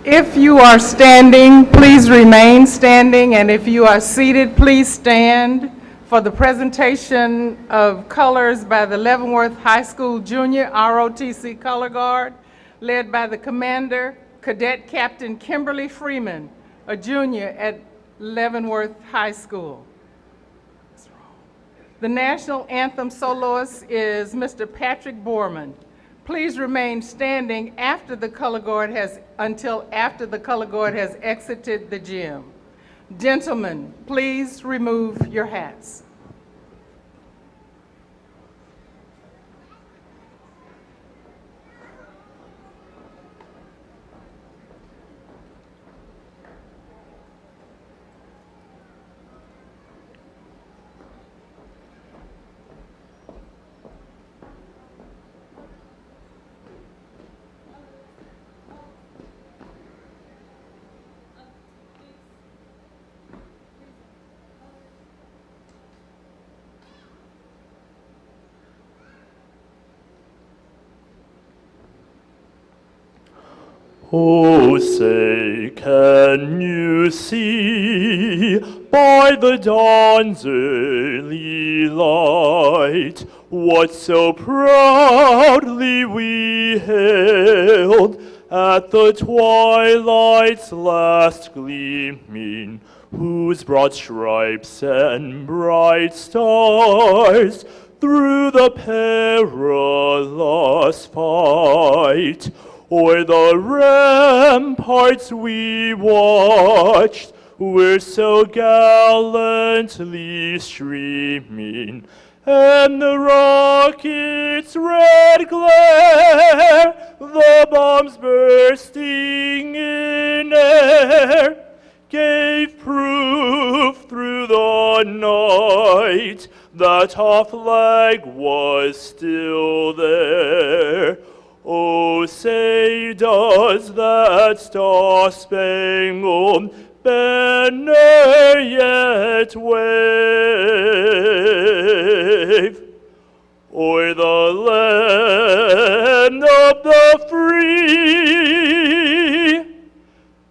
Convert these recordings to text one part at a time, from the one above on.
If you are standing, please remain standing, and if you are seated, please stand for the presentation of colors by the Leavenworth High School Junior ROTC Color Guard, led by the Commander, Cadet Captain Kimberly Freeman, a junior at Leavenworth High School. The national anthem soloist is Mr. Patrick Borman. Please remain standing until after the color guard has exited the gym. Gentlemen, please remove your hats. Oh, say, can you see by the dawn's early light what so proudly we hailed at the twilight's last gleaming, whose broad stripes and bright stars through the perilous fight o'er the ramparts we watched were so gallantly streaming, and the rocket's red glare, the bombs bursting in air, gave proof through the night that our flag was still there. Oh, say, does that star-spangled banner yet wave o'er the land of the free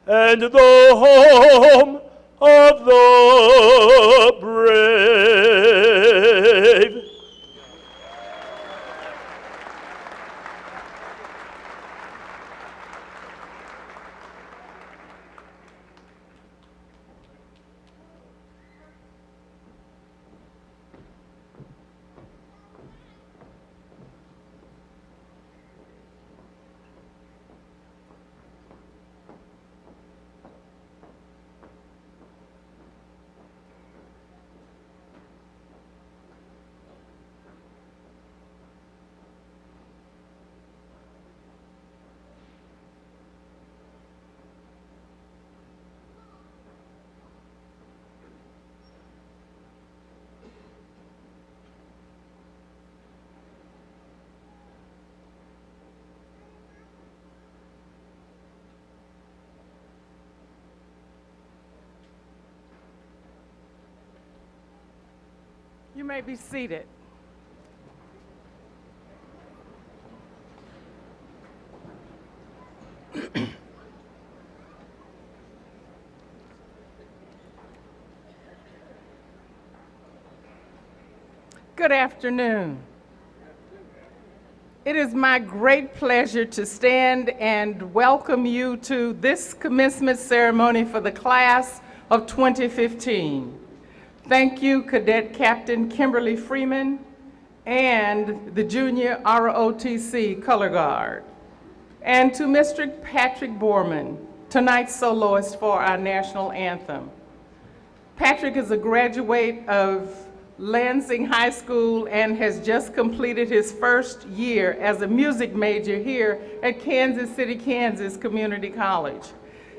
and the home of the brave? You may be seated. Good afternoon. It is my great pleasure to stand and welcome you to this commencement ceremony for the class of 2015. Thank you, Cadet Captain Kimberly Freeman and the Junior ROTC Color Guard. And to Mr. Patrick Borman, tonight's soloist for our national anthem. Patrick is a graduate of Lansing High School and has just completed his first year as a music major here at Kansas City, Kansas Community College.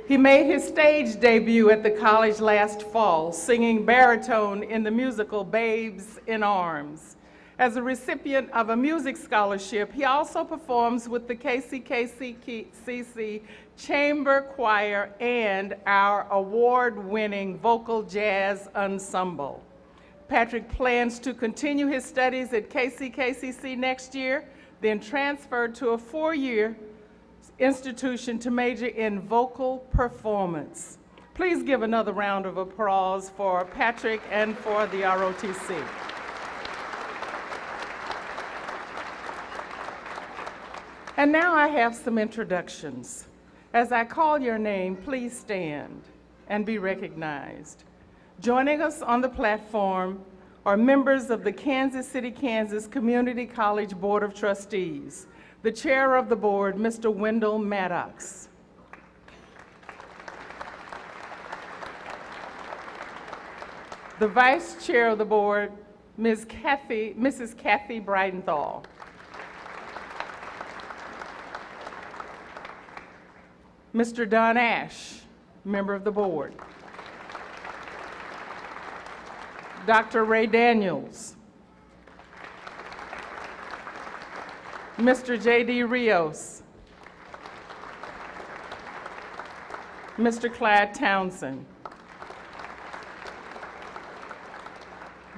He made his stage debut at the college last fall, singing baritone in the musical Babes in Arms. As a recipient of a music scholarship, he also performs with the KCKCC Chamber Choir and our award-winning vocal jazz ensemble. Patrick plans to continue his studies at KCKCC next year, then transfer to a four-year institution to major in vocal performance. Please give another round of applause for Patrick and for the ROTC. And now I have some introductions. As I call your name, please stand and be recognized. Joining us on the platform are members of the Kansas City, Kansas Community College Board of Trustees. The chair of the board, Mr. Wendell Maddox. The vice chair of the board, Mrs. Kathy Bridenthal. Mr. Don Ash, member of the board. Dr. Ray Daniels. Mr. J.D. Rios. Mr. Clyde Townsend.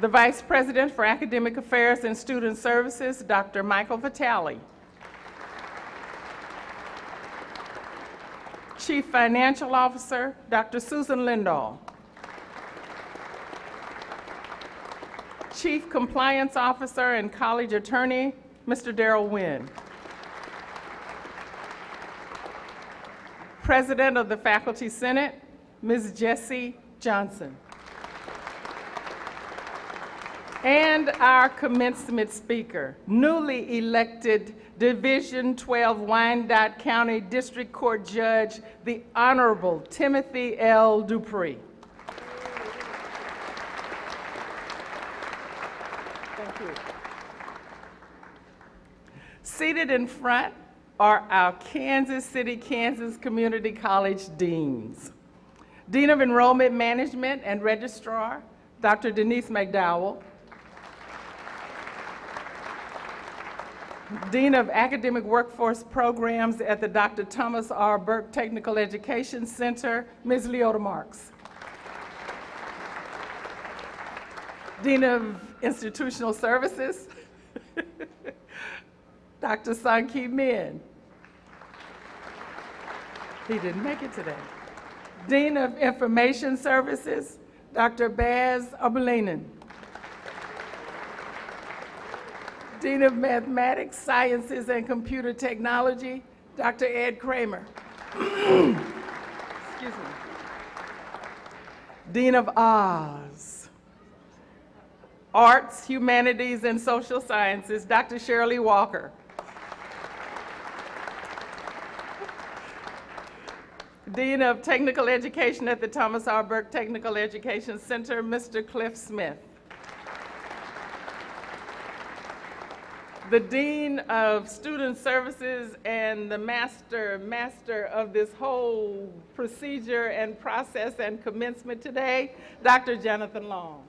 The Vice President for Academic Affairs and Student Services, Dr. Michael Vitale. Chief Financial Officer, Dr. Susan Lindahl. Chief Compliance Officer and College Attorney, Mr. Darrell Wynn. President of the Faculty Senate, Ms. Jessie Johnson. And our commencement speaker, newly elected Division 12 Wyandotte County District Court Judge, the Honorable Timothy L. Dupree. Thank you. Seated in front are our Kansas City, Kansas Community College deans. Dean of Enrollment Management and Registrar, Dr. Denise McDowell. Dean of Academic Workforce Programs at the Dr. Thomas R. Burke Technical Education Center, Ms. Leota Marks. Dean of Institutional Services, Dr. Sanki Min. He didn't make it today. Dean of Information Services, Dr. Baz Abulainen. Dean of Mathematics, Sciences, and Computer Technology, Dr. Ed Kramer. Excuse me. Dean of Oz. Arts, Humanities, and Social Sciences, Dr. Shirley Walker. Dean of Technical Education at the Thomas R. Burke Technical Education Center, Mr. Cliff Smith. The Dean of Student Services and the master of this whole procedure and process and commencement today, Dr. Jonathan Long.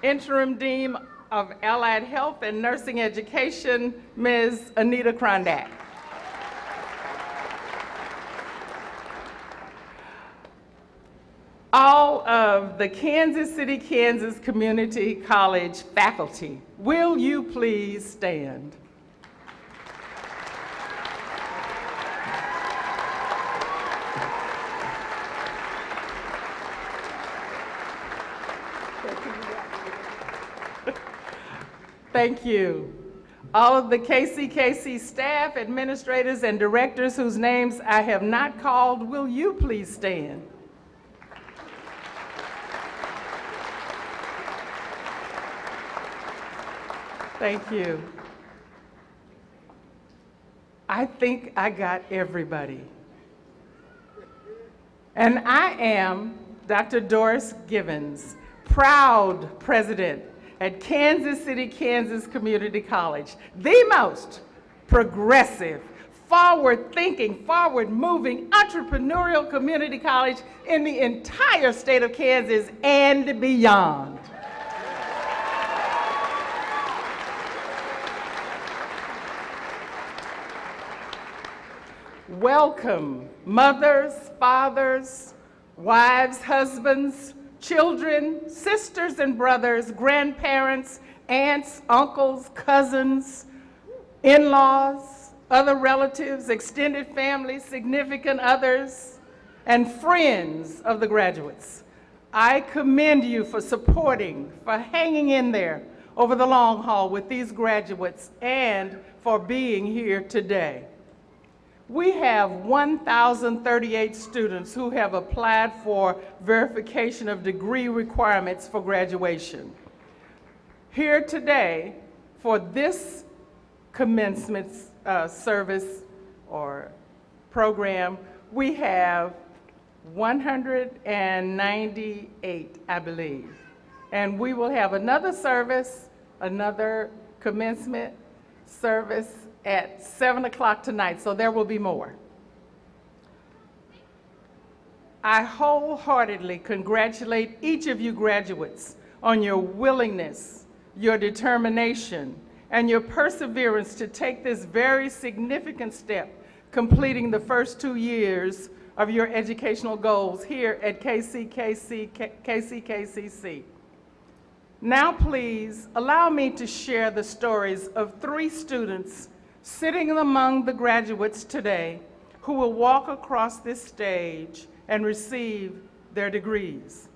Interim Dean of Allied Health and Nursing Education, Ms. Anita Krondak. All of the Kansas City, Kansas Community College faculty, will you please stand? Thank you. All of the KCKC staff, administrators, and directors whose names I have not called, will you please stand? Thank you. I think I got everybody. And I am Dr. Doris Givens, proud president at Kansas City, Kansas Community College, the most progressive, forward-thinking, forward-moving, entrepreneurial community college in the entire state of Kansas and beyond. Welcome, mothers, fathers, wives, husbands, children, sisters and brothers, grandparents, aunts, uncles, cousins, in-laws, other relatives, extended family, significant others, and friends of the graduates. I commend you for supporting, for hanging in there over the long haul with these graduates, and for being here today. We have 1,038 students who have applied for verification of degree requirements for graduation. Here today for this commencement service or program, we have 198, I believe. And we will have another service, another commencement service at 7 o'clock tonight, so there will be more. I wholeheartedly congratulate each of you graduates on your willingness, your determination, and your perseverance to take this very significant step, completing the first 2 years of your educational goals here at KCKCC. Now please allow me to share the stories of 3 students sitting among the graduates today who will walk across this stage and receive their degrees.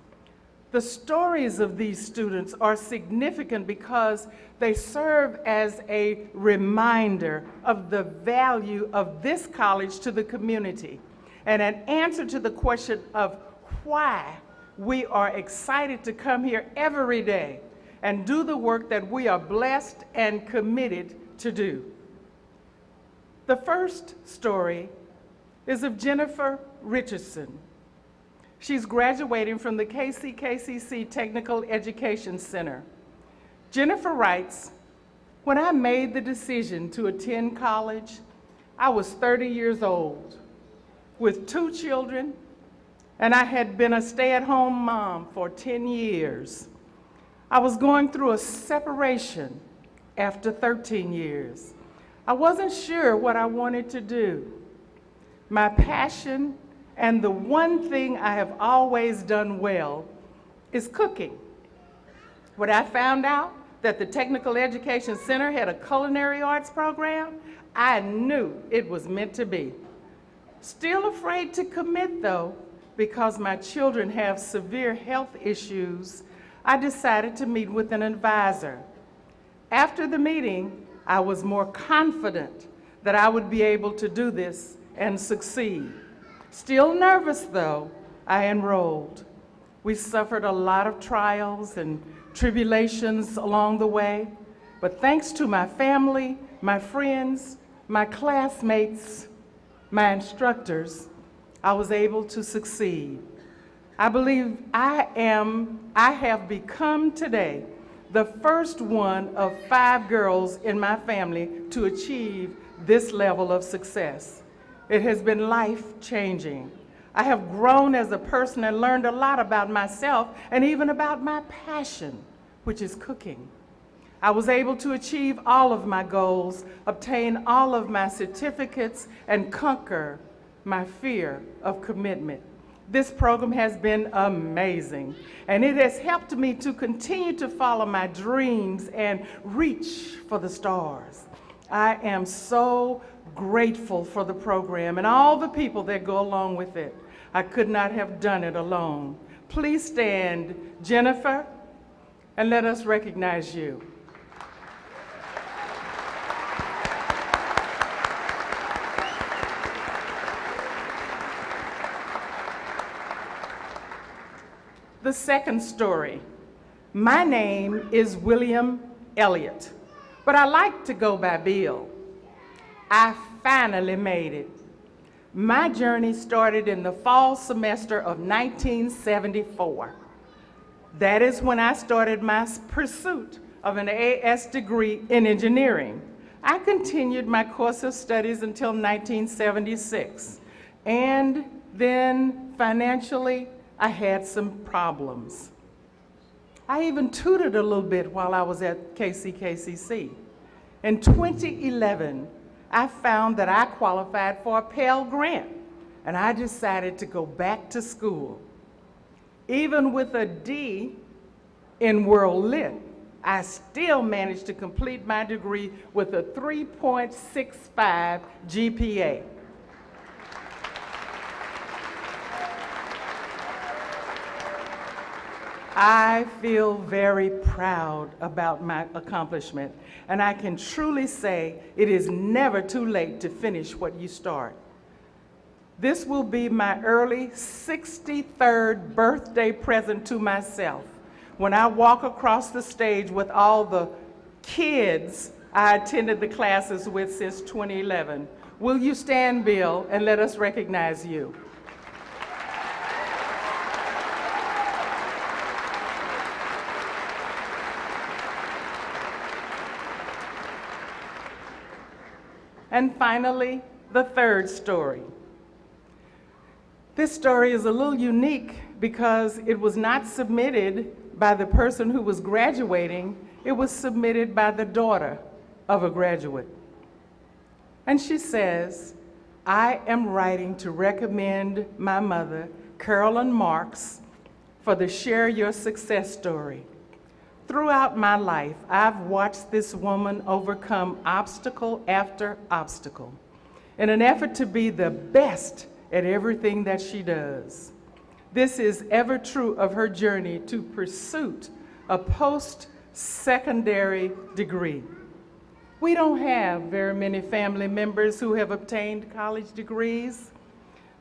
The stories of these students are significant because they serve as a reminder of the value of this college to the community and an answer to the question of why we are excited to come here every day and do the work that we are blessed and committed to do. The first story is of Jennifer Richardson. She's graduating from the KCKCC Technical Education Center. Jennifer writes, "When I made the decision to attend college, I was 30 years old with 2 children, and I had been a stay-at-home mom for 10 years. I was going through a separation after 13 years. I wasn't sure what I wanted to do. My passion and the one thing I have always done well is cooking. When I found out that the Technical Education Center had a culinary arts program, I knew it was meant to be. Still afraid to commit though, because my children have severe health issues, I decided to meet with an advisor. After the meeting, I was more confident that I would be able to do this and succeed. Still nervous though, I enrolled. We suffered a lot of trials and tribulations along the way, but thanks to my family, my friends, my classmates, my instructors, I was able to succeed. I believe I have become today the first one of 5 girls in my family to achieve this level of success. It has been life-changing. I have grown as a person and learned a lot about myself and even about my passion, which is cooking. I was able to achieve all of my goals, obtain all of my certificates, and conquer my fear of commitment. This program has been amazing, and it has helped me to continue to follow my dreams and reach for the stars. I am so grateful for the program and all the people that go along with it. I could not have done it alone. Please stand, Jennifer, and let us recognize you. The second story. My name is William Elliott, but I like to go by Bill. I finally made it. My journey started in the fall semester of 1974. That is when I started my pursuit of an AS degree in engineering. I continued my course of studies until 1976, and then financially, I had some problems. I even tutored a little bit while I was at KCKCC. In 2011, I found that I qualified for a Pell Grant, and I decided to go back to school. Even with a D in World Lit, I still managed to complete my degree with a 3.65 GPA. I feel very proud about my accomplishment, and I can truly say it is never too late to finish what you start. This will be my early 63rd birthday present to myself when I walk across the stage with all the kids I attended the classes with since 2011. Will you stand, Bill, and let us recognize you? And finally, the third story. This story is a little unique because it was not submitted by the person who was graduating. It was submitted by the daughter of a graduate. And she says, I am writing to recommend my mother, Carolyn Marks, for the Share Your Success story. Throughout my life, I've watched this woman overcome obstacle after obstacle in an effort to be the best at everything that she does. This is ever true of her journey to pursuit a post-secondary degree. We don't have very many family members who have obtained college degrees.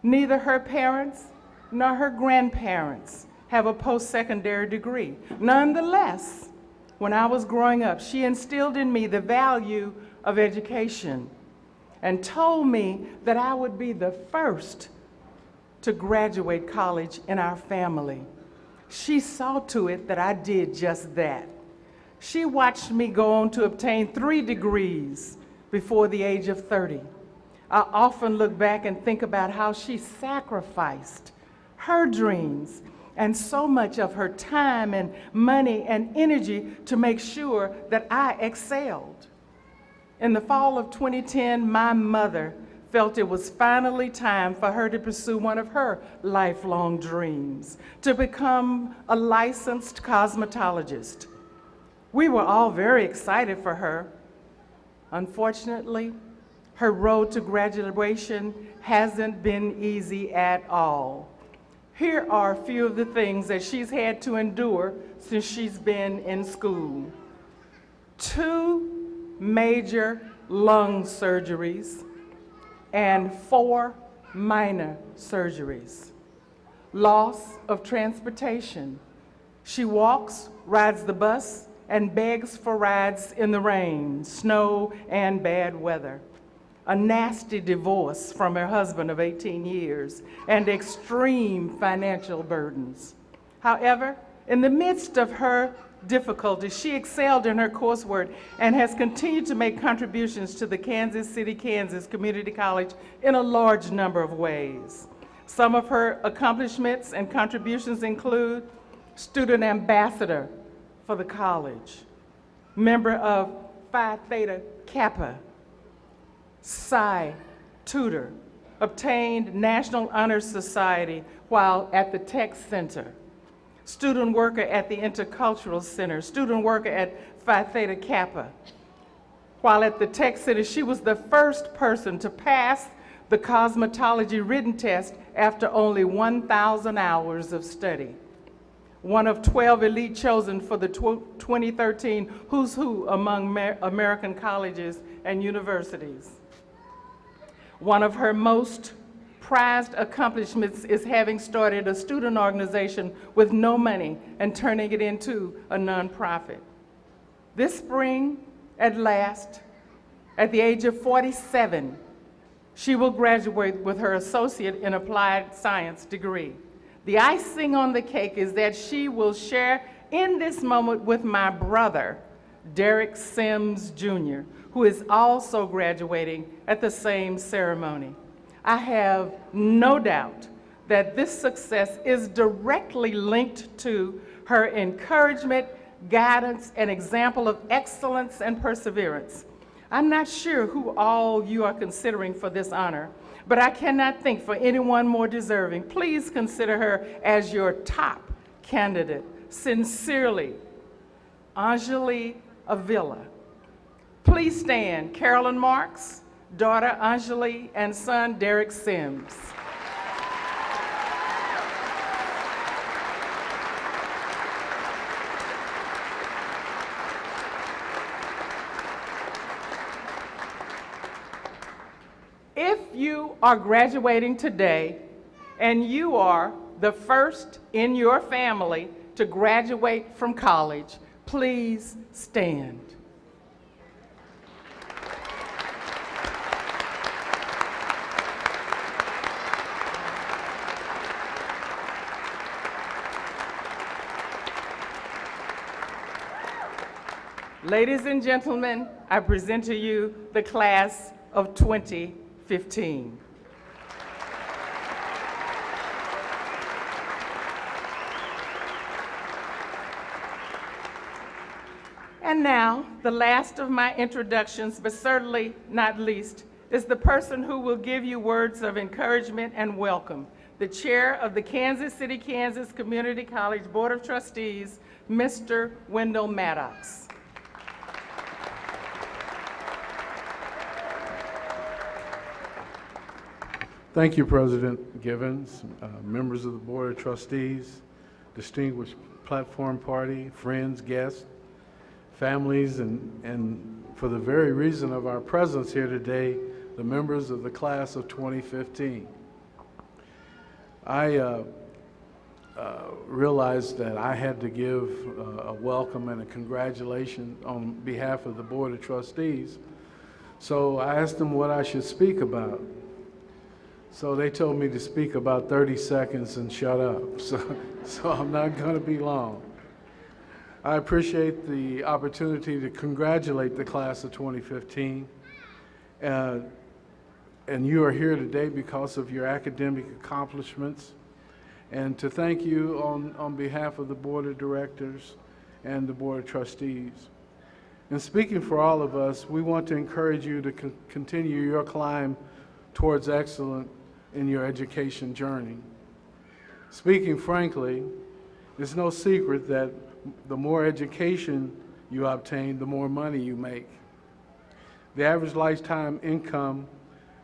Neither her parents nor her grandparents have a post-secondary degree. Nonetheless, when I was growing up, she instilled in me the value of education and told me that I would be the first to graduate college in our family. She saw to it that I did just that. She watched me go on to obtain 3 degrees before the age of 30. I often look back and think about how she sacrificed her dreams and so much of her time and money and energy to make sure that I excelled. In the fall of 2010, my mother felt it was finally time for her to pursue one of her lifelong dreams, to become a licensed cosmetologist. We were all very excited for her. Unfortunately, her road to graduation hasn't been easy at all. Here are a few of the things that she's had to endure since she's been in school. 2 major lung surgeries and 4 minor surgeries. Loss of transportation. She walks, rides the bus, and begs for rides in the rain, snow, and bad weather. A nasty divorce from her husband of 18 years, and extreme financial burdens. However, in the midst of her difficulties, she excelled in her coursework and has continued to make contributions to the Kansas City, Kansas Community College in a large number of ways. Some of her accomplishments and contributions include student ambassador for the college, member of Phi Theta Kappa, Psi tutor, obtained National Honor Society while at the Tech Center, student worker at the Intercultural Center, student worker at Phi Theta Kappa. While at the Tech Center, she was the first person to pass the cosmetology written test after only 1,000 hours of study. One of 12 elite chosen for the 2013 Who's Who among American colleges and universities. One of her most prized accomplishments is having started a student organization with no money and turning it into a nonprofit. This spring, at last, at the age of 47, she will graduate with her associate in applied science degree. The icing on the cake is that she will share in this moment with my brother, Derek Sims Jr., who is also graduating at the same ceremony. I have no doubt that this success is directly linked to her encouragement, guidance, and example of excellence and perseverance. I'm not sure who all you are considering for this honor, but I cannot think for anyone more deserving. Please consider her as your top candidate. Sincerely, Anjali Avila. Please stand, Carolyn Marks, daughter Anjali, and son Derek Sims. If you are graduating today and you are the first in your family to graduate from college, please stand. Ladies and gentlemen, I present to you the class of 2015. And now, the last of my introductions, but certainly not least, is the person who will give you words of encouragement and welcome, the chair of the Kansas City, Kansas Community College Board of Trustees, Mr. Wendell Maddox. Thank you, President Givens, members of the Board of Trustees, distinguished platform party, friends, guests, families, and for the very reason of our presence here today, the members of the class of 2015. I realized that I had to give a welcome and a congratulation on behalf of the Board of Trustees, so I asked them what I should speak about. So they told me to speak about 30 seconds and shut up, so I'm not going to be long. I appreciate the opportunity to congratulate the class of 2015. And you are here today because of your academic accomplishments. And to thank you on behalf of the Board of Directors and the Board of Trustees. And speaking for all of us, we want to encourage you to continue your climb towards excellence in your education journey. Speaking frankly, it's no secret that the more education you obtain, the more money you make. The average lifetime income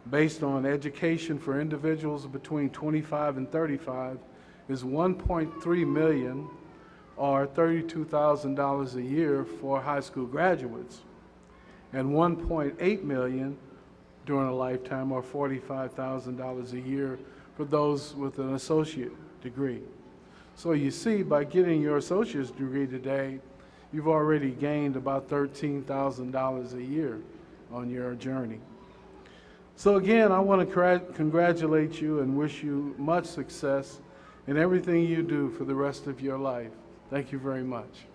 based on education for individuals between 25 and 35 is $1.3 million or $32,000 a year for high school graduates, and $1.8 million during a lifetime, or $45,000 a year for those with an associate degree. So you see, by getting your associate's degree today, you've already gained about $13,000 a year on your journey. So again, I want to congratulate you and wish you much success in everything you do for the rest of your life. Thank you very much.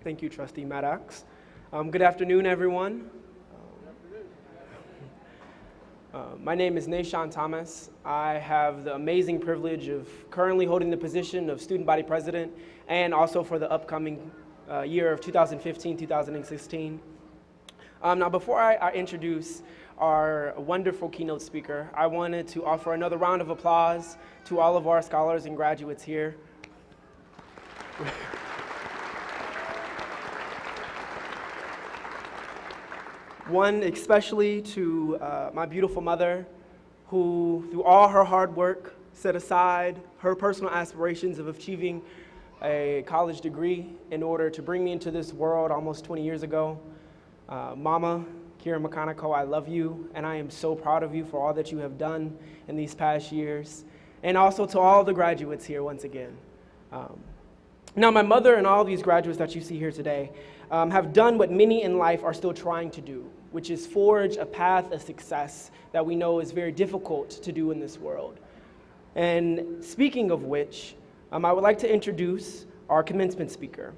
Thank you, Trustee Maddox. Good afternoon, everyone. My name is Nashawn Thomas. I have the amazing privilege of currently holding the position of Student Body President and also for the upcoming year of 2015-2016. Now, before I introduce our wonderful keynote speaker, I wanted to offer another round of applause to all of our scholars and graduates here. One especially to my beautiful mother, who through all her hard work set aside her personal aspirations of achieving a college degree in order to bring me into this world almost 20 years ago. Mama, Kira McConico, I love you, and I am so proud of you for all that you have done in these past years. And also to all the graduates here once again. Now, my mother and all these graduates that you see here today have done what many in life are still trying to do, which is forge a path of success that we know is very difficult to do in this world. And speaking of which, I would like to introduce our commencement speaker.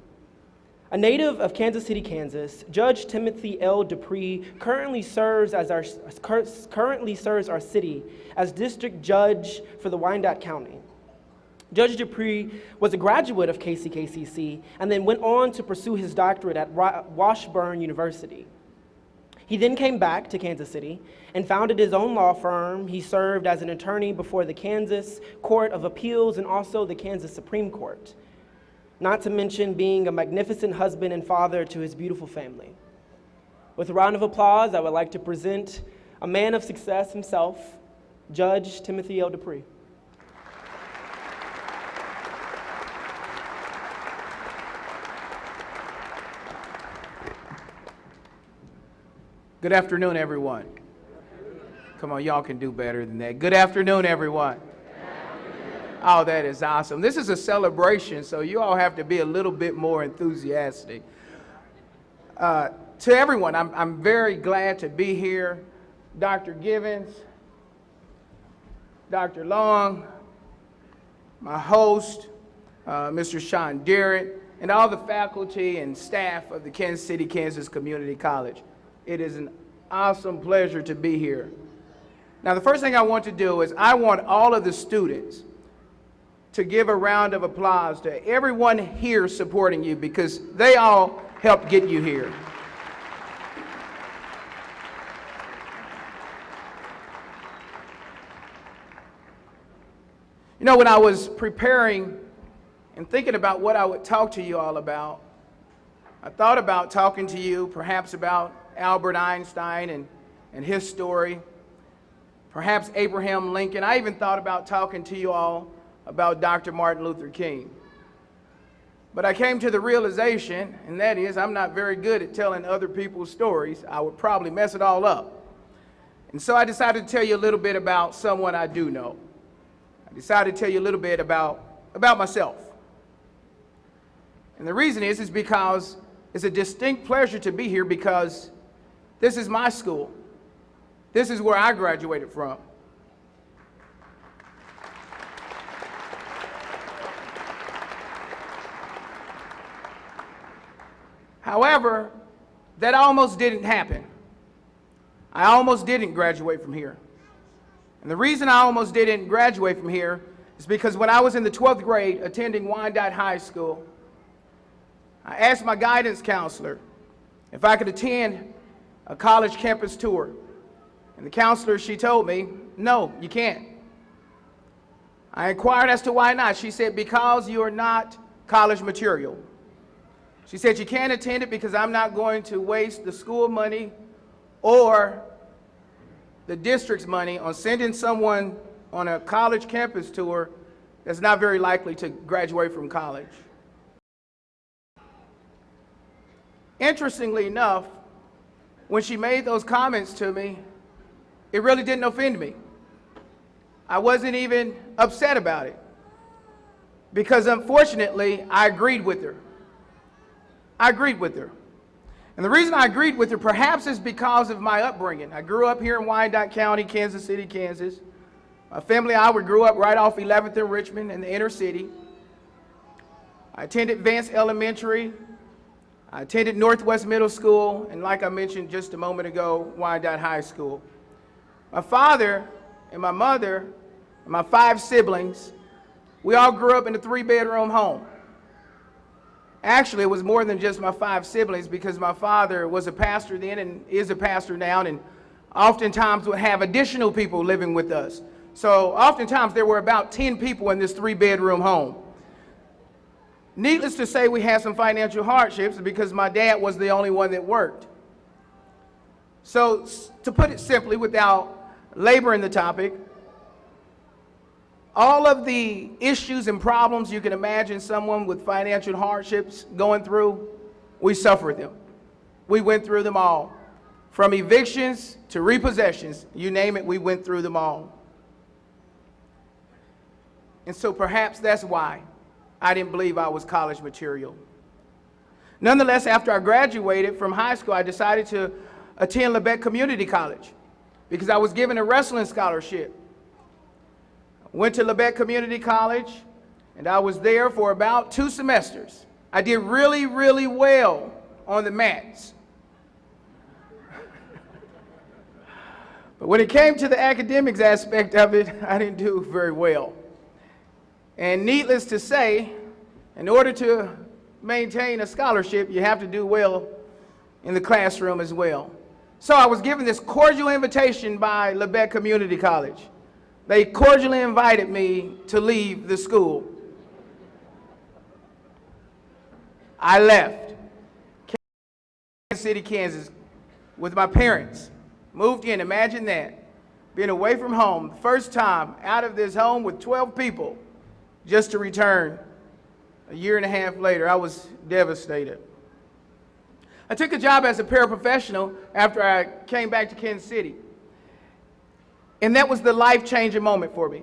A native of Kansas City, Kansas, Judge Timothy L. Dupree currently serves our city as district judge for the Wyandotte County. Judge Dupree was a graduate of KCKCC and then went on to pursue his doctorate at Washburn University. He then came back to Kansas City and founded his own law firm. He served as an attorney before the Kansas Court of Appeals and also the Kansas Supreme Court, not to mention being a magnificent husband and father to his beautiful family. With a round of applause, I would like to present a man of success himself, Judge Timothy L. Dupree. Good afternoon, everyone. Come on, y'all can do better than that. Good afternoon, everyone. Oh, that is awesome. This is a celebration, so you all have to be a little bit more enthusiastic. To everyone, I'm very glad to be here. Dr. Givens, Dr. Long, my host, Mr. Sean Derritt, and all the faculty and staff of the Kansas City, Kansas Community College. It is an awesome pleasure to be here. Now, the first thing I want to do is I want all of the students to give a round of applause to everyone here supporting you because they all helped get you here. You know, when I was preparing and thinking about what I would talk to you all about, I thought about talking to you perhaps about Albert Einstein and his story, perhaps Abraham Lincoln. I even thought about talking to you all about Dr. Martin Luther King. But I came to the realization, and that is I'm not very good at telling other people's stories. I would probably mess it all up. And so I decided to tell you a little bit about someone I do know. I decided to tell you a little bit about myself. And the reason is because it's a distinct pleasure to be here because this is my school. This is where I graduated from. However, that almost didn't happen. I almost didn't graduate from here. And the reason I almost didn't graduate from here is because when I was in the 12th grade attending Wyandotte High School, I asked my guidance counselor if I could attend a college campus tour. And the counselor, she told me, no, you can't. I inquired as to why not. She said, because you are not college material. She said, you can't attend it because I'm not going to waste the school money or the district's money on sending someone on a college campus tour that's not very likely to graduate from college. Interestingly enough, when she made those comments to me, it really didn't offend me. I wasn't even upset about it because unfortunately, I agreed with her. And the reason I agreed with her perhaps is because of my upbringing. I grew up here in Wyandotte County, Kansas City, Kansas. My family and I grew up right off 11th and Richmond in the inner city. I attended Vance Elementary. I attended Northwest Middle School, and like I mentioned just a moment ago, Wyandotte High School. My father and my mother and my 5 siblings, we all grew up in a 3-bedroom home. Actually, it was more than just my 5 siblings because my father was a pastor then and is a pastor now, and oftentimes would have additional people living with us. So oftentimes there were about 10 people in this 3-bedroom home. Needless to say, we had some financial hardships because my dad was the only one that worked. So to put it simply, without laboring the topic, all of the issues and problems you can imagine someone with financial hardships going through, we suffered them. We went through them all. From evictions to repossessions, you name it, we went through them all. And so perhaps that's why I didn't believe I was college material. Nonetheless, after I graduated from high school, I decided to attend Lebec Community College because I was given a wrestling scholarship. Went to Lebec Community College, and I was there for about 2 semesters. I did really, really well on the mats. But when it came to the academics aspect of it, I didn't do very well. And needless to say, in order to maintain a scholarship, you have to do well in the classroom as well. So I was given this cordial invitation by Lebec Community College. They cordially invited me to leave the school. I left Kansas City, Kansas with my parents. Moved in, imagine that. Being away from home, the first time out of this home with 12 people, just to return a year and a half later. I was devastated. I took a job as a paraprofessional after I came back to Kansas City. And that was the life-changing moment for me,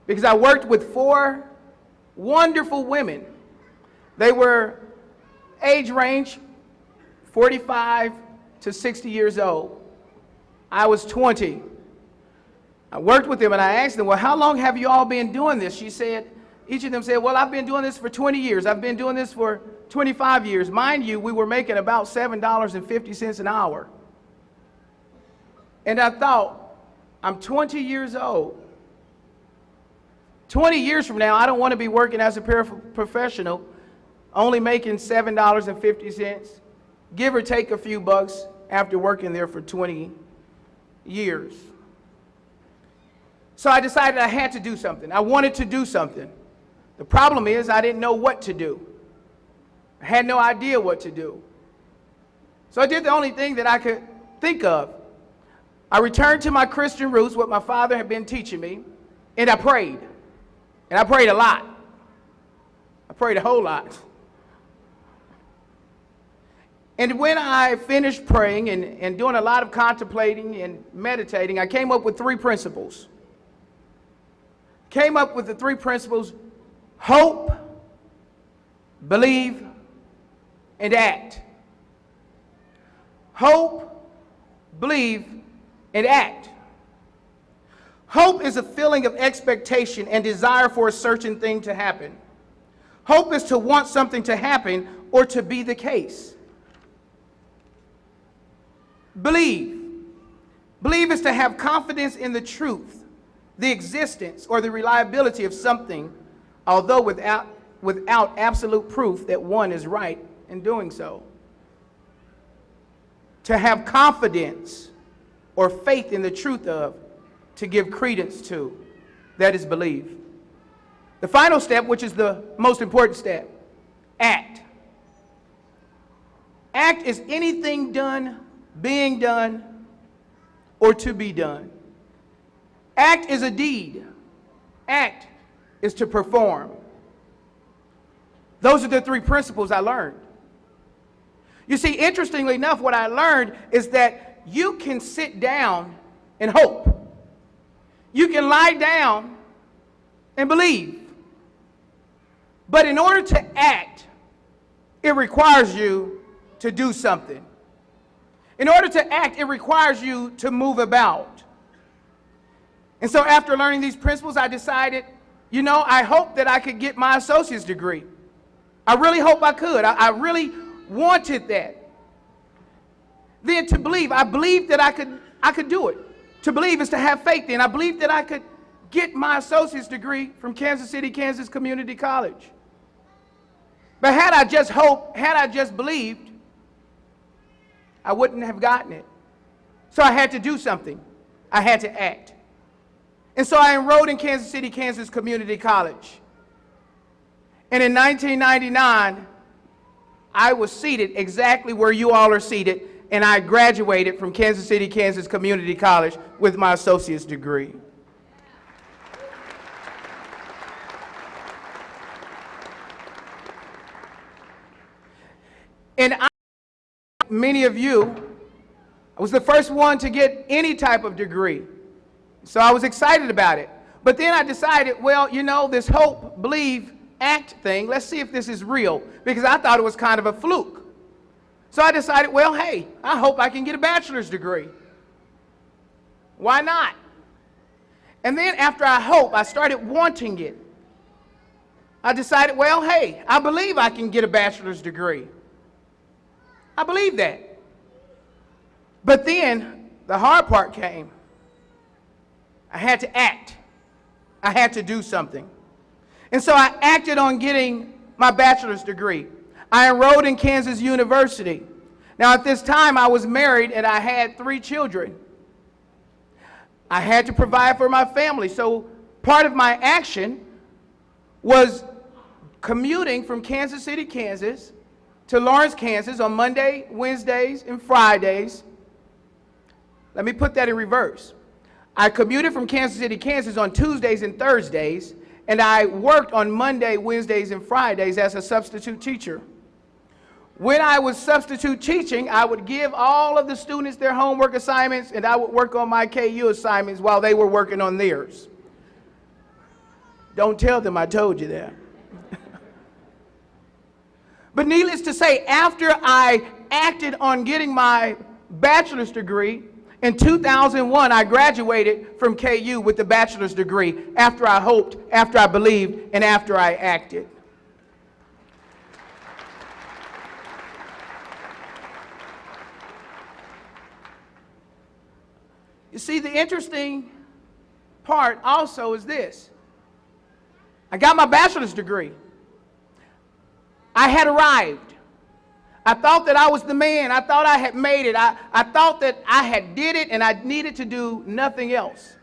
because I worked with 4 wonderful women. They were age range 45 to 60 years old. I was 20. I worked with them and I asked them, well, how long have you all been doing this? Each of them said, well, I've been doing this for 20 years. I've been doing this for 25 years. Mind you, we were making about $7.50 an hour. And I thought, I'm 20 years old. 20 years from now, I don't want to be working as a paraprofessional, only making $7.50, give or take a few bucks after working there for 20 years. So I decided I had to do something. I wanted to do something. The problem is I didn't know what to do. I had no idea what to do. So I did the only thing that I could think of. I returned to my Christian roots, what my father had been teaching me, and I prayed. And I prayed a lot. I prayed a whole lot. And when I finished praying and doing a lot of contemplating and meditating, I came up with 3 principles. Came up with the 3 principles: hope, believe, and act. Hope, believe, and act. Hope is a feeling of expectation and desire for a certain thing to happen. Hope is to want something to happen or to be the case. Believe. Believe is to have confidence in the truth, the existence, or the reliability of something, although without absolute proof that one is right in doing so. To have confidence or faith in the truth of, to give credence to, that is believe. The final step, which is the most important step, act. Act is anything done, being done, or to be done. Act is a deed. Act is to perform. Those are the 3 principles I learned. You see, interestingly enough, what I learned is that you can sit down and hope. You can lie down and believe. But in order to act, it requires you to do something. In order to act, it requires you to move about. And so after learning these principles, I decided, I hope that I could get my associate's degree. I really hope I could. I really wanted that. Then to believe, I believed that I could do it. To believe is to have faith in. I believed that I could get my associate's degree from Kansas City, Kansas Community College. But had I just hoped, had I just believed, I wouldn't have gotten it. So I had to do something. I had to act. And so I enrolled in Kansas City, Kansas Community College. And in 1999, I was seated exactly where you all are seated, and I graduated from Kansas City, Kansas Community College with my associate's degree. And many of you, I was the first one to get any type of degree. So I was excited about it. But then I decided, this hope, believe, act thing, let's see if this is real, because I thought it was kind of a fluke. So I decided, hey, I hope I can get a bachelor's degree. Why not? And then after I started wanting it. I decided, well, hey, I believe I can get a bachelor's degree. I believe that. But then the hard part came. I had to act. I had to do something. And so I acted on getting my bachelor's degree. I enrolled in Kansas University. Now at this time I was married and I had 3 children. I had to provide for my family. So part of my action was commuting from Kansas City, Kansas to Lawrence, Kansas on Monday, Wednesdays, and Fridays. Let me put that in reverse. I commuted from Kansas City, Kansas on Tuesdays and Thursdays, and I worked on Monday, Wednesdays, and Fridays as a substitute teacher. When I was substitute teaching, I would give all of the students their homework assignments, and I would work on my KU assignments while they were working on theirs. Don't tell them I told you that. But needless to say, after I acted on getting my bachelor's degree, in 2001, I graduated from KU with a bachelor's degree after I hoped, after I believed, and after I acted. You see, the interesting part also is this. I got my bachelor's degree. I had arrived. I thought that I was the man. I thought I had made it. I thought that I had did it and I needed to do nothing else.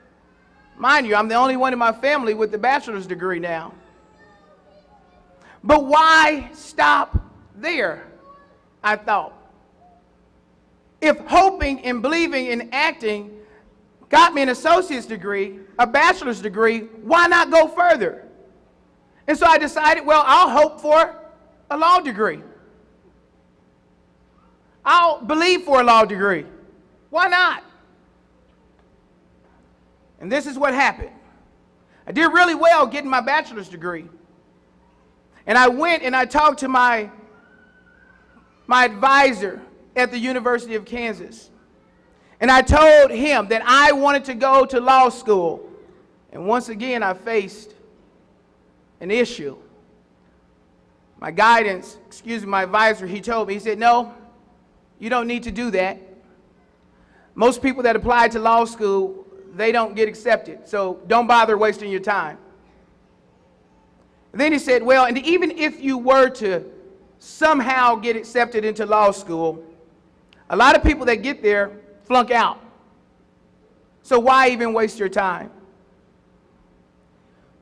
Mind you, I'm the only one in my family with the bachelor's degree now. But why stop there, I thought. If hoping and believing and acting got me an associate's degree, a bachelor's degree, why not go further? And so I decided, well, I'll hope for a law degree. I'll believe for a law degree. Why not? And this is what happened. I did really well getting my bachelor's degree. And I went and I talked to my advisor at the University of Kansas. And I told him that I wanted to go to law school. And once again, I faced an issue. My advisor, he told me, he said, no, you don't need to do that. Most people that apply to law school, they don't get accepted. So don't bother wasting your time. And then he said, well, and even if you were to somehow get accepted into law school, a lot of people that get there flunk out. So why even waste your time?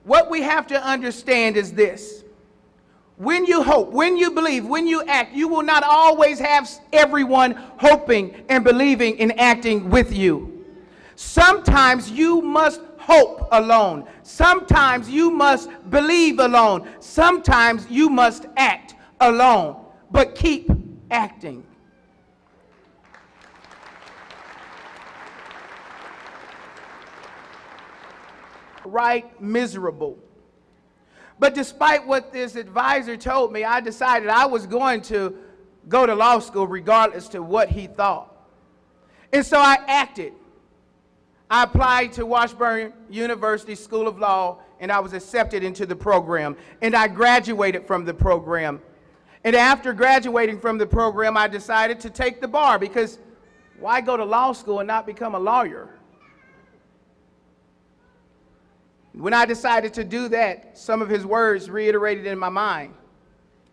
What we have to understand is this. When you hope, when you believe, when you act, you will not always have everyone hoping and believing and acting with you. Sometimes you must hope alone. Sometimes you must believe alone. Sometimes you must act alone. But keep acting. Right, miserable. But despite what this advisor told me, I decided I was going to go to law school regardless to what he thought. And so I acted. I applied to Washburn University School of Law, and I was accepted into the program. And I graduated from the program. And after graduating from the program, I decided to take the bar, because why go to law school and not become a lawyer? When I decided to do that, some of his words reiterated in my mind,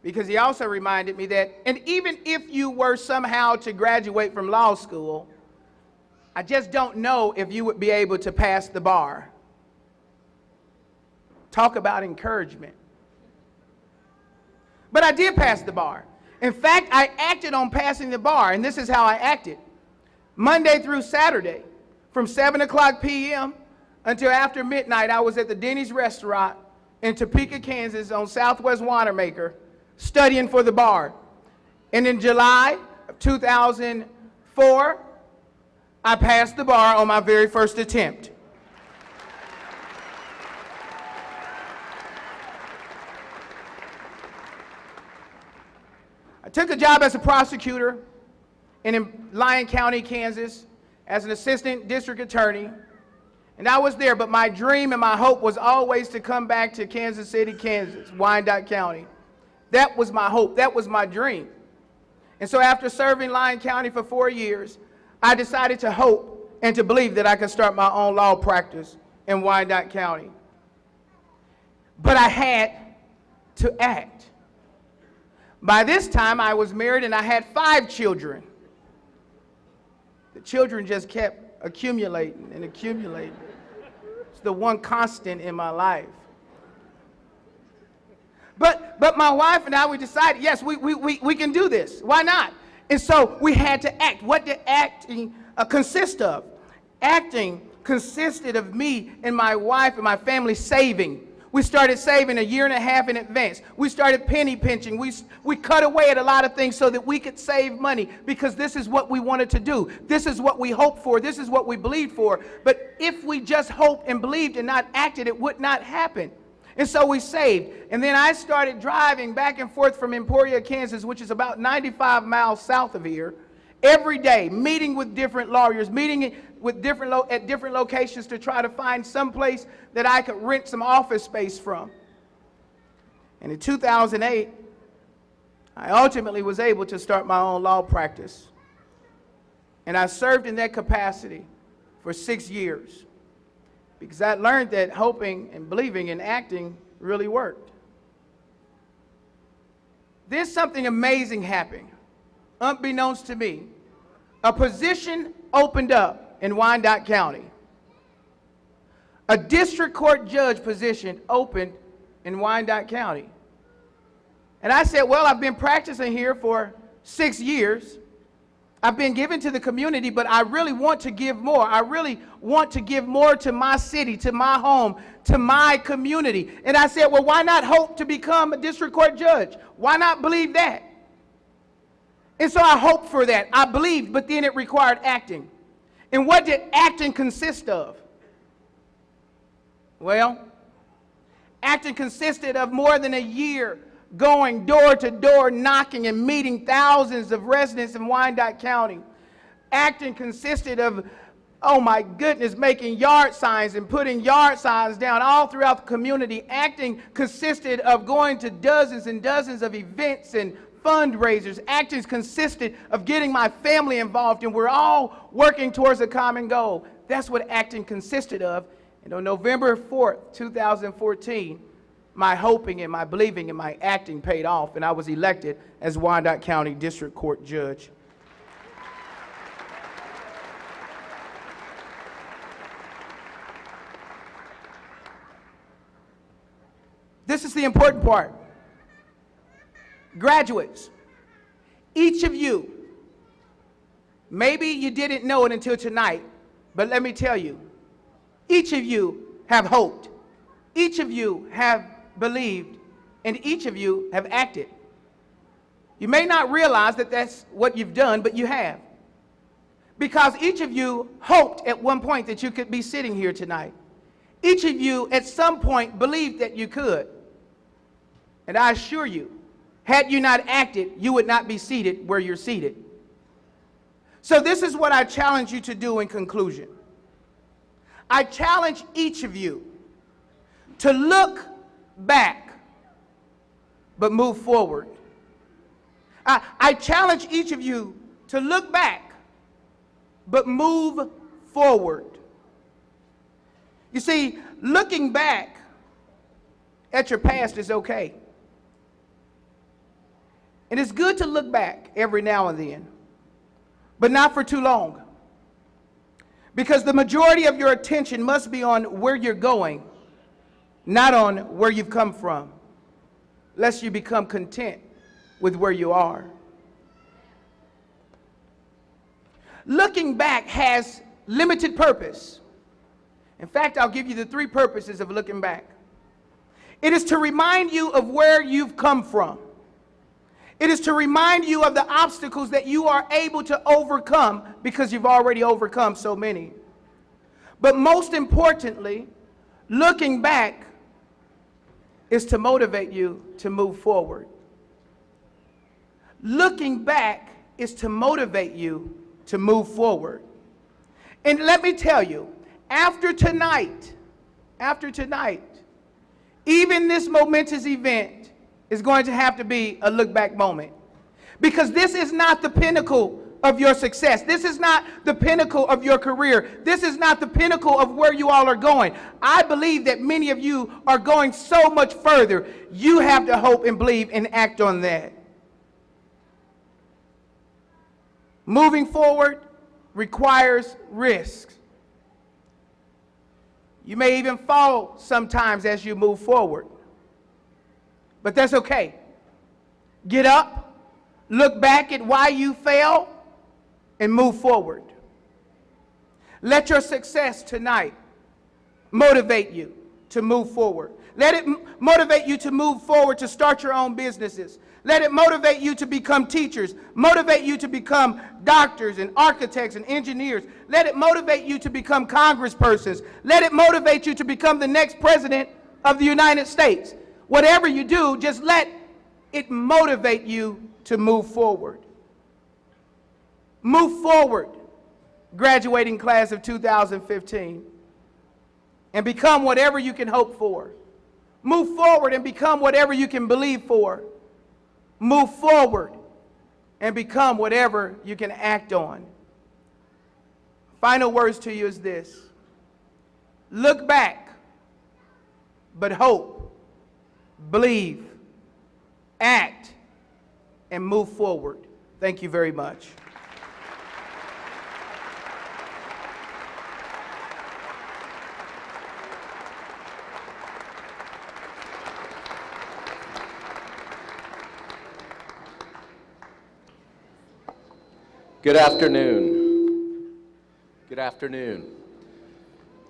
because he also reminded me that, and even if you were somehow to graduate from law school, I just don't know if you would be able to pass the bar. Talk about encouragement. But I did pass the bar. In fact, I acted on passing the bar, and this is how I acted. Monday through Saturday, from 7 o'clock p.m. until after midnight, I was at the Denny's restaurant in Topeka, Kansas on Southwest Wanamaker, studying for the bar. And in July of 2004, I passed the bar on my very first attempt. I took a job as a prosecutor in Lyon County, Kansas, as an assistant district attorney. And I was there, but my dream and my hope was always to come back to Kansas City, Kansas, Wyandotte County. That was my hope. That was my dream. And so after serving Lyon County for 4 years, I decided to hope and to believe that I could start my own law practice in Wyandotte County. But I had to act. By this time, I was married and I had 5 children. The children just kept accumulating and accumulating. It's the one constant in my life. But my wife and I, we decided, yes, we can do this. Why not? And so we had to act. What did acting consist of? Acting consisted of me and my wife and my family saving. We started saving a year and a half in advance. We started penny pinching. We cut away at a lot of things so that we could save money, because this is what we wanted to do. This is what we hoped for. This is what we believed for. But if we just hoped and believed and not acted, it would not happen. And so we saved. And then I started driving back and forth from Emporia, Kansas, which is about 95 miles south of here, every day, meeting with different lawyers, meeting with at different locations to try to find some place that I could rent some office space from. And in 2008, I ultimately was able to start my own law practice. And I served in that capacity for 6 years, because I learned that hoping and believing and acting really worked. There's something amazing happening. Unbeknownst to me, a position opened up in Wyandotte County. A district court judge position opened in Wyandotte County. And I said, well, I've been practicing here for 6 years. I've been giving to the community, but I really want to give more. I really want to give more to my city, to my home, to my community. And I said, well, why not hope to become a district court judge? Why not believe that? And so I hoped for that. I believed, but then it required acting. And what did acting consist of? Well, acting consisted of more than a year going door to door, knocking and meeting thousands of residents in Wyandotte County. Acting consisted of, oh my goodness, making yard signs and putting yard signs down all throughout the community. Acting consisted of going to dozens and dozens of events and fundraisers. Acting consisted of getting my family involved, and we're all working towards a common goal. That's what acting consisted of. And on November 4th, 2014, my hoping and my believing and my acting paid off, and I was elected as Wyandotte County District Court Judge. This is the important part. Graduates, each of you, maybe you didn't know it until tonight, but let me tell you, each of you have hoped, each of you have believed, and each of you have acted. You may not realize that that's what you've done, but you have. Because each of you hoped at one point that you could be sitting here tonight. Each of you at some point believed that you could. And I assure you, had you not acted, you would not be seated where you're seated. So this is what I challenge you to do in conclusion. I challenge each of you to look back, but move forward. I challenge each of you to look back, but move forward. You see, looking back at your past is okay. And it's good to look back every now and then, but not for too long. Because the majority of your attention must be on where you're going, not on where you've come from, lest you become content with where you are. Looking back has limited purpose. In fact, I'll give you the 3 purposes of looking back. It is to remind you of where you've come from. It is to remind you of the obstacles that you are able to overcome, because you've already overcome so many. But most importantly, looking back is to motivate you to move forward. Looking back is to motivate you to move forward. And let me tell you, after tonight, even this momentous event is going to have to be a look back moment. Because this is not the pinnacle of your success. This is not the pinnacle of your career. This is not the pinnacle of where you all are going. I believe that many of you are going so much further. You have to hope and believe and act on that. Moving forward requires risks. You may even fall sometimes as you move forward. But that's okay. Get up, look back at why you failed, and move forward. Let your success tonight motivate you to move forward. Let it motivate you to move forward to start your own businesses. Let it motivate you to become teachers, motivate you to become doctors and architects and engineers. Let it motivate you to become congresspersons. Let it motivate you to become the next president of the United States. Whatever you do, just let it motivate you to move forward. Move forward, graduating class of 2015, and become whatever you can hope for. Move forward and become whatever you can believe for. Move forward and become whatever you can act on. Final words to you is this: look back, but hope, believe, act, and move forward. Thank you very much. Good afternoon. Good afternoon.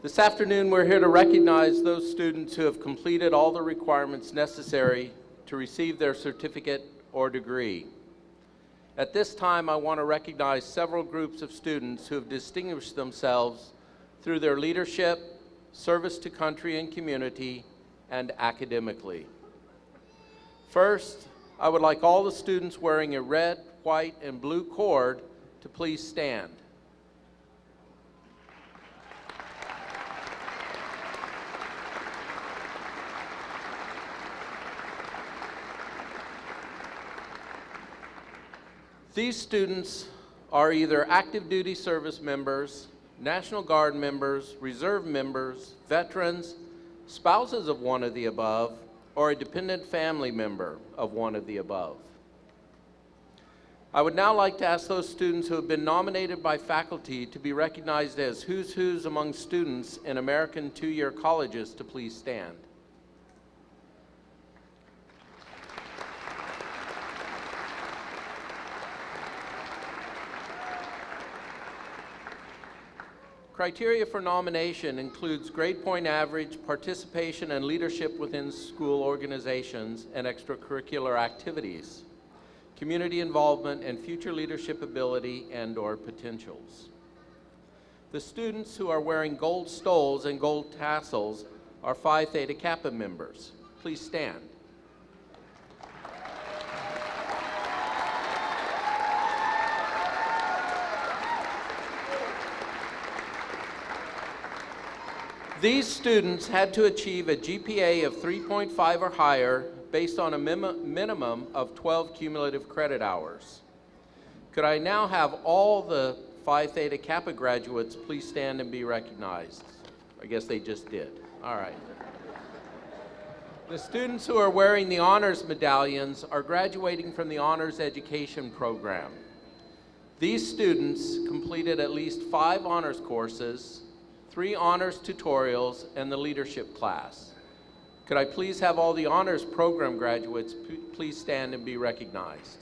This afternoon we're here to recognize those students who have completed all the requirements necessary to receive their certificate or degree. At this time I want to recognize several groups of students who have distinguished themselves through their leadership, service to country and community, and academically. First, I would like all the students wearing a red, white, and blue cord to please stand. These students are either active duty service members, National Guard members, reserve members, veterans, spouses of one of the above, or a dependent family member of one of the above. I would now like to ask those students who have been nominated by faculty to be recognized as who's who's among students in American two-year colleges to please stand. Criteria for nomination includes grade point average, participation and leadership within school organizations and extracurricular activities, community involvement, and future leadership ability and/or potentials. The students who are wearing gold stoles and gold tassels are Phi Theta Kappa members. Please stand. These students had to achieve a GPA of 3.5 or higher based on a minimum of 12 cumulative credit hours. Could I now have all the Phi Theta Kappa graduates please stand and be recognized? I guess they just did. All right. The students who are wearing the honors medallions are graduating from the honors education program. These students completed at least 5 honors courses, 3 honors tutorials, and the leadership class. Could I please have all the honors program graduates please stand and be recognized?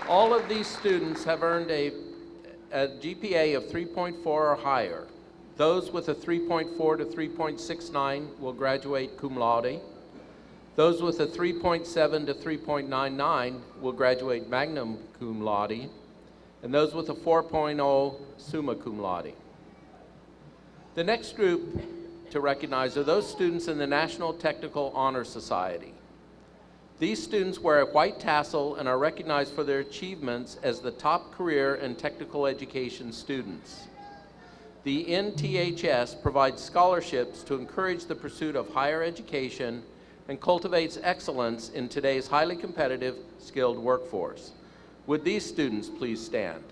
All of these students have earned a GPA of 3.4 or higher. Those with a 3.4 to 3.69 will graduate cum laude. Those with a 3.7 to 3.99 will graduate magna cum laude, and those with a 4.0 summa cum laude. The next group to recognize are those students in the National Technical Honor Society. These students wear a white tassel and are recognized for their achievements as the top career and technical education students. The NTHS provides scholarships to encourage the pursuit of higher education and cultivates excellence in today's highly competitive, skilled workforce. Would these students please stand?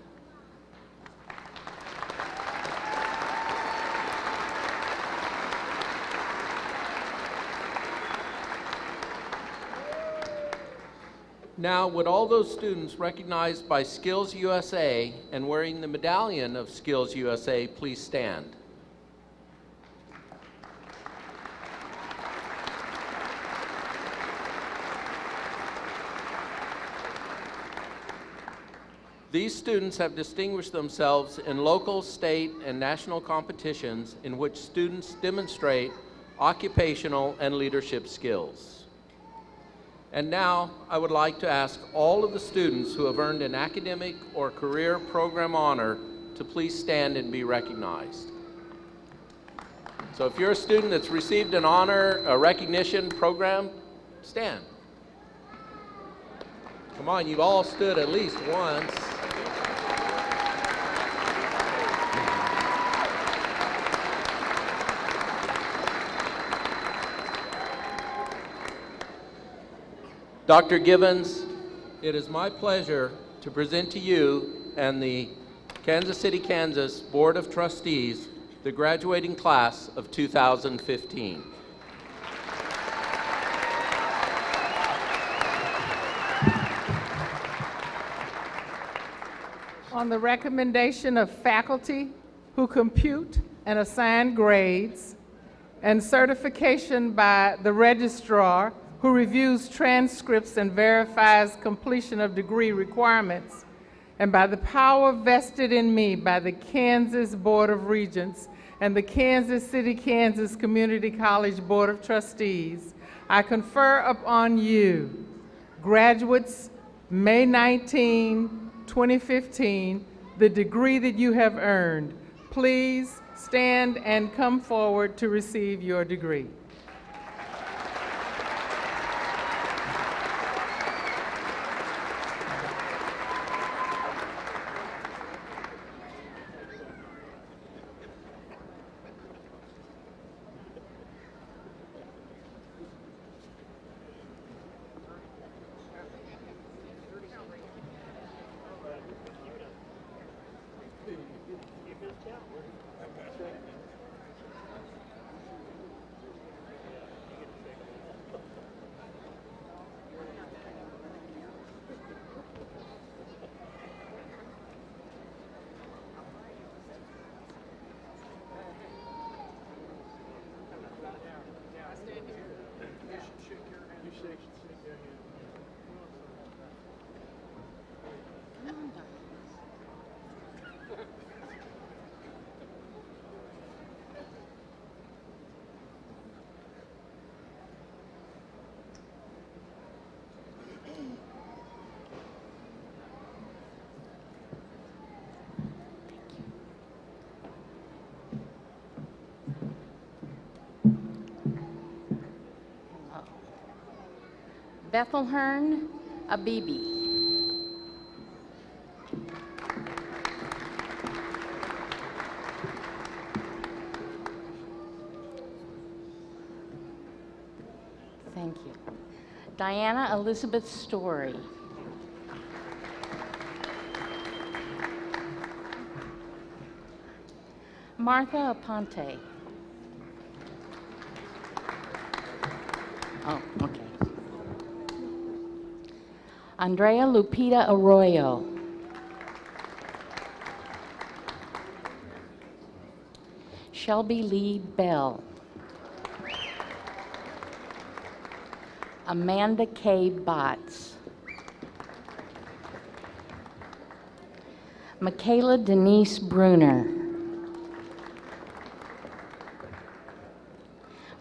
Now, would all those students recognized by Skills USA and wearing the medallion of Skills USA please stand? These students have distinguished themselves in local, state, and national competitions in which students demonstrate occupational and leadership skills. And now, I would like to ask all of the students who have earned an academic or career program honor to please stand and be recognized. So if you're a student that's received an honor, a recognition program, stand. Come on, you've all stood at least once. Dr. Gibbons, it is my pleasure to present to you and the Kansas City, Kansas Board of Trustees the graduating class of 2015. On the recommendation of faculty who compute and assign grades, and certification by the registrar who reviews transcripts and verifies completion of degree requirements, and by the power vested in me by the Kansas Board of Regents and the Kansas City, Kansas Community College Board of Trustees, I confer upon you, graduates, May 19, 2015, the degree that you have earned. Please stand and come forward to receive your degree. Bethelhern Abibi. Thank you. Diana Elizabeth Story. Martha Aponte. Oh, okay. Andrea Lupita Arroyo. Shelby Lee Bell. Amanda K. Botts. Michaela Denise Bruner.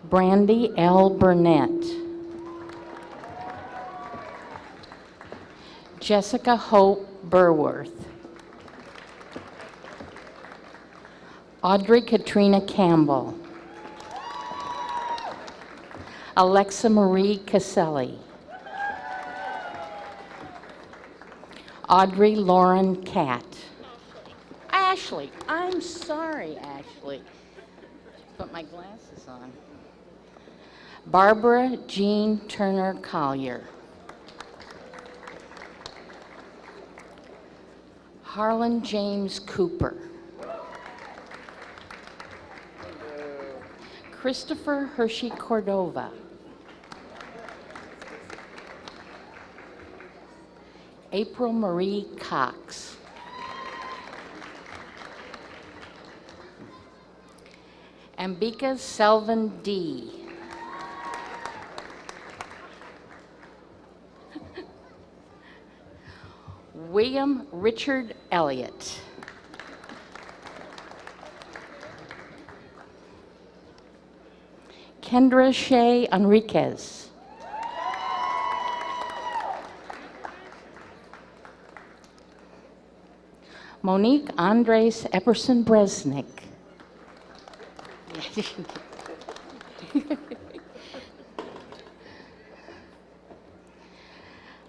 Brandy L. Burnett. Jessica Hope Burworth. Audrey Katrina Campbell. Alexa Marie Caselli. Audrey Lauren Catt. Ashley, I'm sorry, Ashley. Put my glasses on. Barbara Jean Turner Collier. Harlan James Cooper. Christopher Hershey Cordova. April Marie Cox. Ambika Selvin D. William Richard Elliott. Kendra Shea Enriquez. Monique Andres Epperson Bresnik.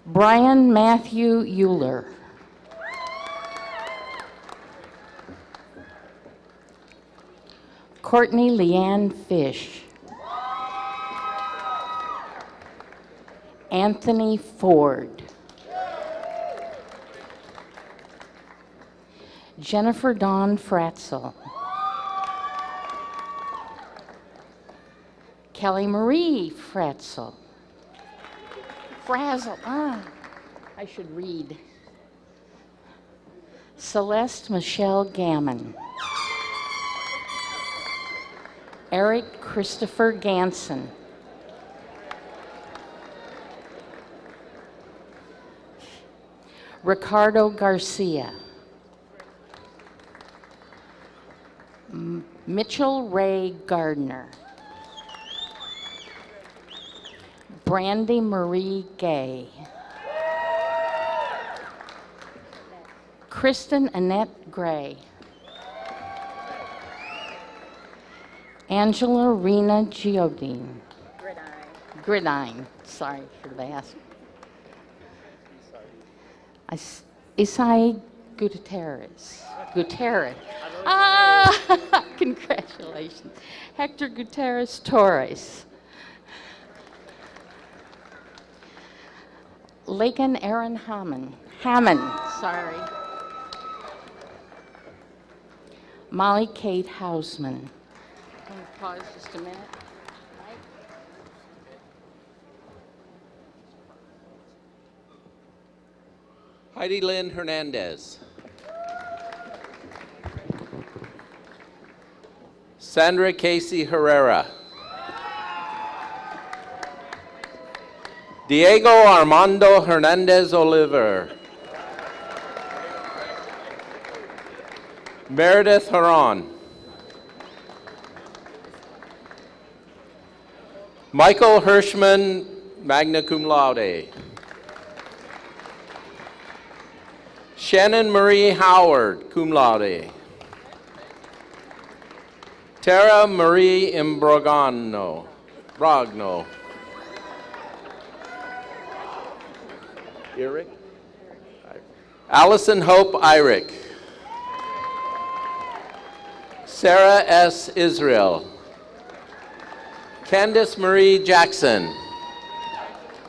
Brian Matthew Euler. Courtney Leanne Fish. Anthony Ford. Jennifer Dawn Fratzel. Kelly Marie Fratzel. Frazzle, I should read. Celeste Michelle Gammon. Eric Christopher Ganson. Ricardo Garcia. Mitchell Ray Gardner. Brandy Marie Gay. Kristen Annette Gray. Angela Rena Giodine. Gridine. Sorry for that. Isai Gutierrez. Congratulations. Hector Gutierrez Torres. Lakin Aaron Hammond. Sorry. Molly Kate Hausman. Can we pause just a minute? Heidi Lynn Hernandez. Sandra Casey Herrera. Diego Armando Hernandez Oliver. Meredith Haran. Michael Hirschman, magna cum laude. Shannon Marie Howard, cum laude. Tara Marie Brogno. Eric? Allison Hope Irick. Sarah S. Israel. Candace Marie Jackson.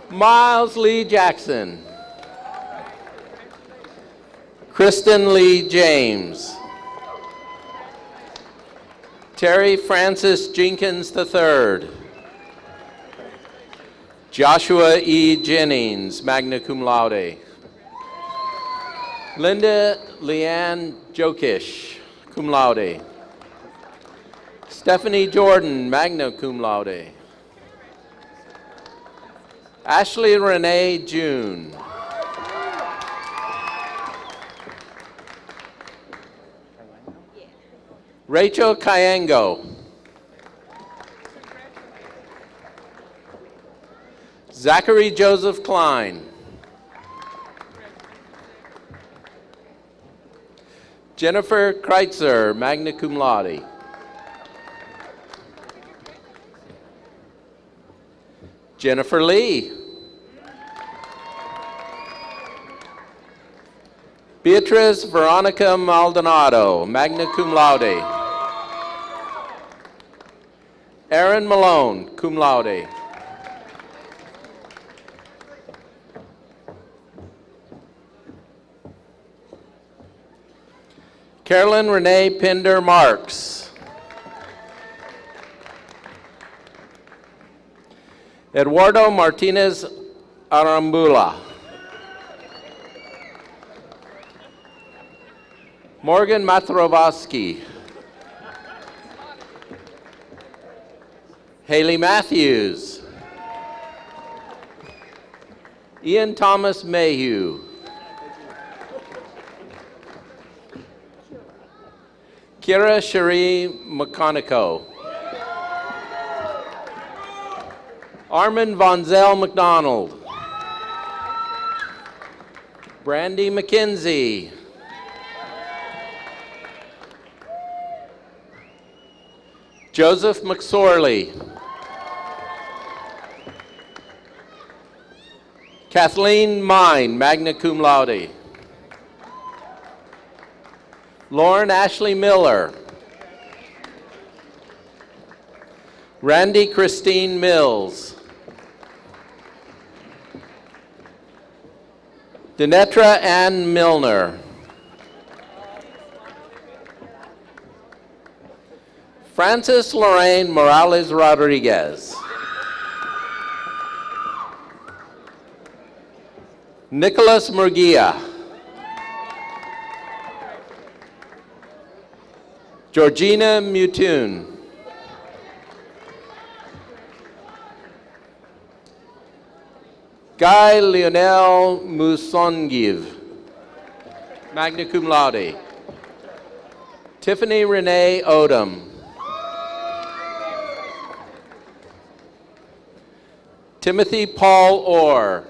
Miles Lee Jackson. Kristen Lee James. Terry Francis Jenkins III. Joshua E. Jennings, magna cum laude. Linda Leanne Jokish, cum laude. Stephanie Jordan, magna cum laude. Ashley Renee June. Rachel Kayango. Zachary Joseph Klein. Jennifer Kreitzer, magna cum laude. Jennifer Lee. Beatrice Veronica Maldonado, magna cum laude. Aaron Malone, cum laude. Carolyn Renee Pinder Marks. Eduardo Martinez Arambula. Morgan Matrovosky. Haley Matthews. Ian Thomas Mayhew. Kira Cherie McConico. Armin Von Zell McDonald. Brandy McKenzie. Joseph McSorley. Kathleen Mine, magna cum laude. Lauren Ashley Miller. Randy Christine Mills. Denetra Ann Milner. Francis Lorraine Morales Rodriguez. Nicholas Murguia. Georgina Mutun. Guy Lionel Musongiv, magna cum laude. Tiffany Renee Odom. Timothy Paul Orr.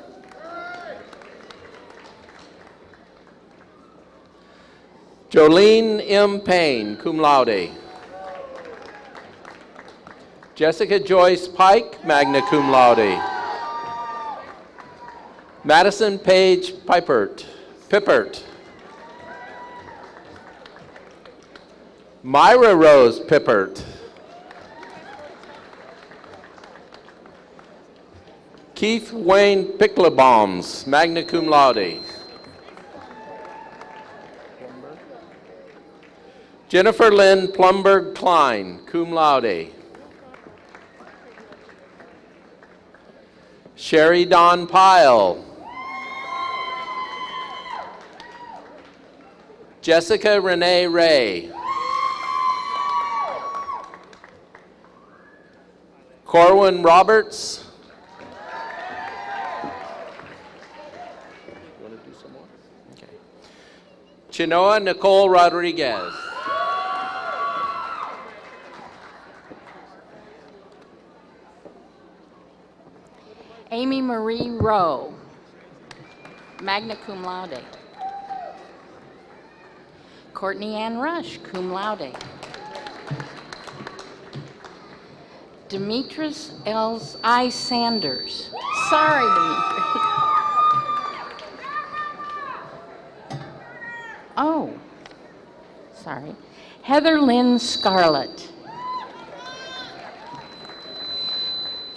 Jolene M. Payne, cum laude. Jessica Joyce Pike, magna cum laude. Madison Page Pippert. Myra Rose Pippert. Keith Wayne Picklebombs, magna cum laude. Jennifer Lynn Plumberg Klein, cum laude. Sherry Dawn Pyle. Jessica Renee Ray. Corwin Roberts. You want to do some more? Okay. Chinoa Nicole Rodriguez. Amy Marie Rowe, magna cum laude. Courtney Ann Rush, cum laude. Demetrius Els I. Sanders. Sorry, Demetrius. Oh, sorry. Heather Lynn Scarlett.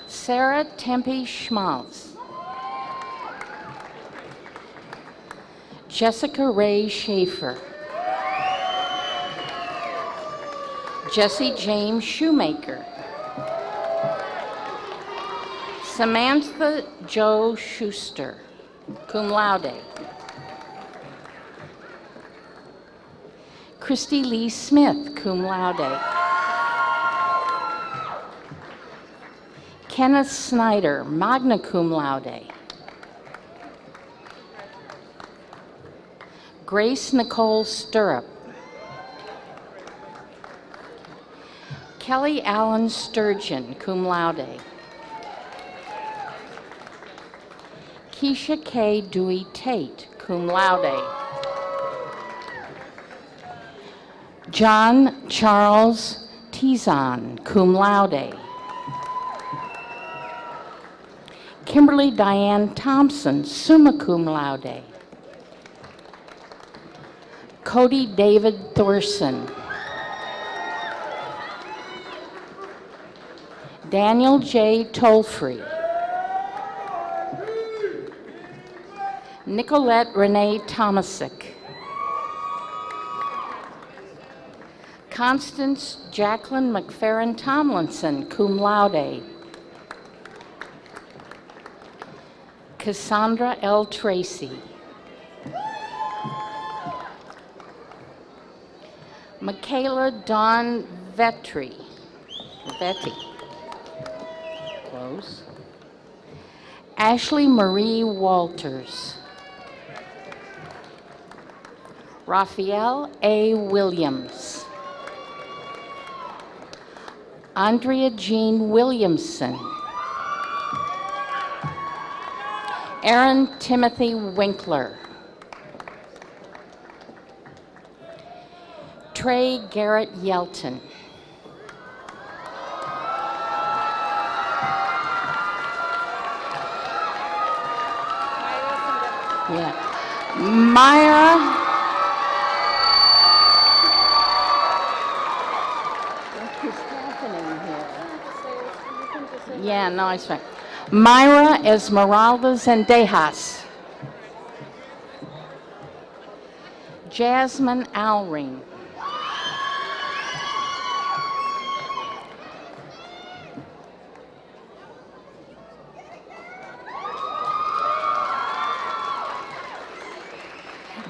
Sarah Tempe Schmaltz. Jessica Ray Schaefer. Jesse James Shoemaker. Samantha Jo Schuster, cum laude. Christy Lee Smith, cum laude. Kenneth Snyder, magna cum laude. Grace Nicole Stirrup. Kelly Allen Sturgeon, cum laude. Keisha K. Dewey Tate, cum laude. John Charles Tizon, cum laude. Kimberly Diane Thompson, summa cum laude. Cody David Thorson. Daniel J. Tolfrey. Nicolette Renee Tomasic. Constance Jacqueline McFerrin Tomlinson, cum laude. Cassandra L. Tracy. Michaela Dawn Vetti. Close. Ashley Marie Walters. Raphael A. Williams. Andrea Jean Williamson. Aaron Timothy Winkler. Trey Garrett Yelton. Yeah. Myra. What's happening here? Yeah, no, it's fine. Myra Esmeralda Zendejas. Jasmine Alring.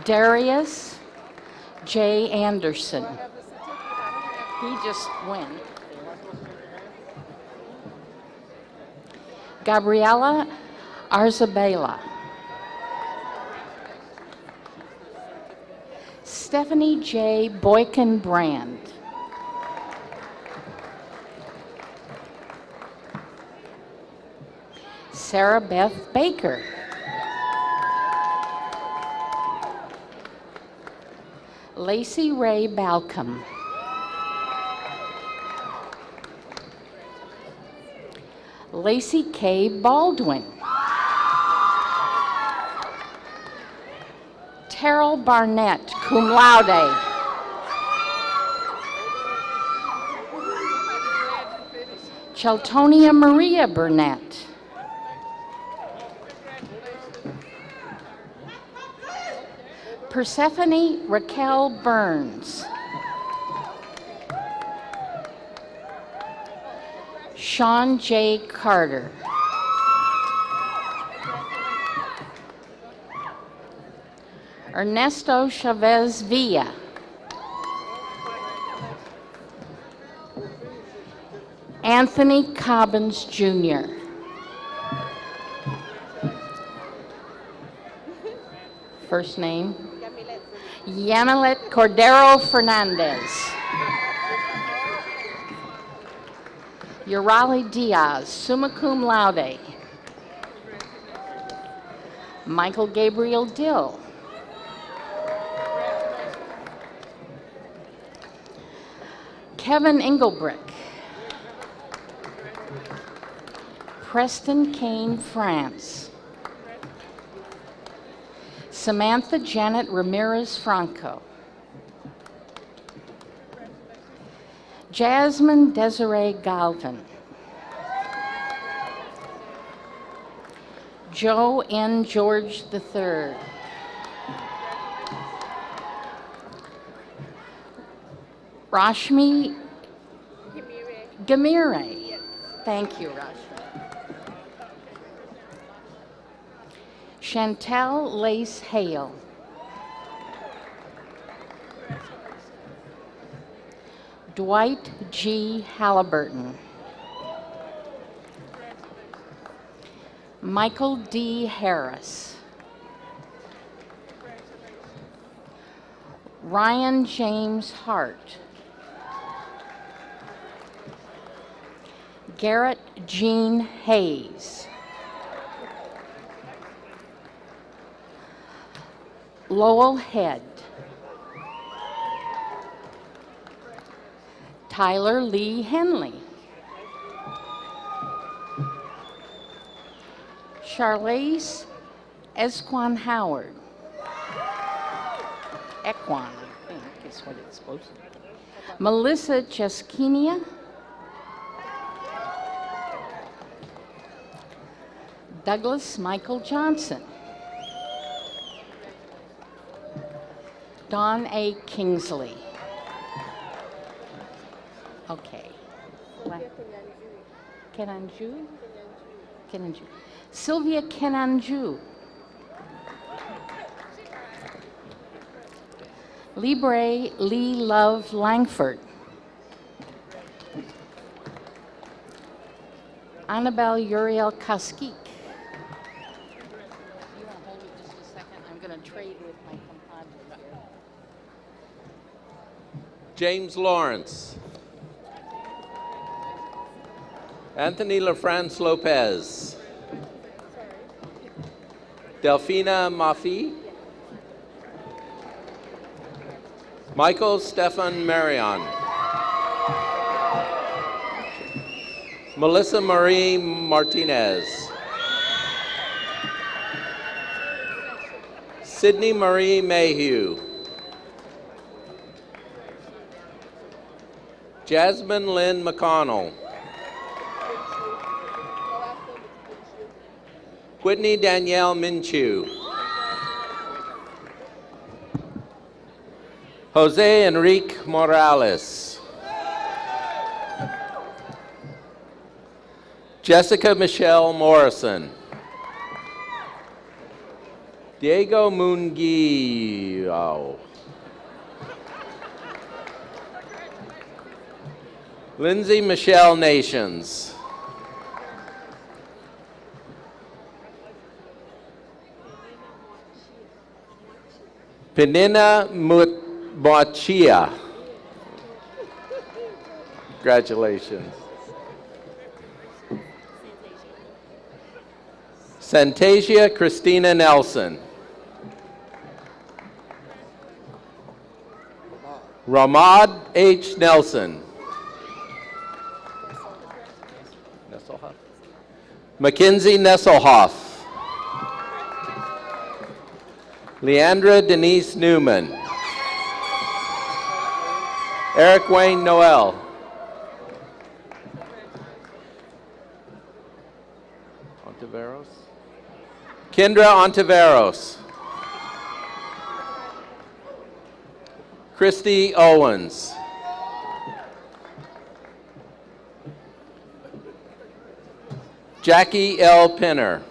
Darius J. Anderson. He just went. Gabriela Arzabela. Stephanie J. Boykin Brand. Sarah Beth Baker. Lacey Ray Balcom. Lacey K. Baldwin. Terrell Barnett, cum laude. Cheltonia Maria Burnett. Persephone Raquel Burns. Sean J. Carter. Ernesto Chavez Villa. Anthony Cobbins Jr. First name? Yamilet Cordero Fernandez. Urali Diaz, summa cum laude. Michael Gabriel Dill. Kevin Engelbrick. Preston Kane France. Samantha Janet Ramirez Franco. Jasmine Desiree Galvin. Joe N. George III. Rashmi Gamire. Thank you, Rashmi. Chantel Lace Hale. Dwight G. Halliburton. Michael D. Harris. Ryan James Hart. Garrett Jean Hayes. Lowell Head. Tyler Lee Henley. Charlize Esquan Howard. Equan, I think, is what it's supposed to be. Melissa Cheskinia. Douglas Michael Johnson. Don A. Kingsley. Okay. Kenanju? Kenanju. Sylvia Kenanju. Libre Lee Love Langford. Annabelle Uriel Kaskik. You want to hold it just a second? I'm going to trade with my compadre here. James Lawrence. Anthony LaFrance Lopez. Delphina Mafi. Michael Stefan Marion. Melissa Marie Martinez. Sydney Marie Mayhew. Jasmine Lynn McConnell. Whitney Danielle Minchu. Jose Enrique Morales. Jessica Michelle Morrison. Diego Munguio. Lindsay Michelle Nations. Penina Moachia. Congratulations. Santasia Christina Nelson. Ramad H. Nelson. Nesselhoff. Mackenzie Nesselhoff. Leandra Denise Newman. Eric Wayne Noel. Ontiveros. Kendra Ontiveros. Christy Owens. Jackie L. Pinner.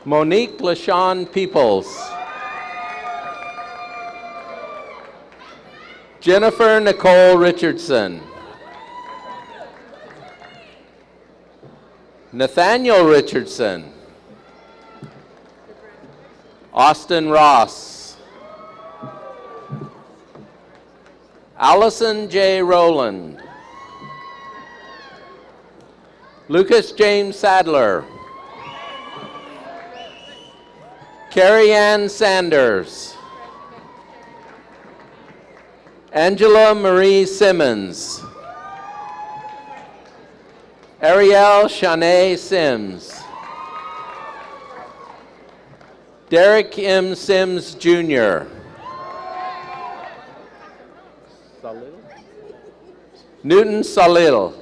Monique LaShawn Peoples. Jennifer Nicole Richardson. Nathaniel Richardson. Austin Ross. Allison J. Rowland. Lucas James Sadler. Carrie Ann Sanders. Angela Marie Simmons. Ariel Shanae Sims. Derek M. Sims Jr. Salil? Newton Salil.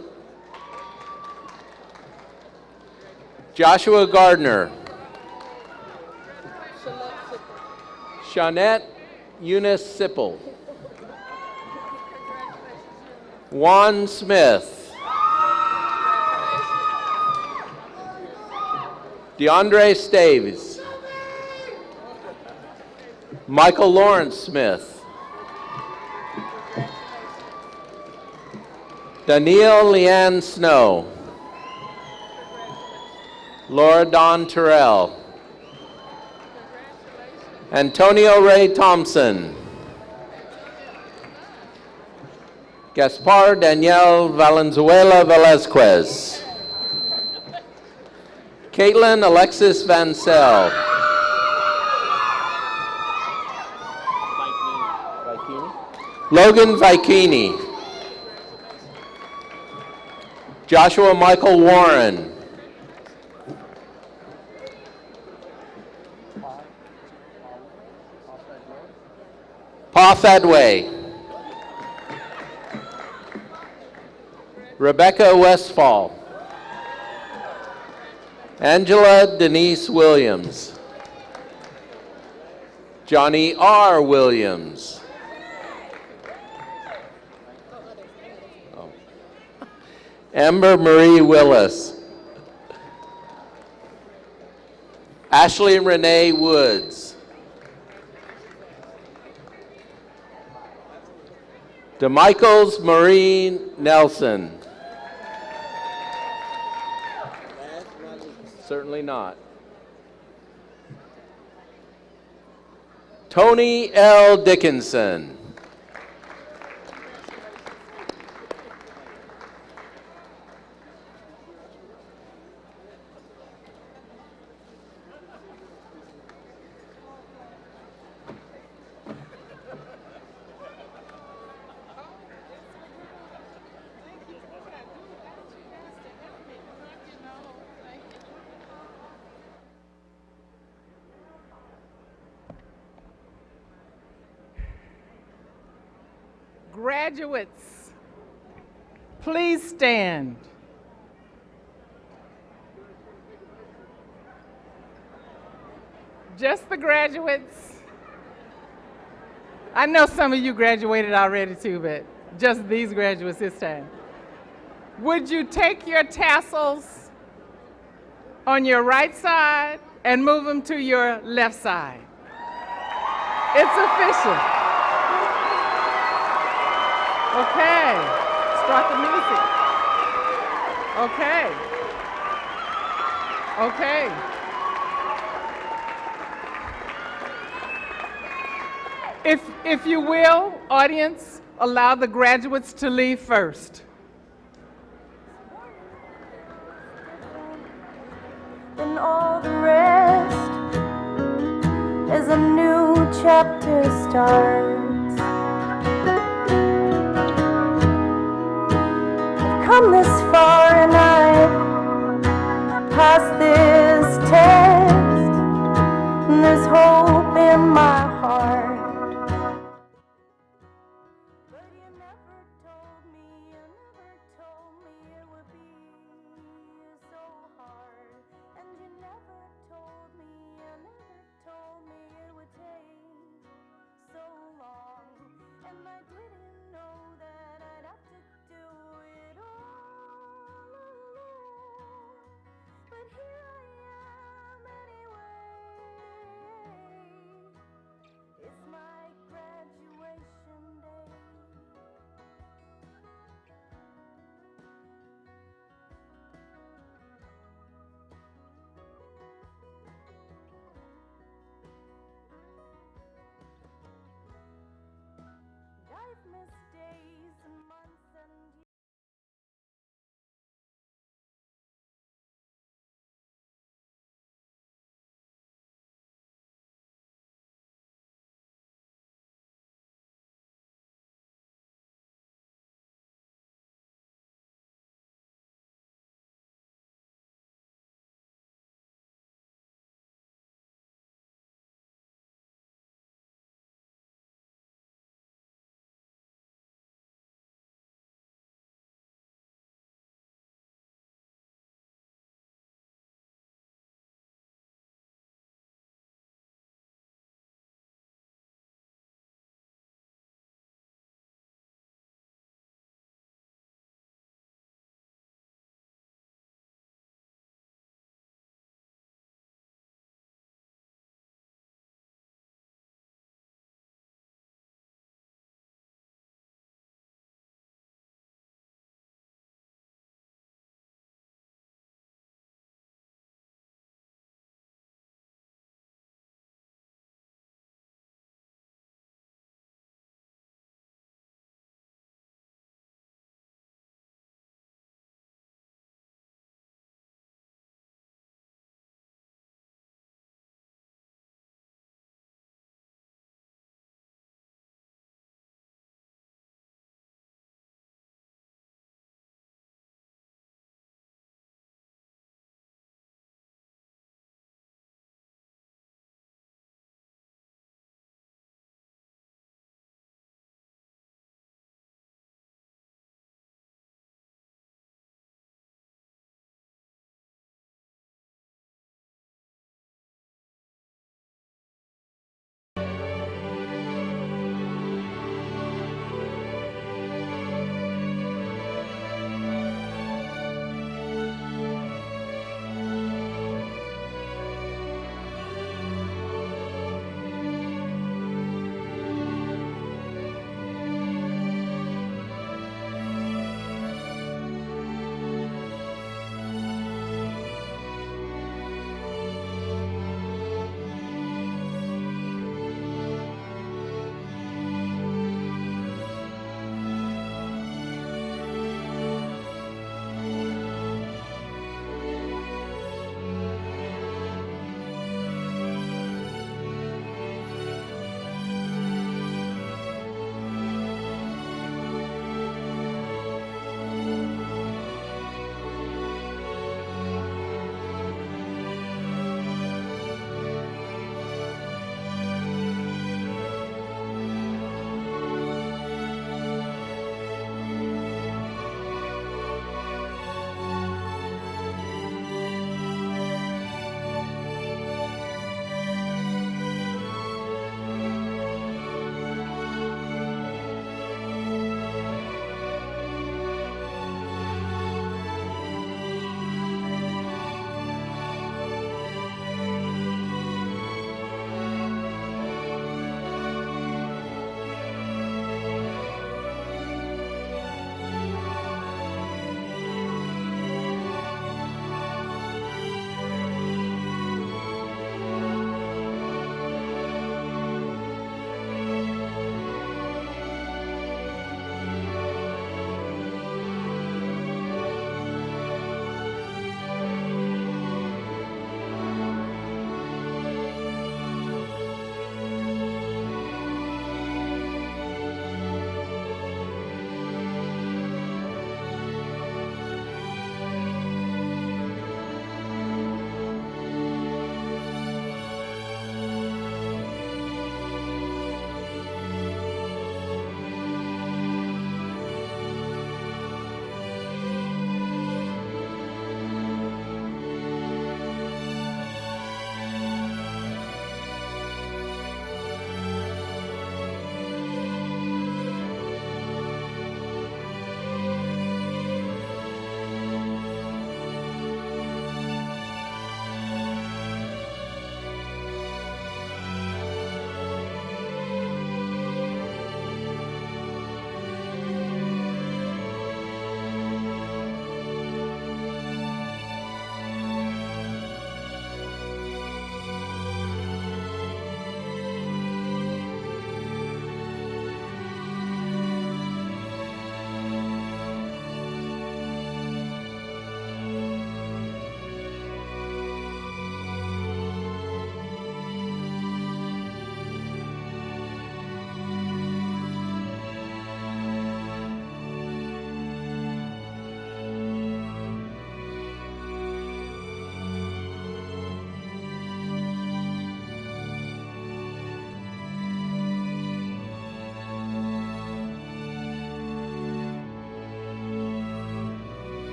Joshua Gardner. Shawnette Eunice Sipple. Juan Smith. DeAndre Staves. Michael Lawrence Smith. Danielle Leanne Snow. Laura Dawn Terrell. Antonio Ray Thompson. Gaspar Danielle Valenzuela Velazquez. Caitlin Alexis Vancell. Logan Vikini. Joshua Michael Warren. Fadway. Rebecca Westfall. Angela Denise Williams. Johnny R. Williams. Amber Marie Willis. Ashley Renee Woods. DeMichaels Maureen Nelson. Certainly not. Tony L. Dickinson. Graduates, please stand. Just the graduates. I know some of you graduated already too, but just these graduates this time. Would you take your tassels on your right side and move them to your left side? It's official. Okay, start the music. Okay. Okay. If you will, audience, allow the graduates to leave first. And all the rest as a new chapter starts. I've come this far and I've passed this test, and there's hope in my heart. But you never told me it would be so hard. And you never told me it would take so long. And I didn't know that I'd have to do it all alone. But here I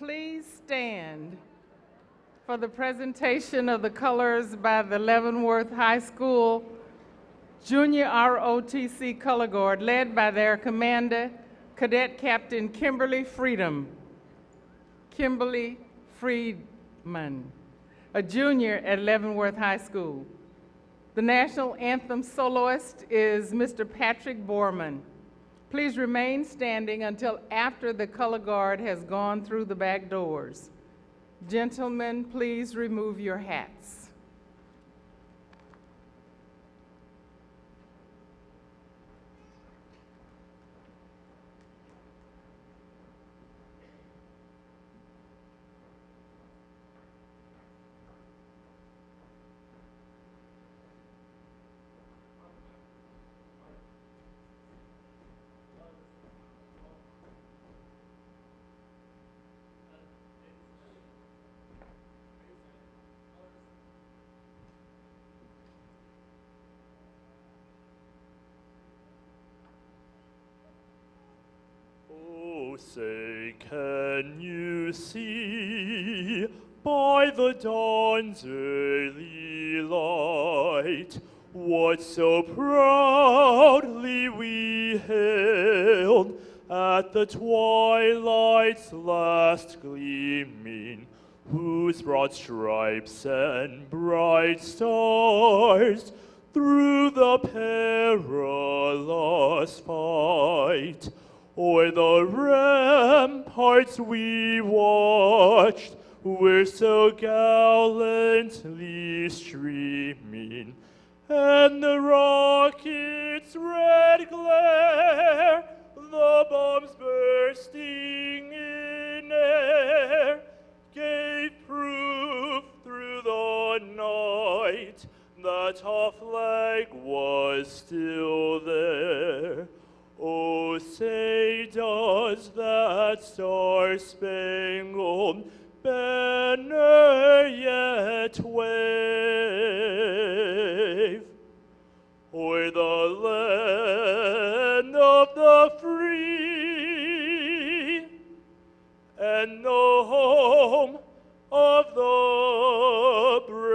please stand for the presentation of the colors by the Leavenworth High School Junior ROTC Color Guard, led by their commander, Cadet Captain Kimberly Freedman, a junior at Leavenworth High School. The national anthem soloist is Mr. Patrick Borman. Please remain standing until after the color guard has gone through the back doors. Gentlemen, please remove your hats. Oh, say, can you see by the dawn's early light what so proudly we hailed at the twilight's last gleaming, whose broad stripes and bright stars through the perilous fight o'er the ramparts we watched were so gallantly streaming, and the rocket's red glare, the bombs bursting in air, gave proof through the night that our flag was still there. Oh, say, does that star-spangled banner yet wave o'er the land of the free and the home of the brave?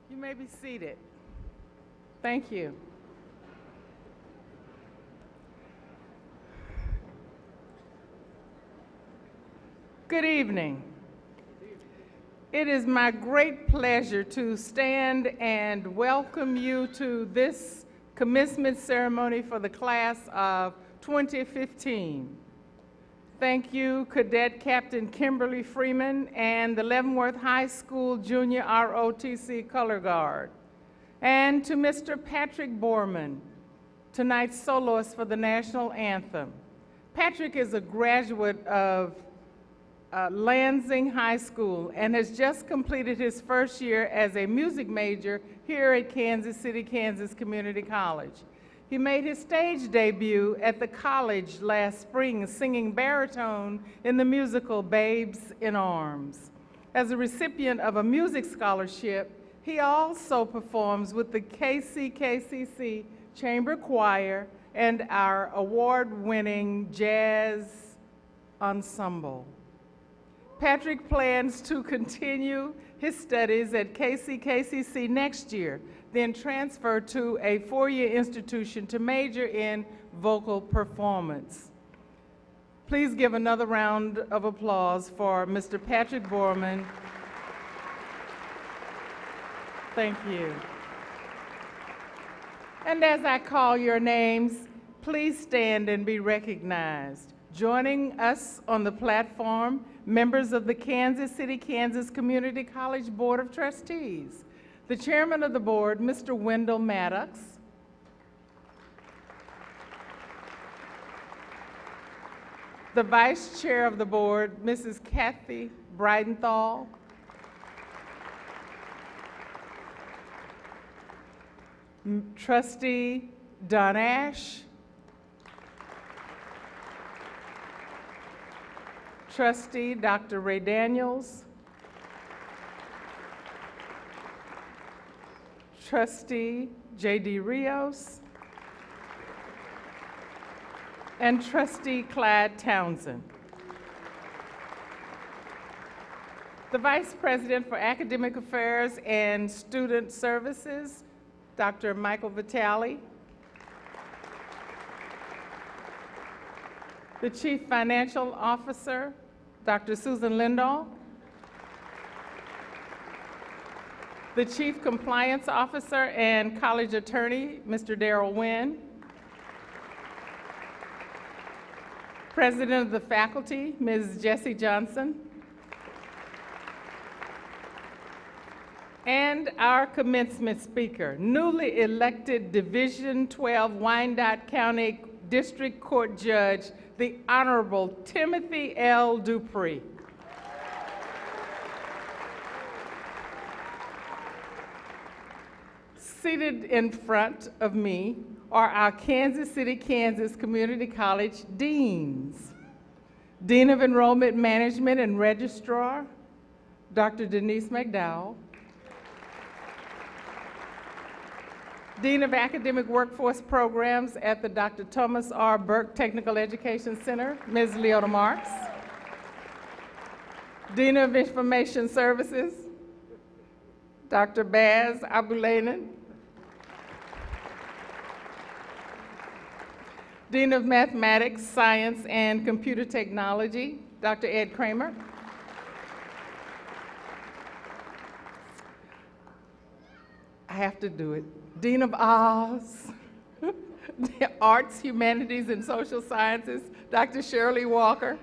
You may be seated. Thank you. Good evening. It is my great pleasure to stand and welcome you to this commencement ceremony for the class of 2015. Thank you, Cadet Captain Kimberly Freeman and the Leavenworth High School Junior ROTC Color Guard. And to Mr. Patrick Borman, tonight's soloist for the national anthem. Patrick is a graduate of Lansing High School and has just completed his first year as a music major here at Kansas City, Kansas Community College. He made his stage debut at the college last spring, singing baritone in the musical Babes in Arms. As a recipient of a music scholarship, he also performs with the KCKCC Chamber Choir and our award-winning jazz ensemble. Patrick plans to continue his studies at KCKCC next year, then transfer to a four-year institution to major in vocal performance. Please give another round of applause for Mr. Patrick Borman. Thank you. And as I call your names, please stand and be recognized. Joining us on the platform, members of the Kansas City, Kansas Community College Board of Trustees. The chairman of the board, Mr. Wendell Maddox. The vice chair of the board, Mrs. Kathy Bridenthal. Trustee Don Ash. Trustee Dr. Ray Daniels. Trustee J.D. Rios. And Trustee Clyde Townsend. The Vice President for Academic Affairs and Student Services, Dr. Michael Vitale. The Chief Financial Officer, Dr. Susan Lindahl. The Chief Compliance Officer and College Attorney, Mr. Darrell Wynn. President of the Faculty, Ms. Jessie Johnson. And our commencement speaker, newly elected Division 12 Wyandotte County District Court Judge, the Honorable Timothy L. Dupree. Seated in front of me are our Kansas City, Kansas Community College deans. Dean of Enrollment Management and Registrar, Dr. Denise McDowell. Dean of Academic Workforce Programs at the Dr. Thomas R. Burke Technical Education Center, Ms. Leota Marks. Dean of Information Services, Dr. Baz Abulainen. Dean of Mathematics, Science, and Computer Technology, Dr. Ed Kramer. I have to do it. Dean of Oz, Arts, Humanities, and Social Sciences, Dr. Shirley Walker.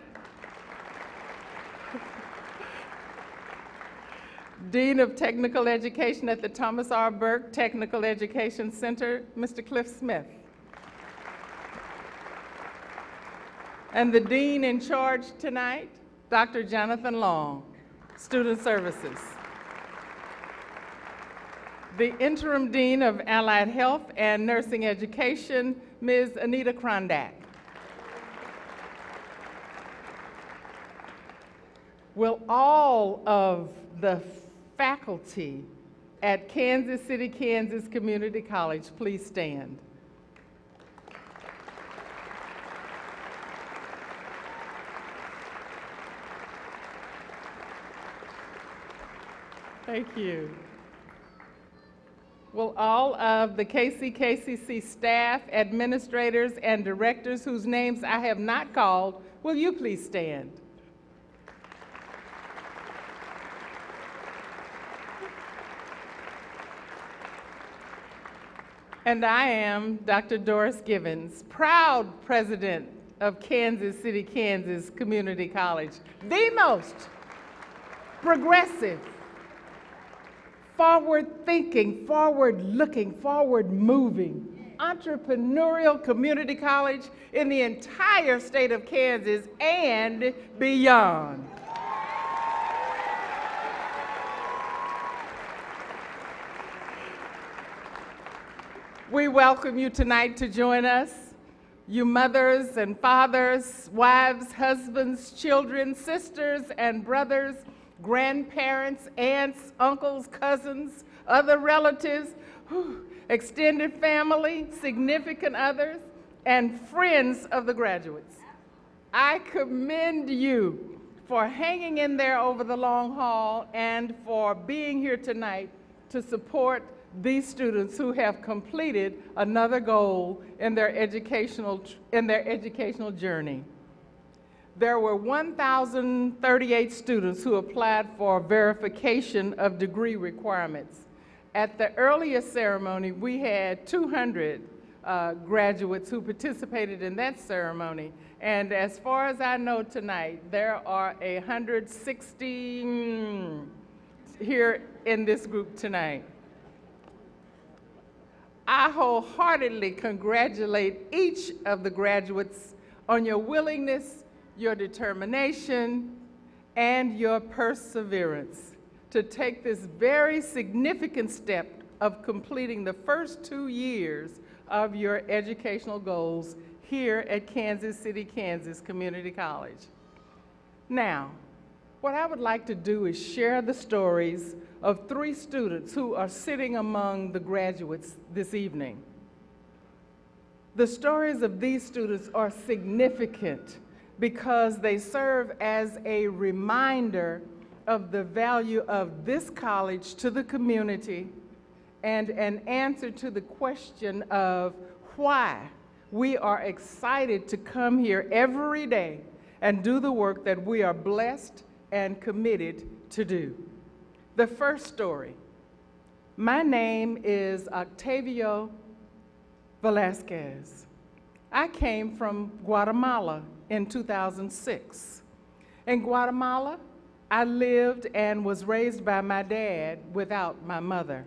Dean of Technical Education at the Thomas R. Burke Technical Education Center, Mr. Cliff Smith. And the Dean in charge tonight, Dr. Jonathan Long, Student Services. The Interim Dean of Allied Health and Nursing Education, Ms. Anita Krondak. Will all of the faculty at Kansas City, Kansas Community College please stand? Thank you. Will all of the KCKCC staff, administrators, and directors whose names I have not called, will you please stand? And I am Dr. Doris Givens, proud president of Kansas City, Kansas Community College, the most progressive, forward-thinking, forward-looking, forward-moving, entrepreneurial community college in the entire state of Kansas and beyond. We welcome you tonight to join us, you mothers and fathers, wives, husbands, children, sisters and brothers, grandparents, aunts, uncles, cousins, other relatives, extended family, significant others, and friends of the graduates. I commend you for hanging in there over the long haul and for being here tonight to support these students who have completed another goal in their educational journey. there were 1,038 students who applied for verification of degree requirements. At the earlier ceremony, we had 200 graduates who participated in that ceremony. And as far as I know tonight, there are 160 here in this group tonight. I wholeheartedly congratulate each of the graduates on your willingness, your determination, and your perseverance to take this very significant step of completing the first 2 years of your educational goals here at Kansas City, Kansas Community College. Now, what I would like to do is share the stories of 3 students who are sitting among the graduates this evening. The stories of these students are significant because they serve as a reminder of the value of this college to the community and an answer to the question of why we are excited to come here every day and do the work that we are blessed and committed to do. The first story. My name is Octavio Velasquez. I came from Guatemala in 2006. In Guatemala, I lived and was raised by my dad without my mother.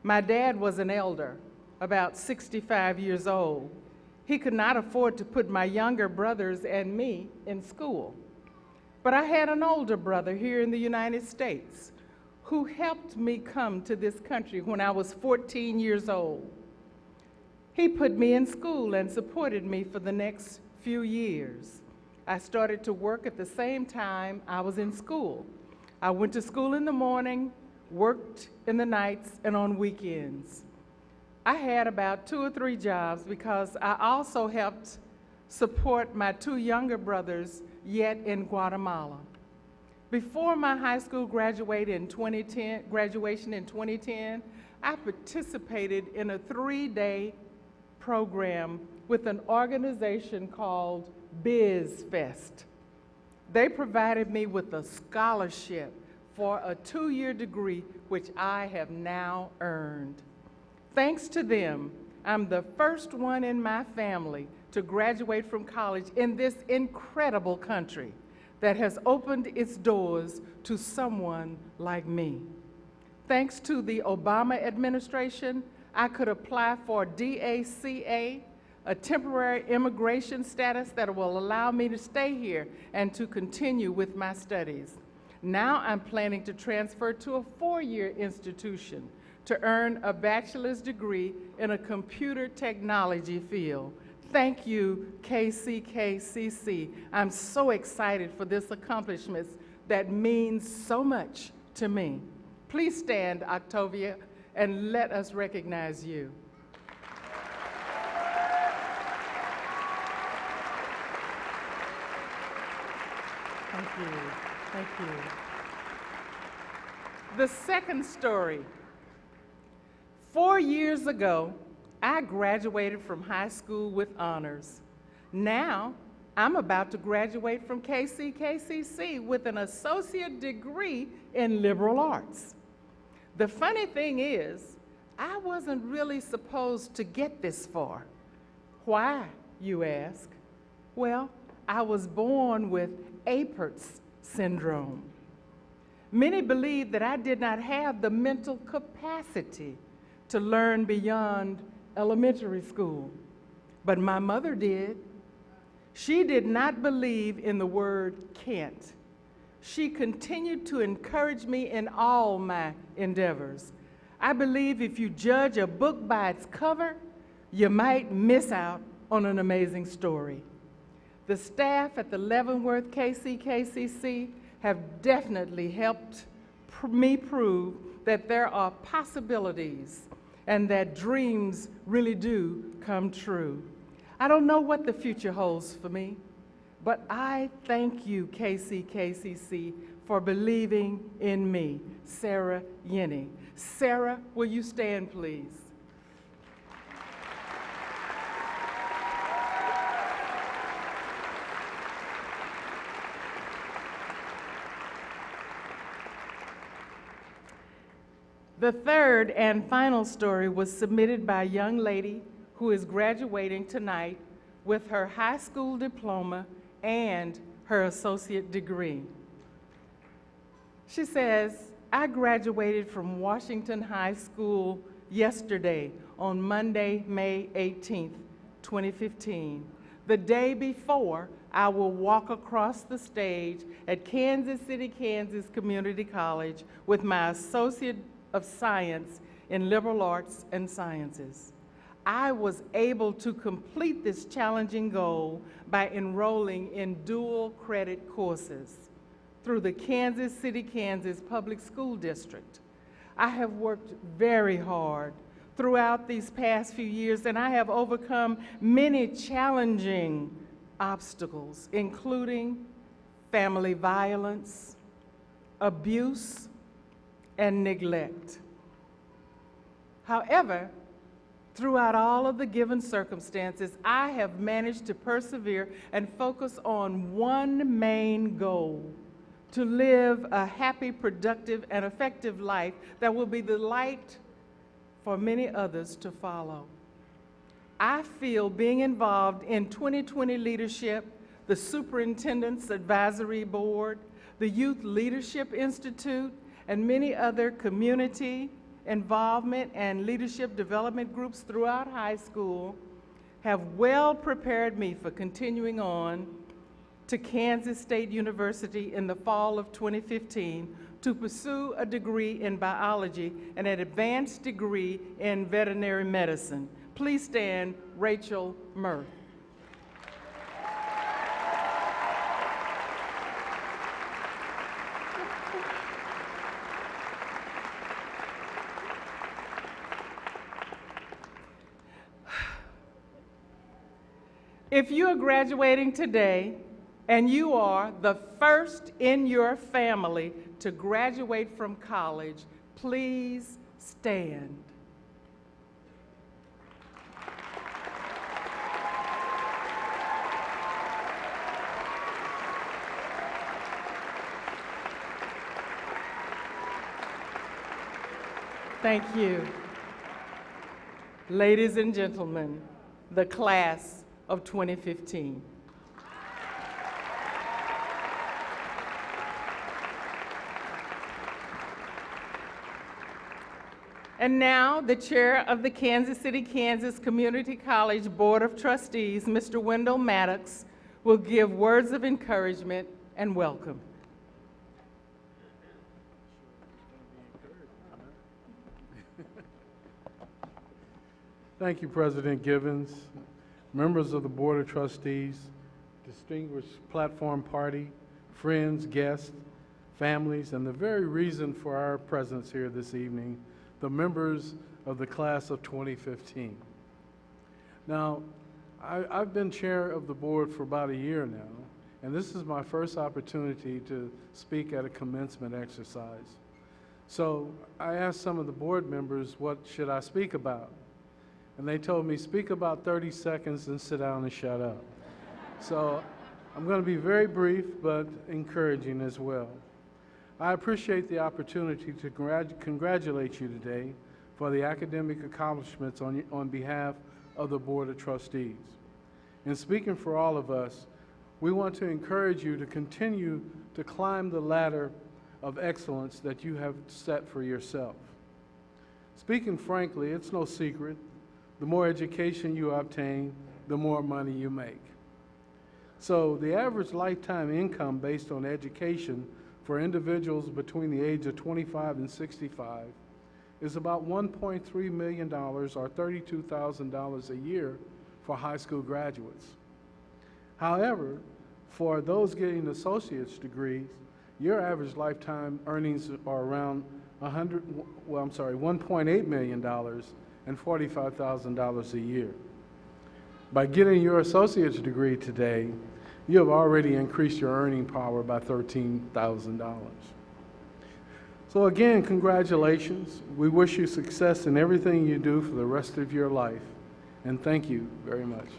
My dad was an elder, about 65 years old. He could not afford to put my younger brothers and me in school. But I had an older brother here in the United States who helped me come to this country when I was 14 years old. He put me in school and supported me for the next few years. I started to work at the same time I was in school. I went to school in the morning, worked in the nights and on weekends. I had about 2 or 3 jobs because I also helped support my 2 younger brothers yet in Guatemala. Before my high school graduation in 2010, I participated in a 3-day program with an organization called BizFest. They provided me with a scholarship for a 2-year degree, which I have now earned. Thanks to them, I'm the first one in my family to graduate from college in this incredible country that has opened its doors to someone like me. Thanks to the Obama administration, I could apply for DACA, a temporary immigration status that will allow me to stay here and to continue with my studies. Now I'm planning to transfer to a 4-year institution to earn a bachelor's degree in a computer technology field. Thank you, KCKCC. I'm so excited for this accomplishment that means so much to me. Please stand, Octavia, and let us recognize you. Thank you. Thank you. The second story. 4 years ago, I graduated from high school with honors. Now, I'm about to graduate from KCKCC with an associate degree in liberal arts. The funny thing is, I wasn't really supposed to get this far. Why, you ask? Well, I was born with Apert syndrome. Many believe that I did not have the mental capacity to learn beyond elementary school, but my mother did. She did not believe in the word can't. She continued to encourage me in all my endeavors. I believe if you judge a book by its cover, you might miss out on an amazing story. The staff at the Leavenworth KCKCC have definitely helped me prove that there are possibilities and that dreams really do come true. I don't know what the future holds for me, but I thank you, KCKCC, for believing in me. Sarah Yenny. Sarah, will you stand, please? The third and final story was submitted by a young lady who is graduating tonight with her high school diploma and her associate degree. She says, I graduated from Washington High School yesterday on Monday, May 18th, 2015. The day before, I will walk across the stage at Kansas City, Kansas Community College with my Associate of Science in Liberal Arts and Sciences. I was able to complete this challenging goal by enrolling in dual credit courses through the Kansas City, Kansas Public School District. I have worked very hard throughout these past few years, and I have overcome many challenging obstacles, including family violence, abuse, and neglect. However, throughout all of the given circumstances, I have managed to persevere and focus on one main goal: to live a happy, productive, and effective life that will be the light for many others to follow. I feel being involved in 2020 Leadership, the Superintendent's Advisory Board, the Youth Leadership Institute, and many other community involvement and leadership development groups throughout high school have well prepared me for continuing on to Kansas State University in the fall of 2015 to pursue a degree in biology and an advanced degree in veterinary medicine. Please stand, Rachel Murph. If you are graduating today and you are the first in your family to graduate from college, please stand. Thank you. Ladies and gentlemen, the class of 2015. And now, the chair of the Kansas City, Kansas Community College Board of Trustees, Mr. Wendell Maddox, will give words of encouragement and welcome. Thank you, President Givens, members of the Board of Trustees, distinguished platform party, friends, guests, families, and the very reason for our presence here this evening, the members of the class of 2015. Now, I've been chair of the board for about a year now, and this is my first opportunity to speak at a commencement exercise. So I asked some of the board members, what should I speak about? And they told me, speak about 30 seconds and sit down and shut up. So I'm going to be very brief, but encouraging as well. I appreciate the opportunity to congratulate you today for the academic accomplishments on behalf of the Board of Trustees. In speaking for all of us, we want to encourage you to continue to climb the ladder of excellence that you have set for yourself. Speaking frankly, it's no secret, the more education you obtain, the more money you make. So the average lifetime income based on education for individuals between the age of 25 and 65 is about $1.3 million or $32,000 a year for high school graduates. However, for those getting associate's degrees, your average lifetime earnings are around $1.8 million and $45,000 a year. By getting your associate's degree today, you have already increased your earning power by $13,000. So again, congratulations. We wish you success in everything you do for the rest of your life, and thank you very much.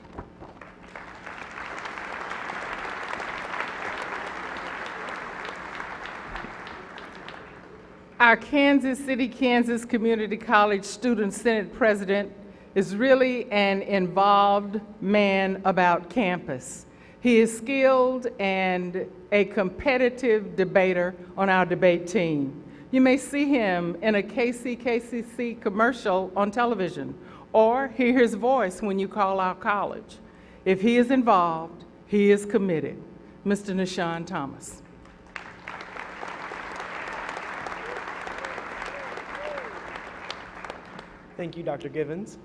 our Kansas City, Kansas Community College Student Senate President is really an involved man about campus. He is skilled and a competitive debater on our debate team. You may see him in a KCKCC commercial on television or hear his voice when you call our college. If he is involved, he is committed. Mr. Nishan Thomas. Thank you, Dr. Givens.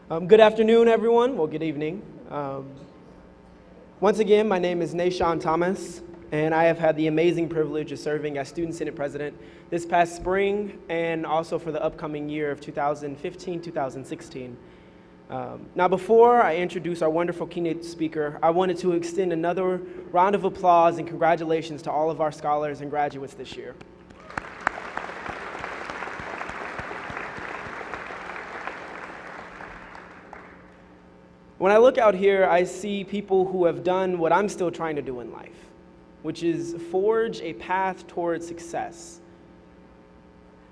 Good afternoon, everyone. Well, good evening. Once again, my name is Nishan Thomas, and I have had the amazing privilege of serving as Student Senate President this past spring and also for the upcoming year of 2015-2016. Now, before I introduce our wonderful keynote speaker, I wanted to extend another round of applause and congratulations to all of our scholars and graduates this year. When I look out here, I see people who have done what I'm still trying to do in life, which is forge a path towards success.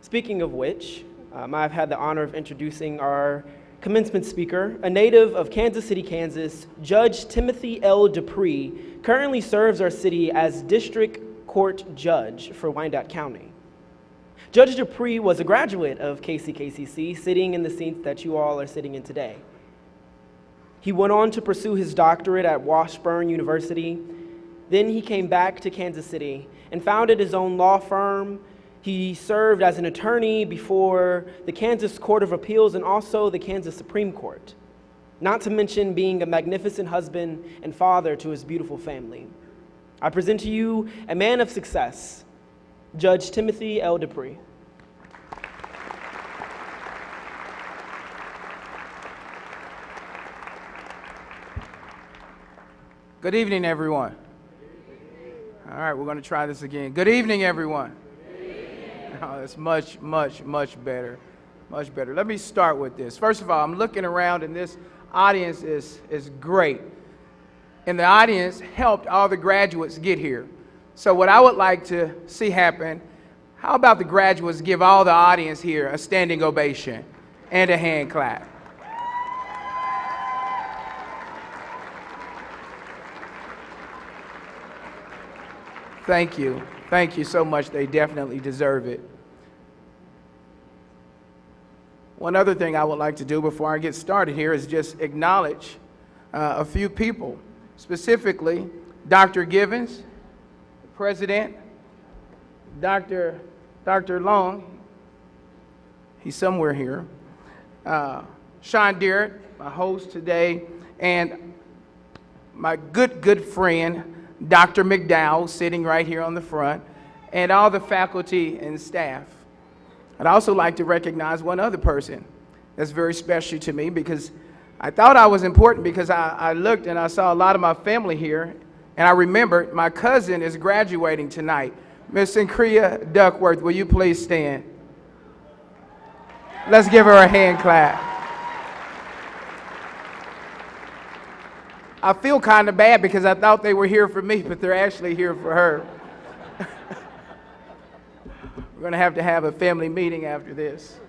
Speaking of which, I've had the honor of introducing our commencement speaker, a native of Kansas City, Kansas. Judge Timothy L. Dupree currently serves our city as District Court Judge for Wyandotte County. Judge Dupree was a graduate of KCKCC, sitting in the seat that you all are sitting in today. He went on to pursue his doctorate at Washburn University. Then he came back to Kansas City and founded his own law firm. He served as an attorney before the Kansas Court of Appeals and also the Kansas Supreme Court, not to mention being a magnificent husband and father to his beautiful family. I present to you a man of success, Judge Timothy L. Dupree. Good evening, everyone. All right, we're going to try this again. Good evening, everyone. Good evening. Oh, that's much, much, much better. Much better. Let me start with this. First of all, I'm looking around, and this audience is great. And the audience helped all the graduates get here. So what I would like to see happen, how about the graduates give all the audience here a standing ovation and a hand clap? Thank you. Thank you so much. They definitely deserve it. One other thing I would like to do before I get started here is just acknowledge a few people, specifically Dr. Givens, the President, Dr. Long, he's somewhere here, Sean Derrick, my host today, and my good friend, Dr. McDowell, sitting right here on the front, and all the faculty and staff. I'd also like to recognize one other person that's very special to me because I thought I was important because I looked and I saw a lot of my family here, and I remembered my cousin is graduating tonight. Miss Syncria Duckworth, will you please stand? Let's give her a hand clap. I feel kind of bad because I thought they were here for me, but they're actually here for her. We're going to have a family meeting after this.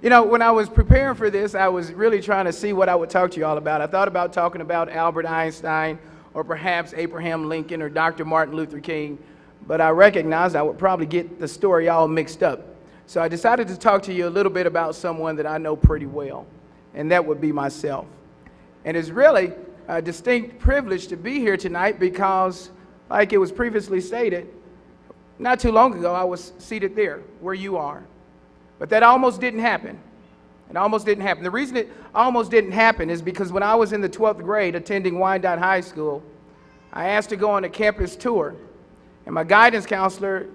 You know, when I was preparing for this, I was really trying to see what I would talk to you all about. I thought about talking about Albert Einstein or perhaps Abraham Lincoln or Dr. Martin Luther King, but I recognized I would probably get the story all mixed up. So I decided to talk to you a little bit about someone that I know pretty well, and that would be myself. And it's really a distinct privilege to be here tonight because, like it was previously stated, not too long ago I was seated there where you are. But that almost didn't happen. It almost didn't happen. The reason it almost didn't happen is because when I was in the 12th grade attending Wyandotte High School, I asked to go on a campus tour. And my guidance counselor,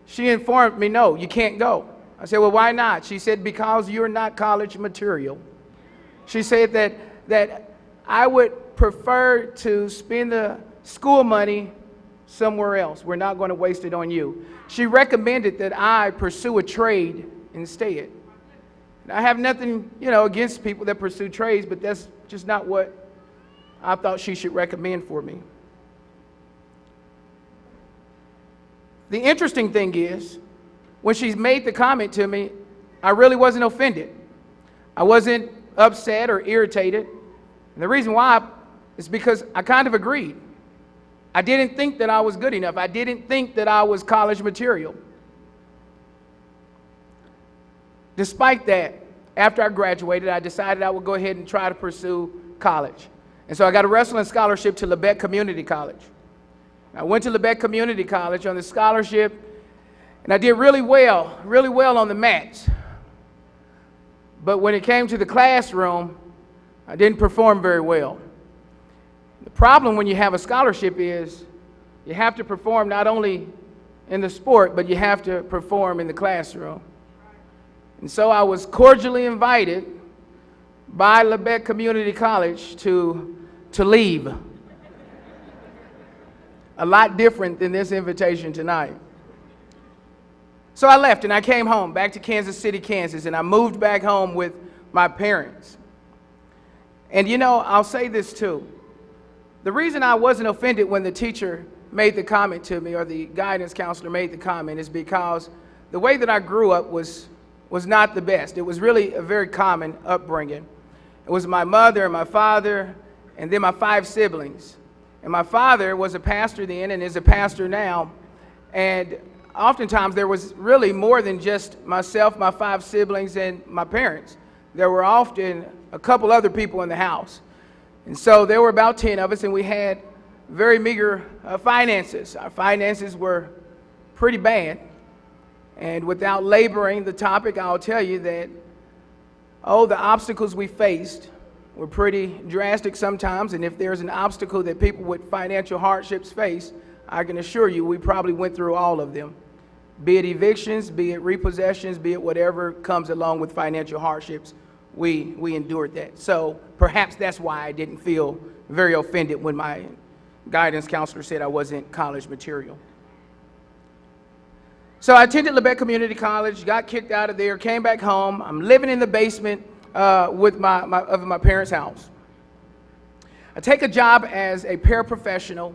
she informed me, no, you can't go. I said, well, why not? She said, because you're not college material. She said that I would prefer to spend the school money somewhere else. We're not going to waste it on you. She recommended that I pursue a trade instead. And I have nothing, against people that pursue trades, but that's just not what I thought she should recommend for me. The interesting thing is, when she made the comment to me, I really wasn't offended. I wasn't upset or irritated. And the reason why is because I kind of agreed. I didn't think that I was good enough. I didn't think that I was college material. Despite that, after I graduated, I decided I would go ahead and try to pursue college. And so I got a wrestling scholarship to Lebec Community College. I went to Lebec Community College on the scholarship, and I did really well on the mats. But when it came to the classroom, I didn't perform very well. The problem when you have a scholarship is you have to perform not only in the sport, but you have to perform in the classroom. And so I was cordially invited by Lebec Community College to leave. A lot different than this invitation tonight. So I left and I came home, back to Kansas City, Kansas, and I moved back home with my parents. And you know, I'll say this too. The reason I wasn't offended when the teacher made the comment to me, or the guidance counselor made the comment, is because the way that I grew up was not the best. It was really a very common upbringing. It was my mother and my father, and then my 5 siblings. And my father was a pastor then and is a pastor now. And oftentimes there was really more than just myself, my 5 siblings, and my parents. There were often a couple other people in the house. And so there were about 10 of us, and we had very meager finances. Our finances were pretty bad. And without laboring the topic, I'll tell you that, the obstacles we faced were pretty drastic sometimes. And if there's an obstacle that people with financial hardships face, I can assure you we probably went through all of them. Be it evictions, be it repossessions, be it whatever comes along with financial hardships, we endured that. So perhaps that's why I didn't feel very offended when my guidance counselor said I wasn't college material. So I attended Lebec Community College, got kicked out of there, came back home. I'm living in the basement with my parents' house. I take a job as a paraprofessional,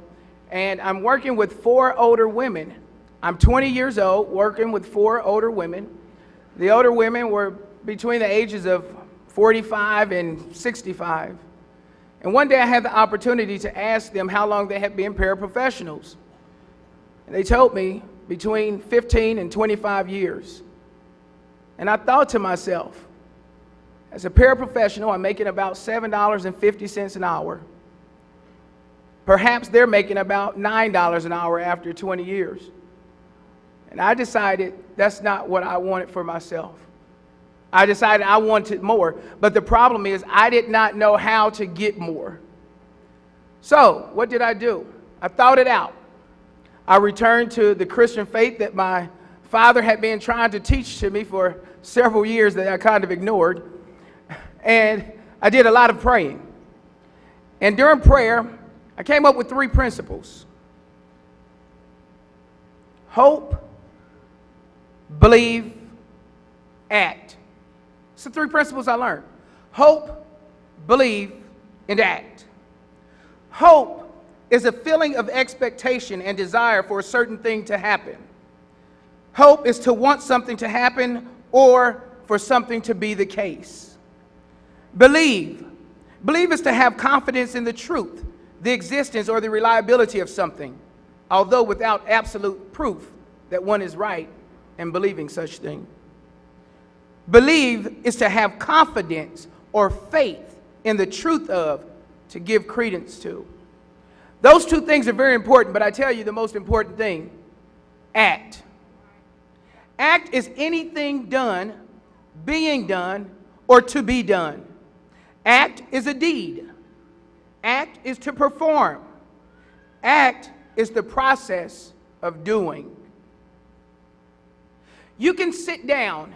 and I'm working with 4 older women. I'm 20 years old, working with 4 older women. The older women were between the ages of 45 and 65. And one day I had the opportunity to ask them how long they had been paraprofessionals. And they told me between 15 and 25 years. And I thought to myself, as a paraprofessional, I'm making about $7.50 an hour. Perhaps they're making about $9 an hour after 20 years. And I decided that's not what I wanted for myself. I decided I wanted more, but the problem is I did not know how to get more. So what did I do? I thought it out. I returned to the Christian faith that my father had been trying to teach to me for several years that I kind of ignored. And I did a lot of praying. And during prayer, I came up with 3 principles. Hope, believe, act. It's the 3 principles I learned. Hope, believe, and act. Hope is a feeling of expectation and desire for a certain thing to happen. Hope is to want something to happen or for something to be the case. Believe is to have confidence in the truth, the existence or the reliability of something, although without absolute proof that one is right in believing such thing. Believe is to have confidence or faith in the truth of, to give credence to. Those 2 things are very important, but I tell you the most important thing, act. Act is anything done, being done, or to be done. Act is a deed. Act is to perform. Act is the process of doing. You can sit down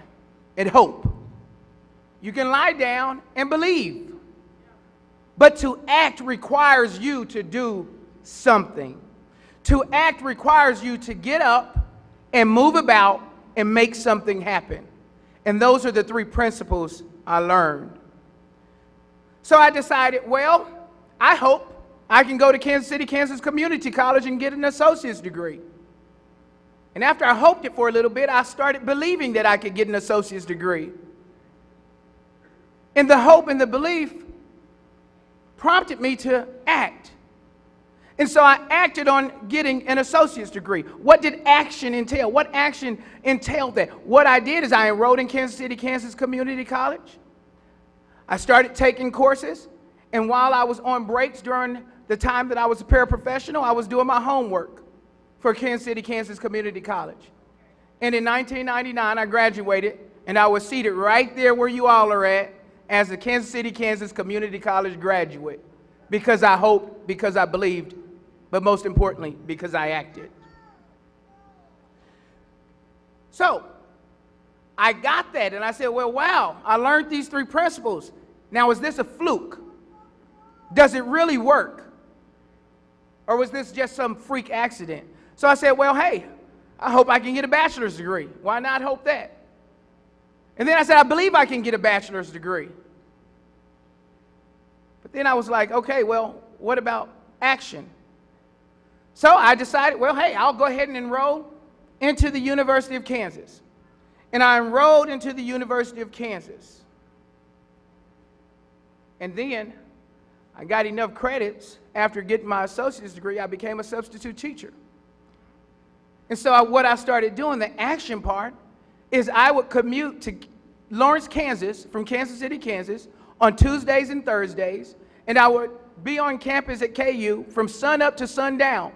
and hope. You can lie down and believe. But to act requires you to do something. To act requires you to get up and move about and make something happen. And those are the 3 principles I learned. So I decided, well, I hope I can go to Kansas City, Kansas Community College and get an associate's degree. And after I hoped it for a little bit, I started believing that I could get an associate's degree. And the hope and the belief prompted me to act. And so I acted on getting an associate's degree. What did action entail? What action entailed that? What I did is I enrolled in Kansas City, Kansas Community College. I started taking courses, and while I was on breaks during the time that I was a paraprofessional, I was doing my homework for Kansas City, Kansas Community College. And in 1999, I graduated, and I was seated right there where you all are at as a Kansas City, Kansas Community College graduate, because I hoped, because I believed, but most importantly, because I acted. So I got that, and I said, well, wow, I learned these 3 principles. Now, is this a fluke? Does it really work? Or was this just some freak accident? So I said, well, hey, I hope I can get a bachelor's degree. Why not hope that? And then I said, I believe I can get a bachelor's degree. But then I was like, okay, well, what about action? So I decided, well, hey, I'll go ahead and enroll into the University of Kansas. And I enrolled into the University of Kansas. And then I got enough credits after getting my associate's degree, I became a substitute teacher. And so what I started doing, the action part, is I would commute to Lawrence, Kansas, from Kansas City, Kansas, on Tuesdays and Thursdays, and I would be on campus at KU from sun up to sundown.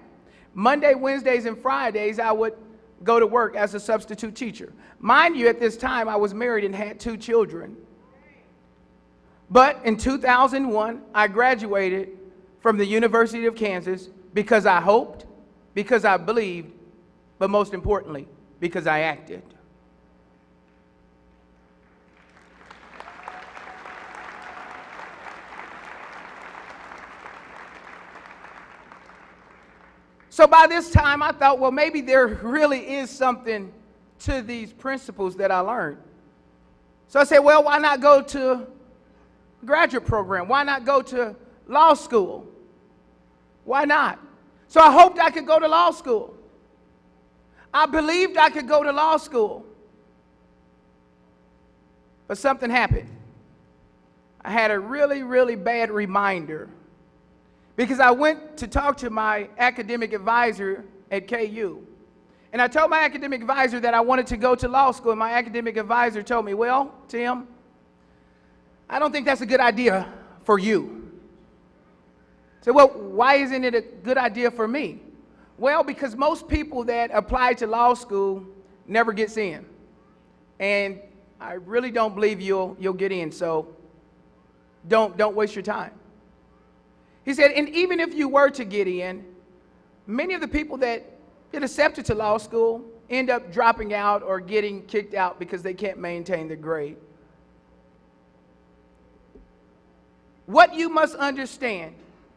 Monday, Wednesdays, and Fridays, I would go to work as a substitute teacher. Mind you, at this time, I was married and had 2 children. But in 2001, I graduated from the University of Kansas because I hoped, because I believed, but most importantly, because I acted. So by this time, I thought, well, maybe there really is something to these principles that I learned. So I said, well, why not go to a graduate program? Why not go to law school? Why not? So I hoped I could go to law school. I believed I could go to law school. But something happened. I had a really, really bad reminder, because I went to talk to my academic advisor at KU. And I told my academic advisor that I wanted to go to law school, and my academic advisor told me, well, Tim, I don't think that's a good idea for you. I said, well, why isn't it a good idea for me? Well, because most people that apply to law school never gets in. And I really don't believe you'll get in, so don't waste your time. He said, and even if you were to get in, many of the people that get accepted to law school end up dropping out or getting kicked out because they can't maintain their grade. What you must understand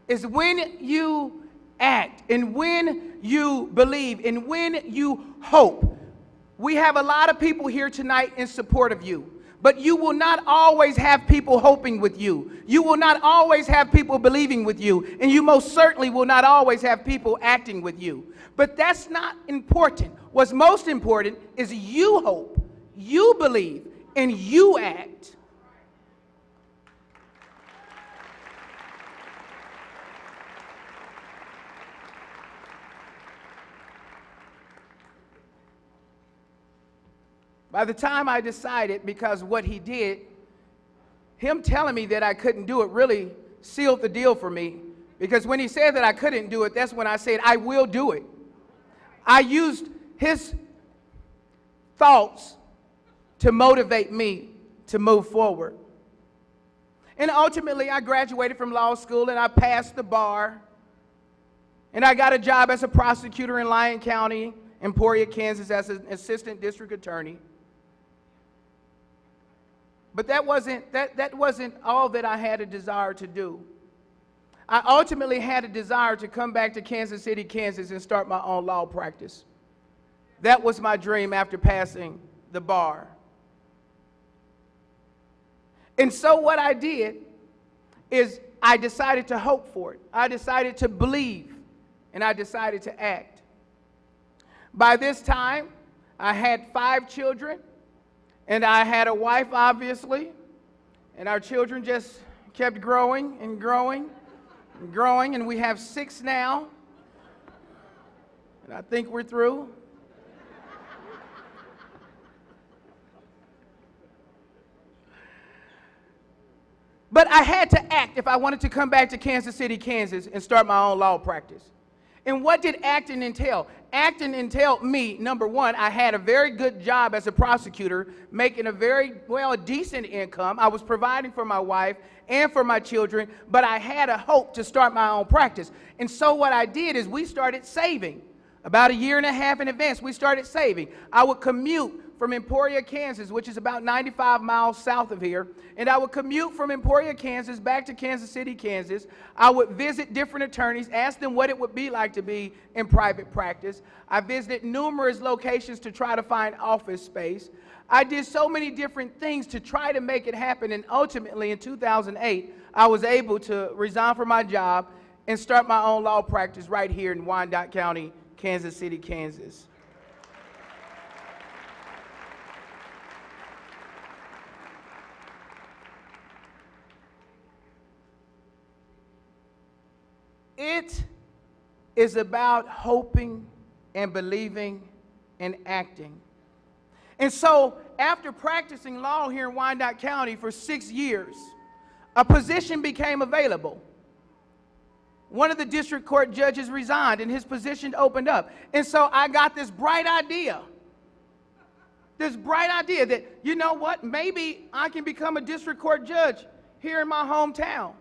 is when you act and when you believe and when you hope, we have a lot of people here tonight in support of you. But you will not always have people hoping with you. You will not always have people believing with you. And you most certainly will not always have people acting with you. But that's not important. What's most important is you hope, you believe, and you act. By the time I decided, because what he did, him telling me that I couldn't do it really sealed the deal for me. Because when he said that I couldn't do it, that's when I said, I will do it. I used his thoughts to motivate me to move forward. And ultimately, I graduated from law school and I passed the bar. And I got a job as a prosecutor in Lyon County, Emporia, Kansas, as an assistant district attorney. But that wasn't all that I had a desire to do. I ultimately had a desire to come back to Kansas City, Kansas, and start my own law practice. That was my dream after passing the bar. And so what I did is I decided to hope for it. I decided to believe, and I decided to act. By this time, I had 5 children, and I had a wife, obviously, and our children just kept growing and growing and growing, and we have 6 now, and I think we're through. But I had to act if I wanted to come back to Kansas City, Kansas, and start my own law practice. And what did acting entail? Acting entailed me, number one, I had a very good job as a prosecutor, making a very, well, a decent income. I was providing for my wife and for my children, but I had a hope to start my own practice. And so what I did is we started saving. About a year and a half in advance, we started saving. I would commute from Emporia, Kansas, which is about 95 miles south of here, and I would commute from Emporia, Kansas, back to Kansas City, Kansas. I would visit different attorneys, ask them what it would be like to be in private practice. I visited numerous locations to try to find office space. I did so many different things to try to make it happen, and ultimately in 2008, I was able to resign from my job and start my own law practice right here in Wyandotte County, Kansas City, Kansas. It is about hoping and believing and acting. And so, after practicing law here in Wyandotte County for 6 years, a position became available. One of the district court judges resigned and his position opened up. And so I got this bright idea that, you know what, maybe I can become a district court judge here in my hometown.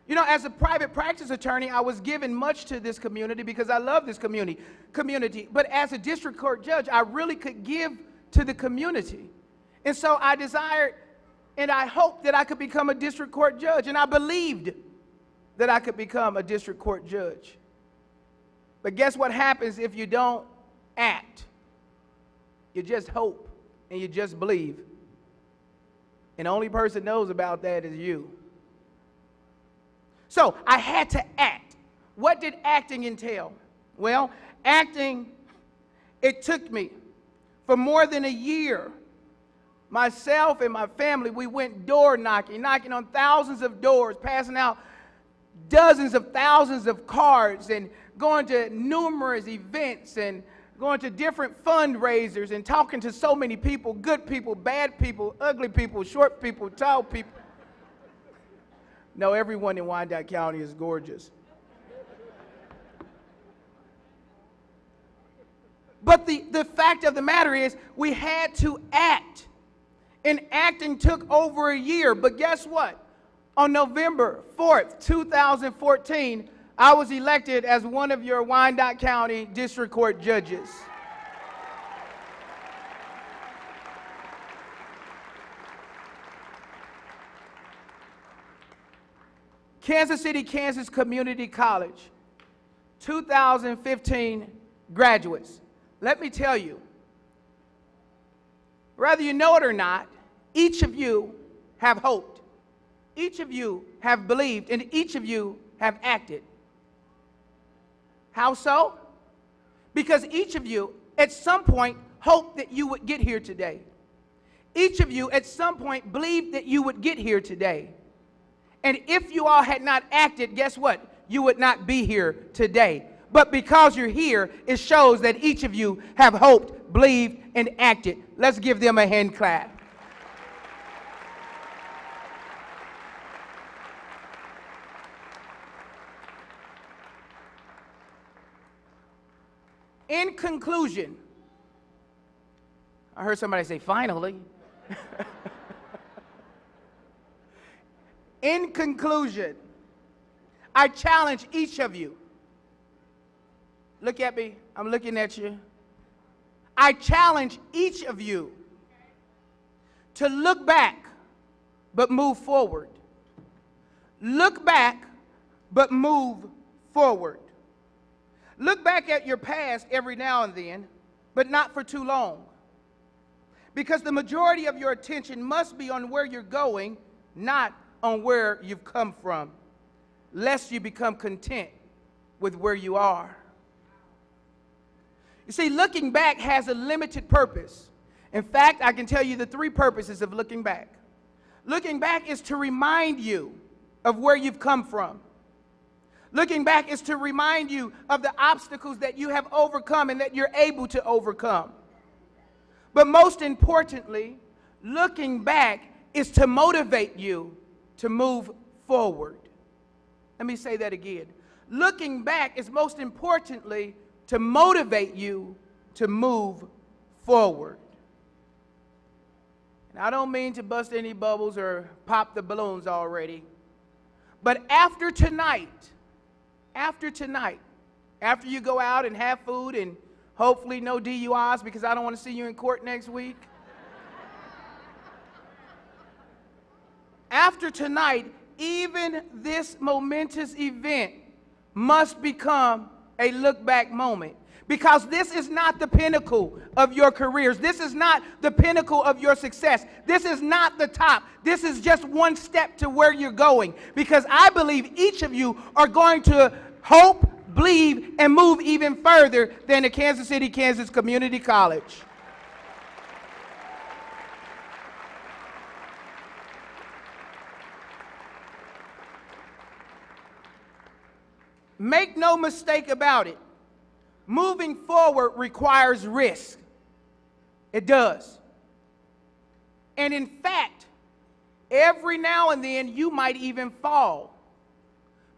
You know, as a private practice attorney, I was given much to this community because I love this community. But as a district court judge, I really could give to the community. And so I desired and I hoped that I could become a district court judge, and I believed that I could become a district court judge. But guess what happens if you don't act? You just hope and you just believe. And the only person knows about that is you. So I had to act. What did acting entail? Well, acting, it took me for more than a year. Myself and my family, we went door knocking on thousands of doors, passing out dozens of thousands of cards and going to numerous events and going to different fundraisers and talking to so many people, good people, bad people, ugly people, short people, tall people. No, everyone in Wyandotte County is gorgeous. But the fact of the matter is we had to act. And acting took over a year. But guess what? On November 4th, 2014, I was elected as one of your Wyandotte County District Court judges. Kansas City, Kansas Community College, 2015 graduates. Let me tell you, whether you know it or not, each of you have hoped, each of you have believed, and each of you have acted. How so? Because each of you at some point hoped that you would get here today. Each of you at some point believed that you would get here today. And if you all had not acted, guess what? You would not be here today. But because you're here, it shows that each of you have hoped, believed, and acted. Let's give them a hand clap. In conclusion, I heard somebody say, finally. In conclusion, I challenge each of you. Look at me. I'm looking at you. I challenge each of you to look back, but move forward. Look back, but move forward. Look back at your past every now and then, but not for too long. Because the majority of your attention must be on where you're going, not on where you've come from, lest you become content with where you are. You see, looking back has a limited purpose. In fact, I can tell you the 3 purposes of looking back. Looking back is to remind you of where you've come from. Looking back is to remind you of the obstacles that you have overcome and that you're able to overcome. But most importantly, looking back is to motivate you to move forward. Let me say that again. Looking back is most importantly to motivate you to move forward. And I don't mean to bust any bubbles or pop the balloons already, but after tonight, after you go out and have food and hopefully no DUIs because I don't want to see you in court next week. After tonight, even this momentous event must become a look back moment. Because this is not the pinnacle of your careers. This is not the pinnacle of your success. This is not the top. This is just one step to where you're going. Because I believe each of you are going to hope, believe, and move even further than the Kansas City, Kansas Community College. Make no mistake about it. Moving forward requires risk. It does. And in fact, every now and then you might even fall.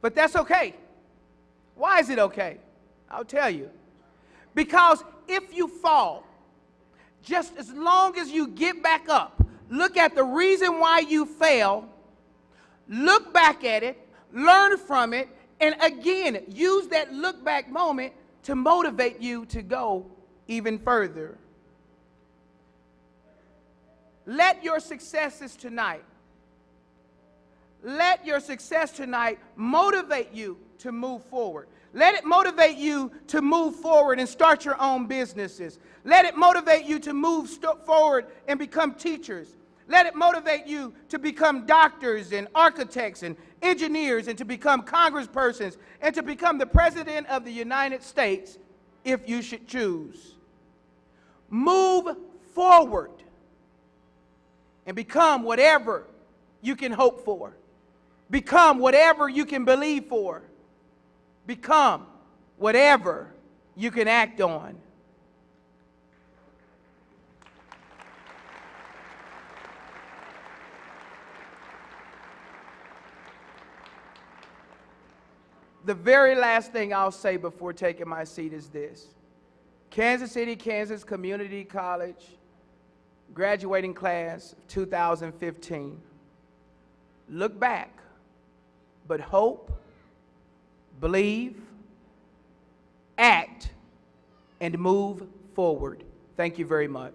But that's okay. Why is it okay? I'll tell you. Because if you fall, just as long as you get back up, look at the reason why you fell, look back at it, learn from it, and again, use that look back moment to motivate you to go even further. Let your successes tonight motivate you to move forward. Let it motivate you to move forward and start your own businesses. Let it motivate you to move forward and become teachers. Let it motivate you to become doctors and architects and engineers and to become congresspersons and to become the President of the United States if you should choose. Move forward and become whatever you can hope for. Become whatever you can believe for. Become whatever you can act on. The very last thing I'll say before taking my seat is this. Kansas City, Kansas Community College, graduating class of 2015. Look back, but hope, believe, act, and move forward. Thank you very much.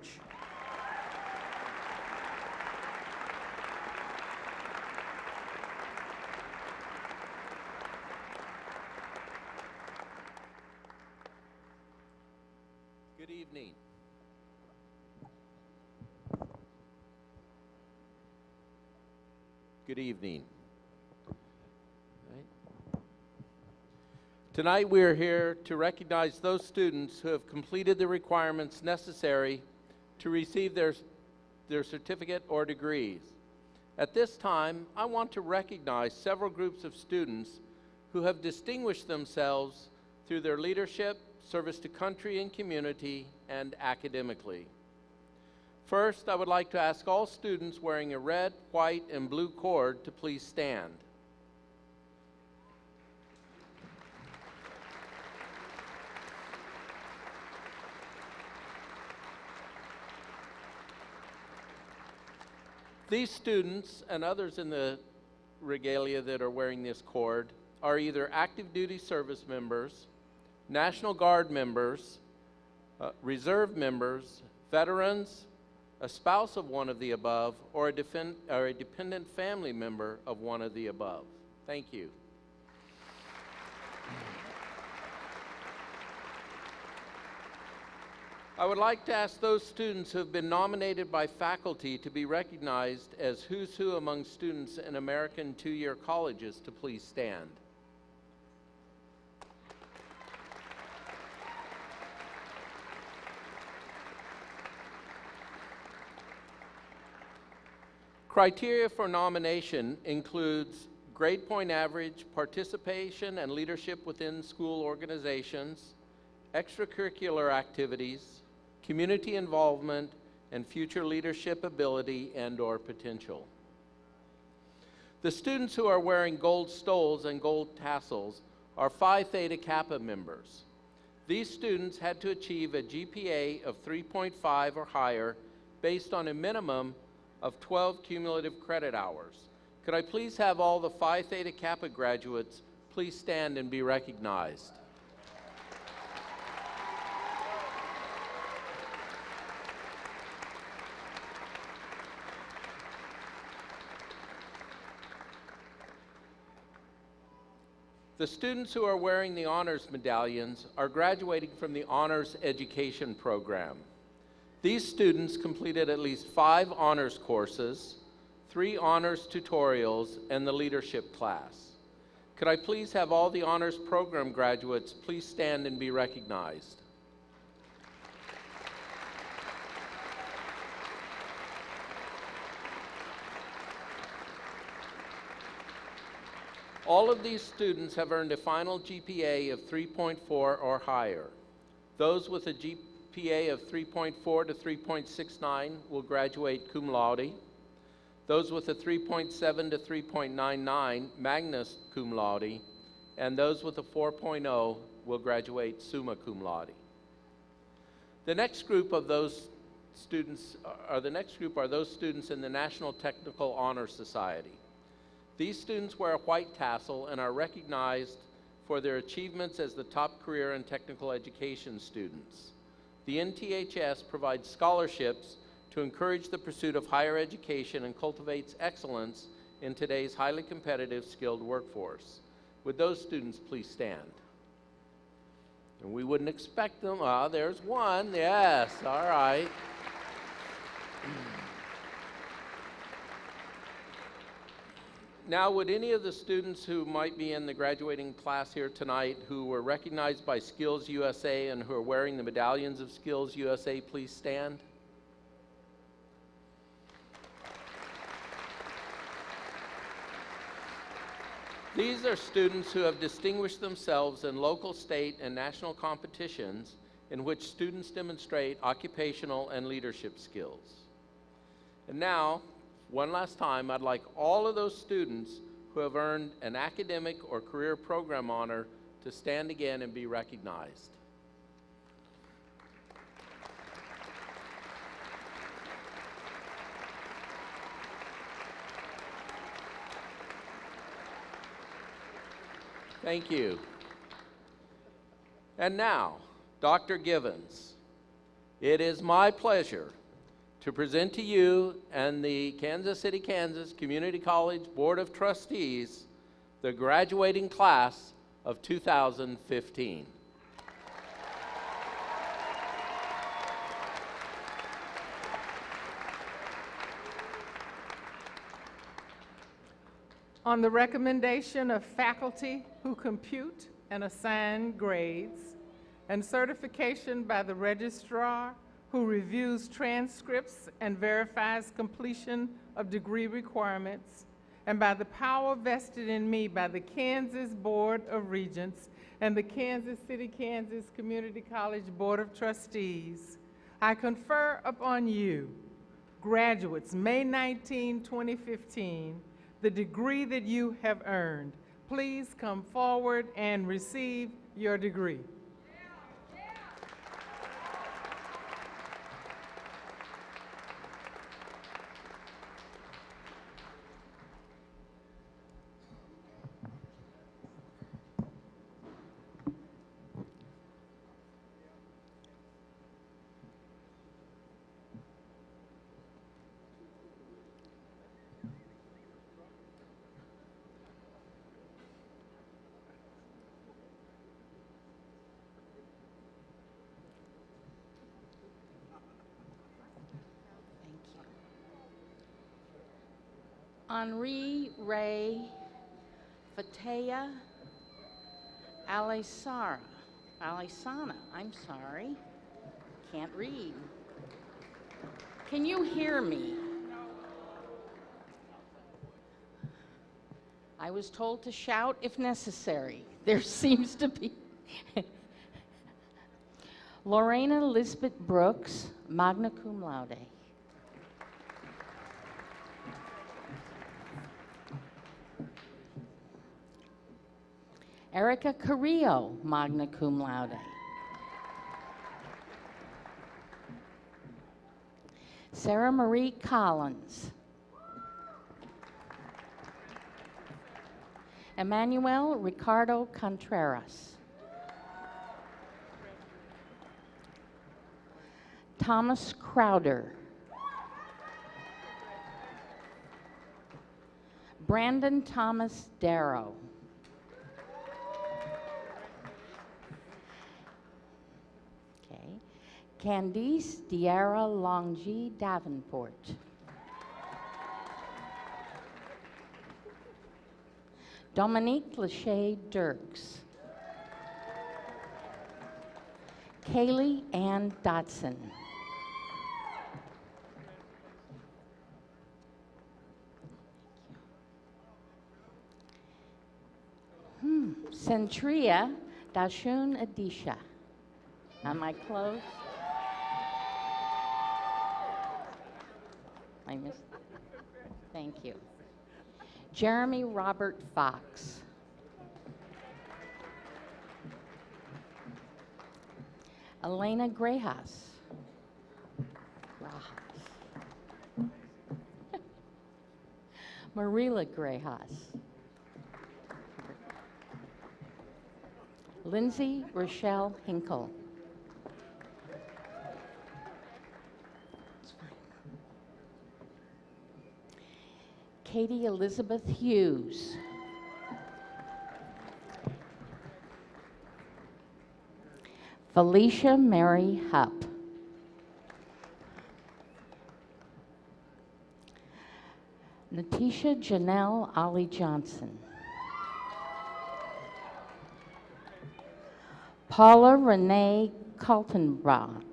Good evening. Good evening. Tonight we are here to recognize those students who have completed the requirements necessary to receive their certificate or degrees. At this time, I want to recognize several groups of students who have distinguished themselves through their leadership, service to country and community, and academically. First, I would like to ask all students wearing a red, white, and blue cord to please stand. These students and others in the regalia that are wearing this cord are either active duty service members, National Guard members, reserve members, veterans, a spouse of one of the above, or a dependent family member of one of the above. Thank you. I would like to ask those students who have been nominated by faculty to be recognized as who's who among students in American two-year colleges to please stand. Criteria for nomination includes grade point average, participation and leadership within school organizations, extracurricular activities, community involvement, and future leadership ability and/or potential. The students who are wearing gold stoles and gold tassels are Phi Theta Kappa members. These students had to achieve a GPA of 3.5 or higher based on a minimum of 12 cumulative credit hours. Could I please have all the Phi Theta Kappa graduates please stand and be recognized? The students who are wearing the honors medallions are graduating from the honors education program. These students completed at least 5 honors courses, 3 honors tutorials, and the leadership class. Could I please have all the honors program graduates please stand and be recognized? All of these students have earned a final GPA of 3.4 or higher. Those with a GPA of 3.4 to 3.69 will graduate cum laude. Those with a 3.7 to 3.99 magna cum laude, and those with a 4.0 will graduate summa cum laude. The next group of those students are those students in the National Technical Honor Society. These students wear a white tassel and are recognized for their achievements as the top career and technical education students. The NTHS provides scholarships to encourage the pursuit of higher education and cultivates excellence in today's highly competitive, skilled workforce. Would those students please stand? And we wouldn't expect them. Ah, there's one. Yes, all right. Now, would any of the students who might be in the graduating class here tonight who were recognized by Skills USA and who are wearing the medallions of Skills USA please stand? These are students who have distinguished themselves in local, state, and national competitions in which students demonstrate occupational and leadership skills. And now, one last time, I'd like all of those students who have earned an academic or career program honor to stand again and be recognized. Thank you. And now, Dr. Givens, it is my pleasure to present to you and the Kansas City, Kansas Community College Board of Trustees the graduating class of 2015. On the recommendation of faculty who compute and assign grades, and certification by the registrar who reviews transcripts and verifies completion of degree requirements, and by the power vested in me by the Kansas Board of Regents and the Kansas City, Kansas Community College Board of Trustees, I confer upon you, graduates, May 19, 2015, the degree that you have earned. Please come forward and receive your degree. Henri Ray Fatea Alisana, I'm sorry, can't read. Can you hear me? I was told to shout if necessary. There seems to be. Lorena Elizabeth Brooks, magna cum laude. Erica Carrillo, magna cum laude. Sarah Marie Collins. Emmanuel Ricardo Contreras. Thomas Crowder. Brandon Thomas Darrow. Okay. Candice Diarra Longy Davenport. Dominique Lachey Dirks. Kaylee Ann Dotson. Centria Dashun Adisha. Am I close? I missed. Thank you. Jeremy Robert Fox. Elena Grayhouse. Marila Grayhouse. Lindsay Rochelle Hinkle. Katie Elizabeth Hughes. Felicia Mary Hupp. Natisha Janelle Ollie Johnson. Paula Renee Kaltenbach.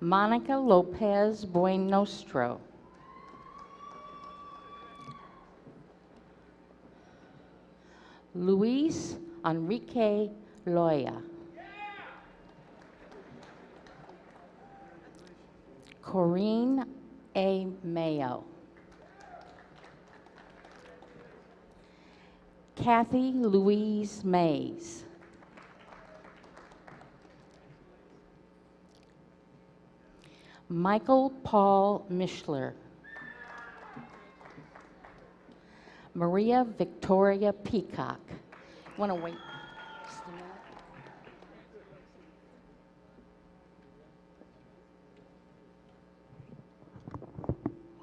Monica Lopez Buenostro. Luis Enrique Loya. Corinne A. Mayo. Kathy Louise Mays. Michael Paul Mishler. Maria Victoria Peacock. Want to wait just a minute?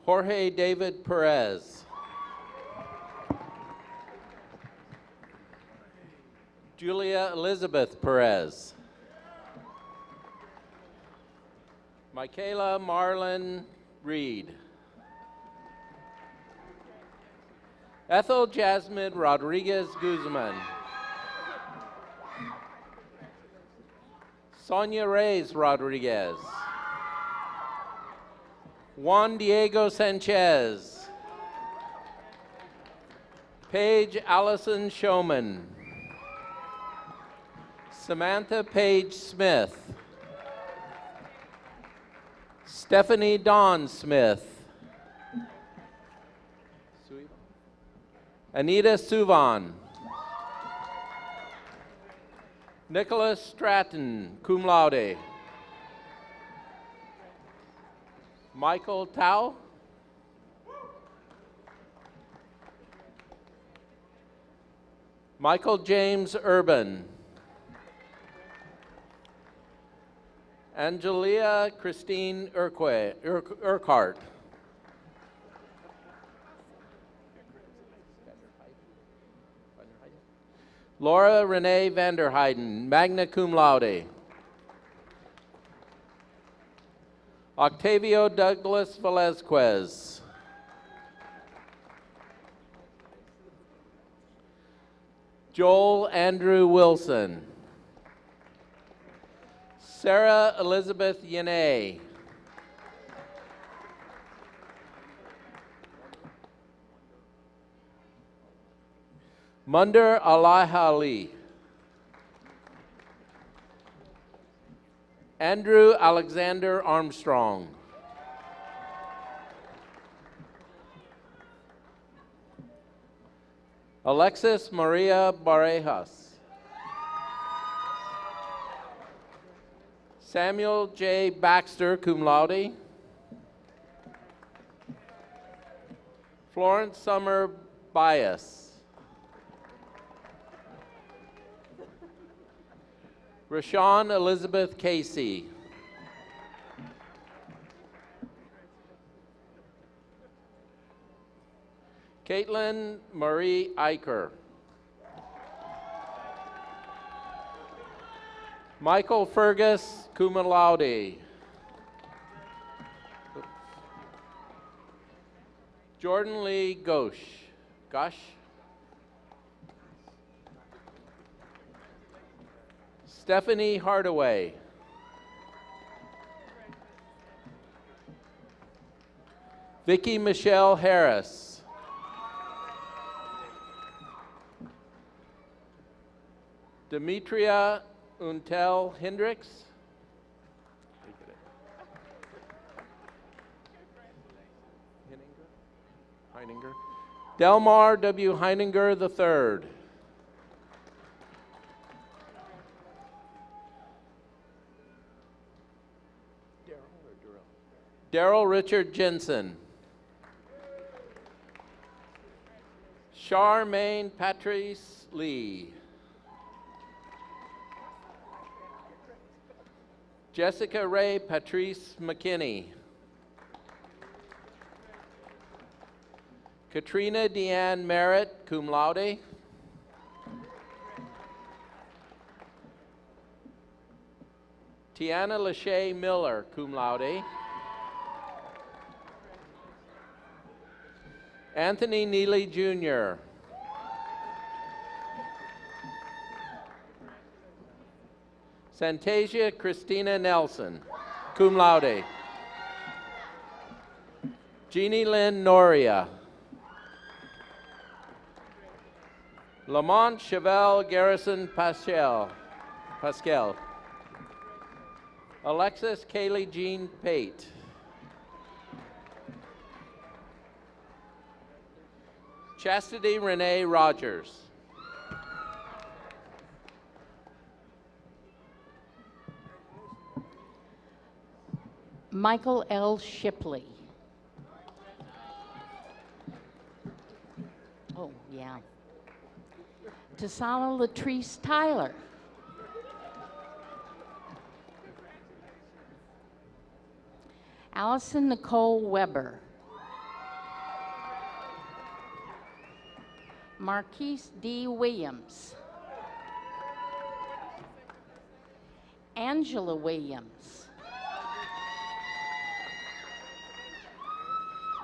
Jorge David Perez. Julia Elizabeth Perez. Michaela Marlon Reed. Ethel Jasmine Rodriguez Guzman. Sonia Reyes Rodriguez. Juan Diego Sanchez. Paige Allison Showman. Samantha Page Smith. Stephanie Dawn Smith. Anita Suvan. Nicholas Stratton, cum laude. Michael Tao. Michael James Urban. Angelia Christine Urquhart. Laura Renee Vanderheiden, magna cum laude. Octavio Douglas Velazquez. Joel Andrew Wilson. Sarah Elizabeth Yanay. Munder Ali. Andrew Alexander Armstrong. Alexis Maria Barejas. Samuel J. Baxter, cum laude. Florence Summer Bias. Rashawn Elizabeth Casey. Caitlin Marie Eicher. Michael Fergus, cum laude. Jordan Lee Gosh. Stephanie Hardaway. Vicky Michelle Harris. Demetria Untel Hendricks. Heininger. Delmar W. Heininger III. Daryl Richard Jensen. Charmaine Patrice Lee. Jessica Ray Patrice McKinney. Katrina Deanne Merritt, cum laude. Tiana Lachey Miller, cum laude. Anthony Neely Jr. Santasia Christina Nelson, cum laude. Jeannie Lynn Noria. Lamont Chevelle Garrison Pascal. Alexis Kaylee Jean Pate. Chastity Renee Rogers. Michael L. Shipley. Oh, yeah. Tasala Latrice Tyler. Allison Nicole Weber. Marquise D. Williams. Angela Williams.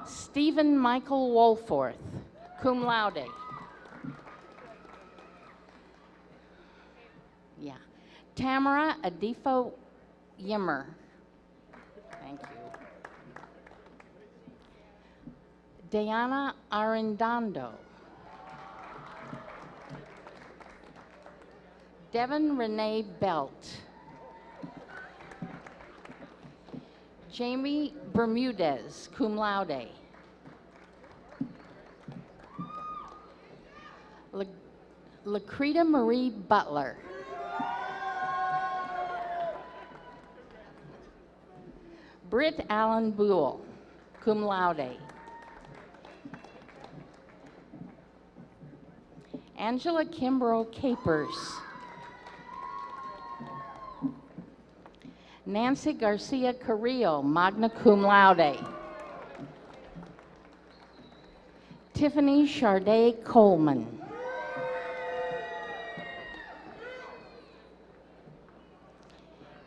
Stephen Michael Wolforth, cum laude. Yeah. Tamara Adifo Yimmer. Thank you. Diana Arendando. Devin Renee Belt. Jamie Bermudez, cum laude. Lakrita Marie Butler. Britt Allen Buell, cum laude. Angela Kimbrough Capers. Nancy Garcia Carrillo, magna cum laude. Tiffany Charday Coleman.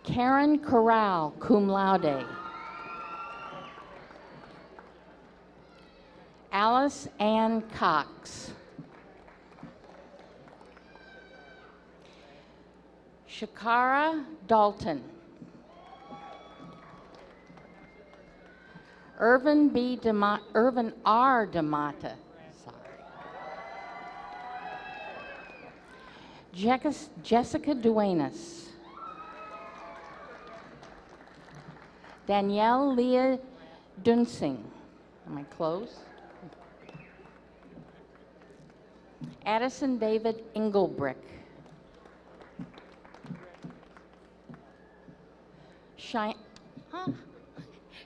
Karen Corral, cum laude. Alice Ann Cox. Shakara Dalton. Irvin R. Demata. Sorry. Jessica Duenas. Danielle Leah Dunsing. Am I close? Addison David Engelbrick.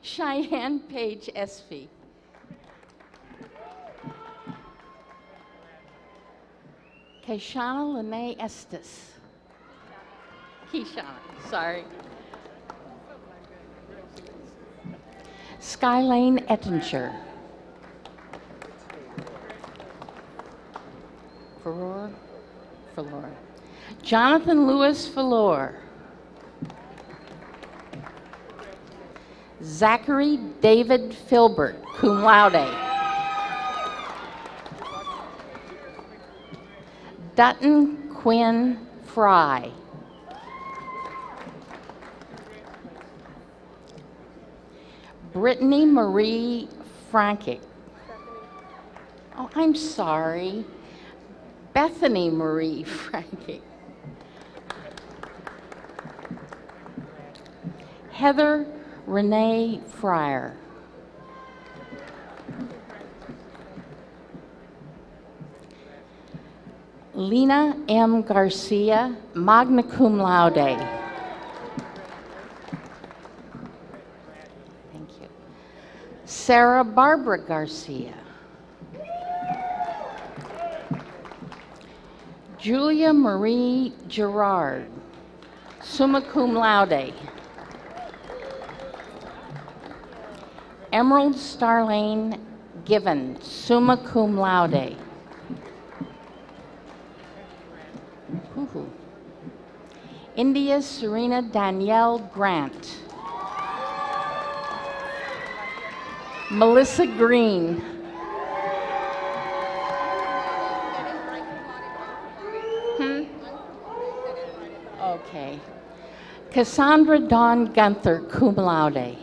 Cheyenne Page Espy. Keshana Lene Estes. Keshana, sorry. Skylane Ettinger. Falor. Jonathan Lewis Falor. Zachary David Filbert, cum laude. Dutton Quinn Fry. Brittany Marie Frankic. Oh, I'm sorry. Bethany Marie Frankic. Heather Renee Fryer. Lena M. Garcia, magna cum laude. Thank you. Sarah Barbara Garcia. Julia Marie Gerard, summa cum laude. Emerald Starlane Given, summa cum laude. Woo-hoo. India Serena Danielle Grant. Melissa Green. Okay. Cassandra Dawn Gunther, cum laude.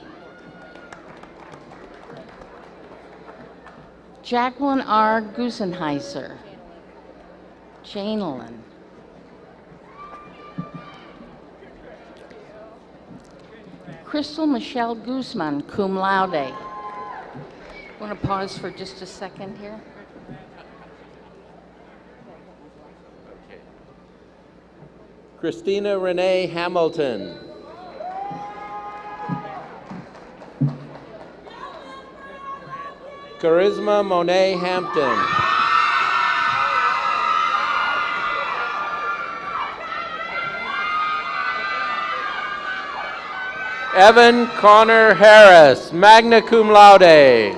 Jacqueline R. Gusenheiser. Janelyn. Crystal Michelle Guzman, cum laude. Want to pause for just a second here? Christina Renee Hamilton. Charisma Monet Hampton. Evan Connor Harris, magna cum laude.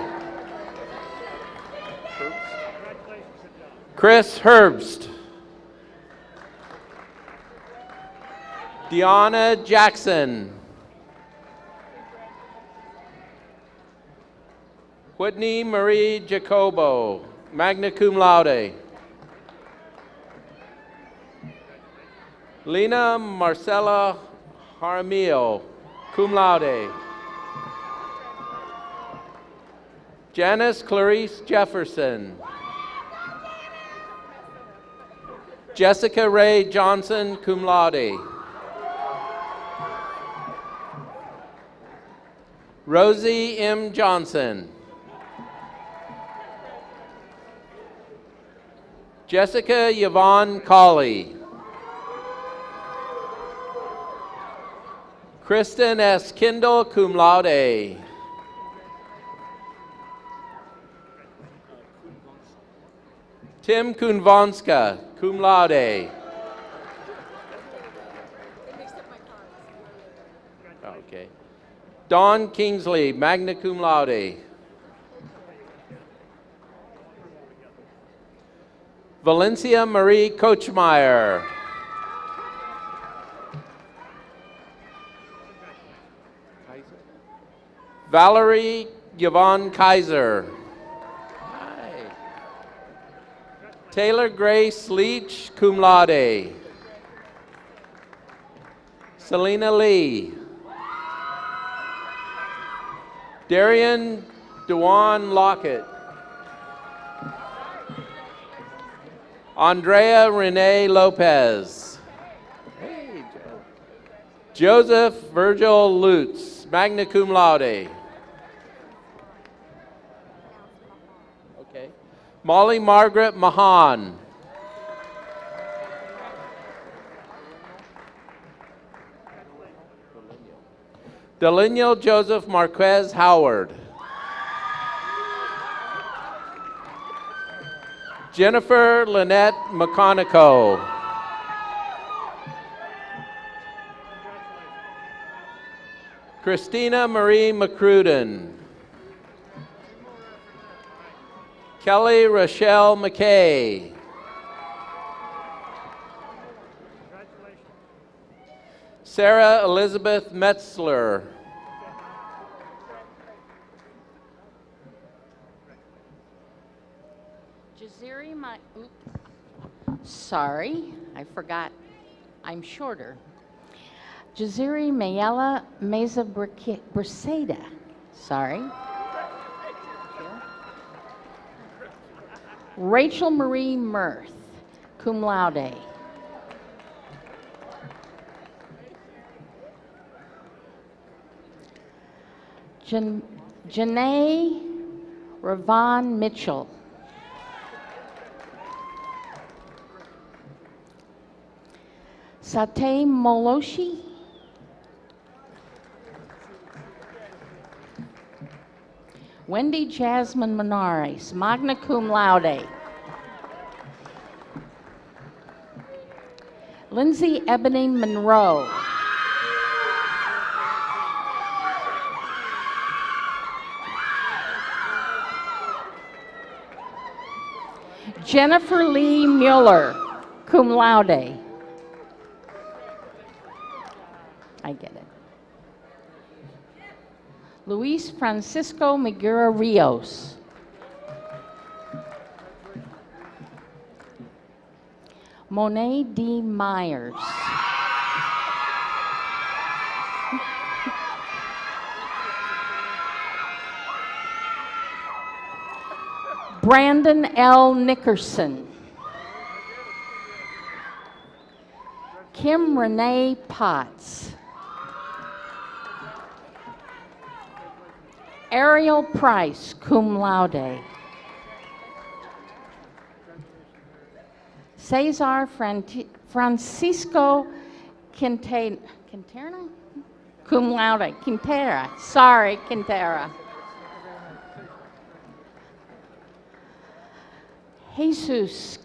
Chris Herbst. Deanna Jackson. Whitney Marie Jacobo, magna cum laude. Lena Marcella Jaramillo, cum laude. Janice Clarice Jefferson. Jessica Ray Johnson, cum laude. Rosie M. Johnson. Jessica Yvonne Colley. Kristen S. Kindle, cum laude. Tim Kunvanska, cum laude. Okay. Dawn Kingsley, magna cum laude. Valencia Marie Kochmeyer. Valerie Yvonne Kaiser. Hi. Taylor Grace Leach, cum laude. Selena Lee. Darian Dewan Lockett. Andrea Renee Lopez. Hey, Joseph Virgil Lutz, magna cum laude. Okay. Molly Margaret Mahan. Delineo Joseph Marquez Howard. Jennifer Lynette McConico. Christina Marie McCruden. Kelly Rochelle McKay. Sarah Elizabeth Metzler. Jaziri, sorry, I forgot. I'm shorter. Jaziri Mayela Meza Briseda. Sorry. Rachel Marie Mirth, cum laude. Janae Ravon Mitchell. Satay Moloshi. Wendy Jasmine Monares, magna cum laude. Lindsay Ebony Monroe. Jennifer Lee Mueller, cum laude. I get it. Luis Francisco Miguel Rios. Monet D. Myers. Brandon L. Nickerson. Kim Renee Potts. Ariel Price, cum laude. Cesar Francisco Quintana, cum laude. Quintera, sorry, Quintera. Jesus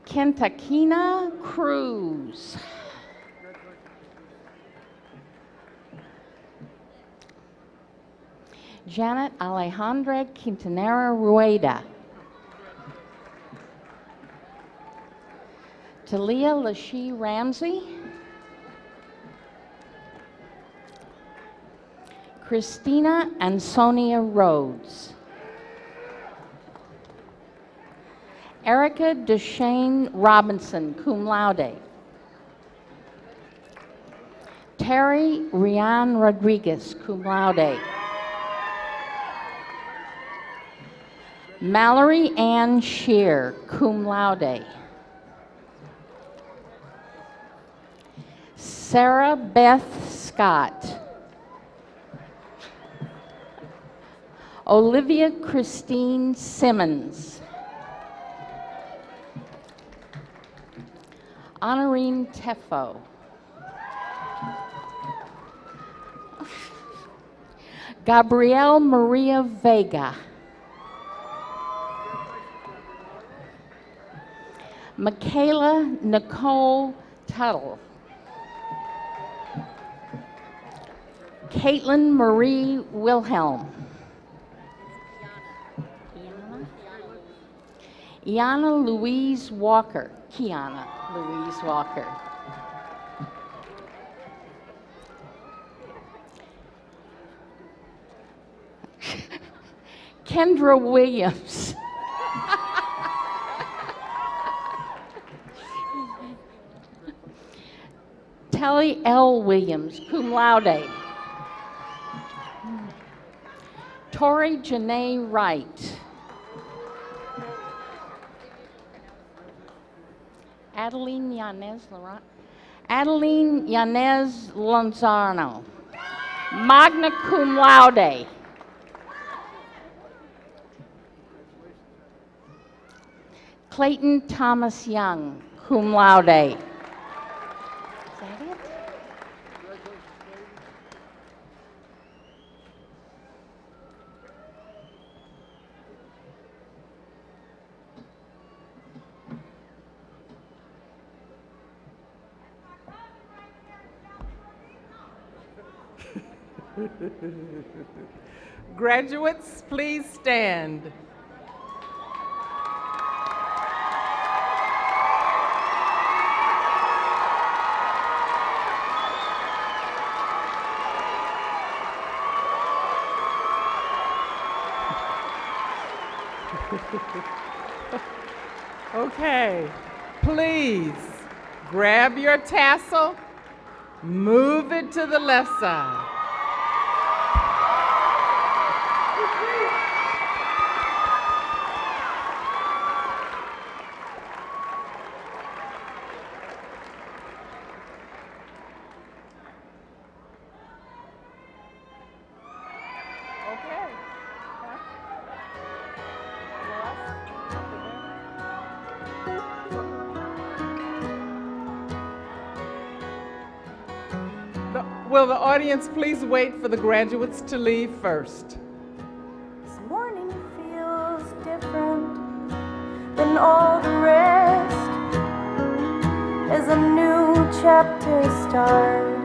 Kentakina Cruz. Janet Alejandra Quintanera Rueda. Talia Lashee Ramsey. Christina Ansonia Rhodes. Erica Deshane Robinson, cum laude. Terry Rian Rodriguez, cum laude. Mallory Ann Shear, cum laude. Sarah Beth Scott. Olivia Christine Simmons. Honorine Teffo. Gabrielle Maria Vega. Michaela Nicole Tuttle. Caitlin Marie Wilhelm. Iana Louise Walker. Kiana Louise Walker. Kendra Williams. Telly L. Williams, cum laude. Tori Janae Wright. Adeline Yanez Lozano, magna cum laude. Clayton Thomas Young, cum laude. Is that it? Graduates, please stand. Okay, please grab your tassel, move it to the left side. Okay. Will the audience please wait for the graduates to leave first? This morning feels different than all the rest as a new chapter starts.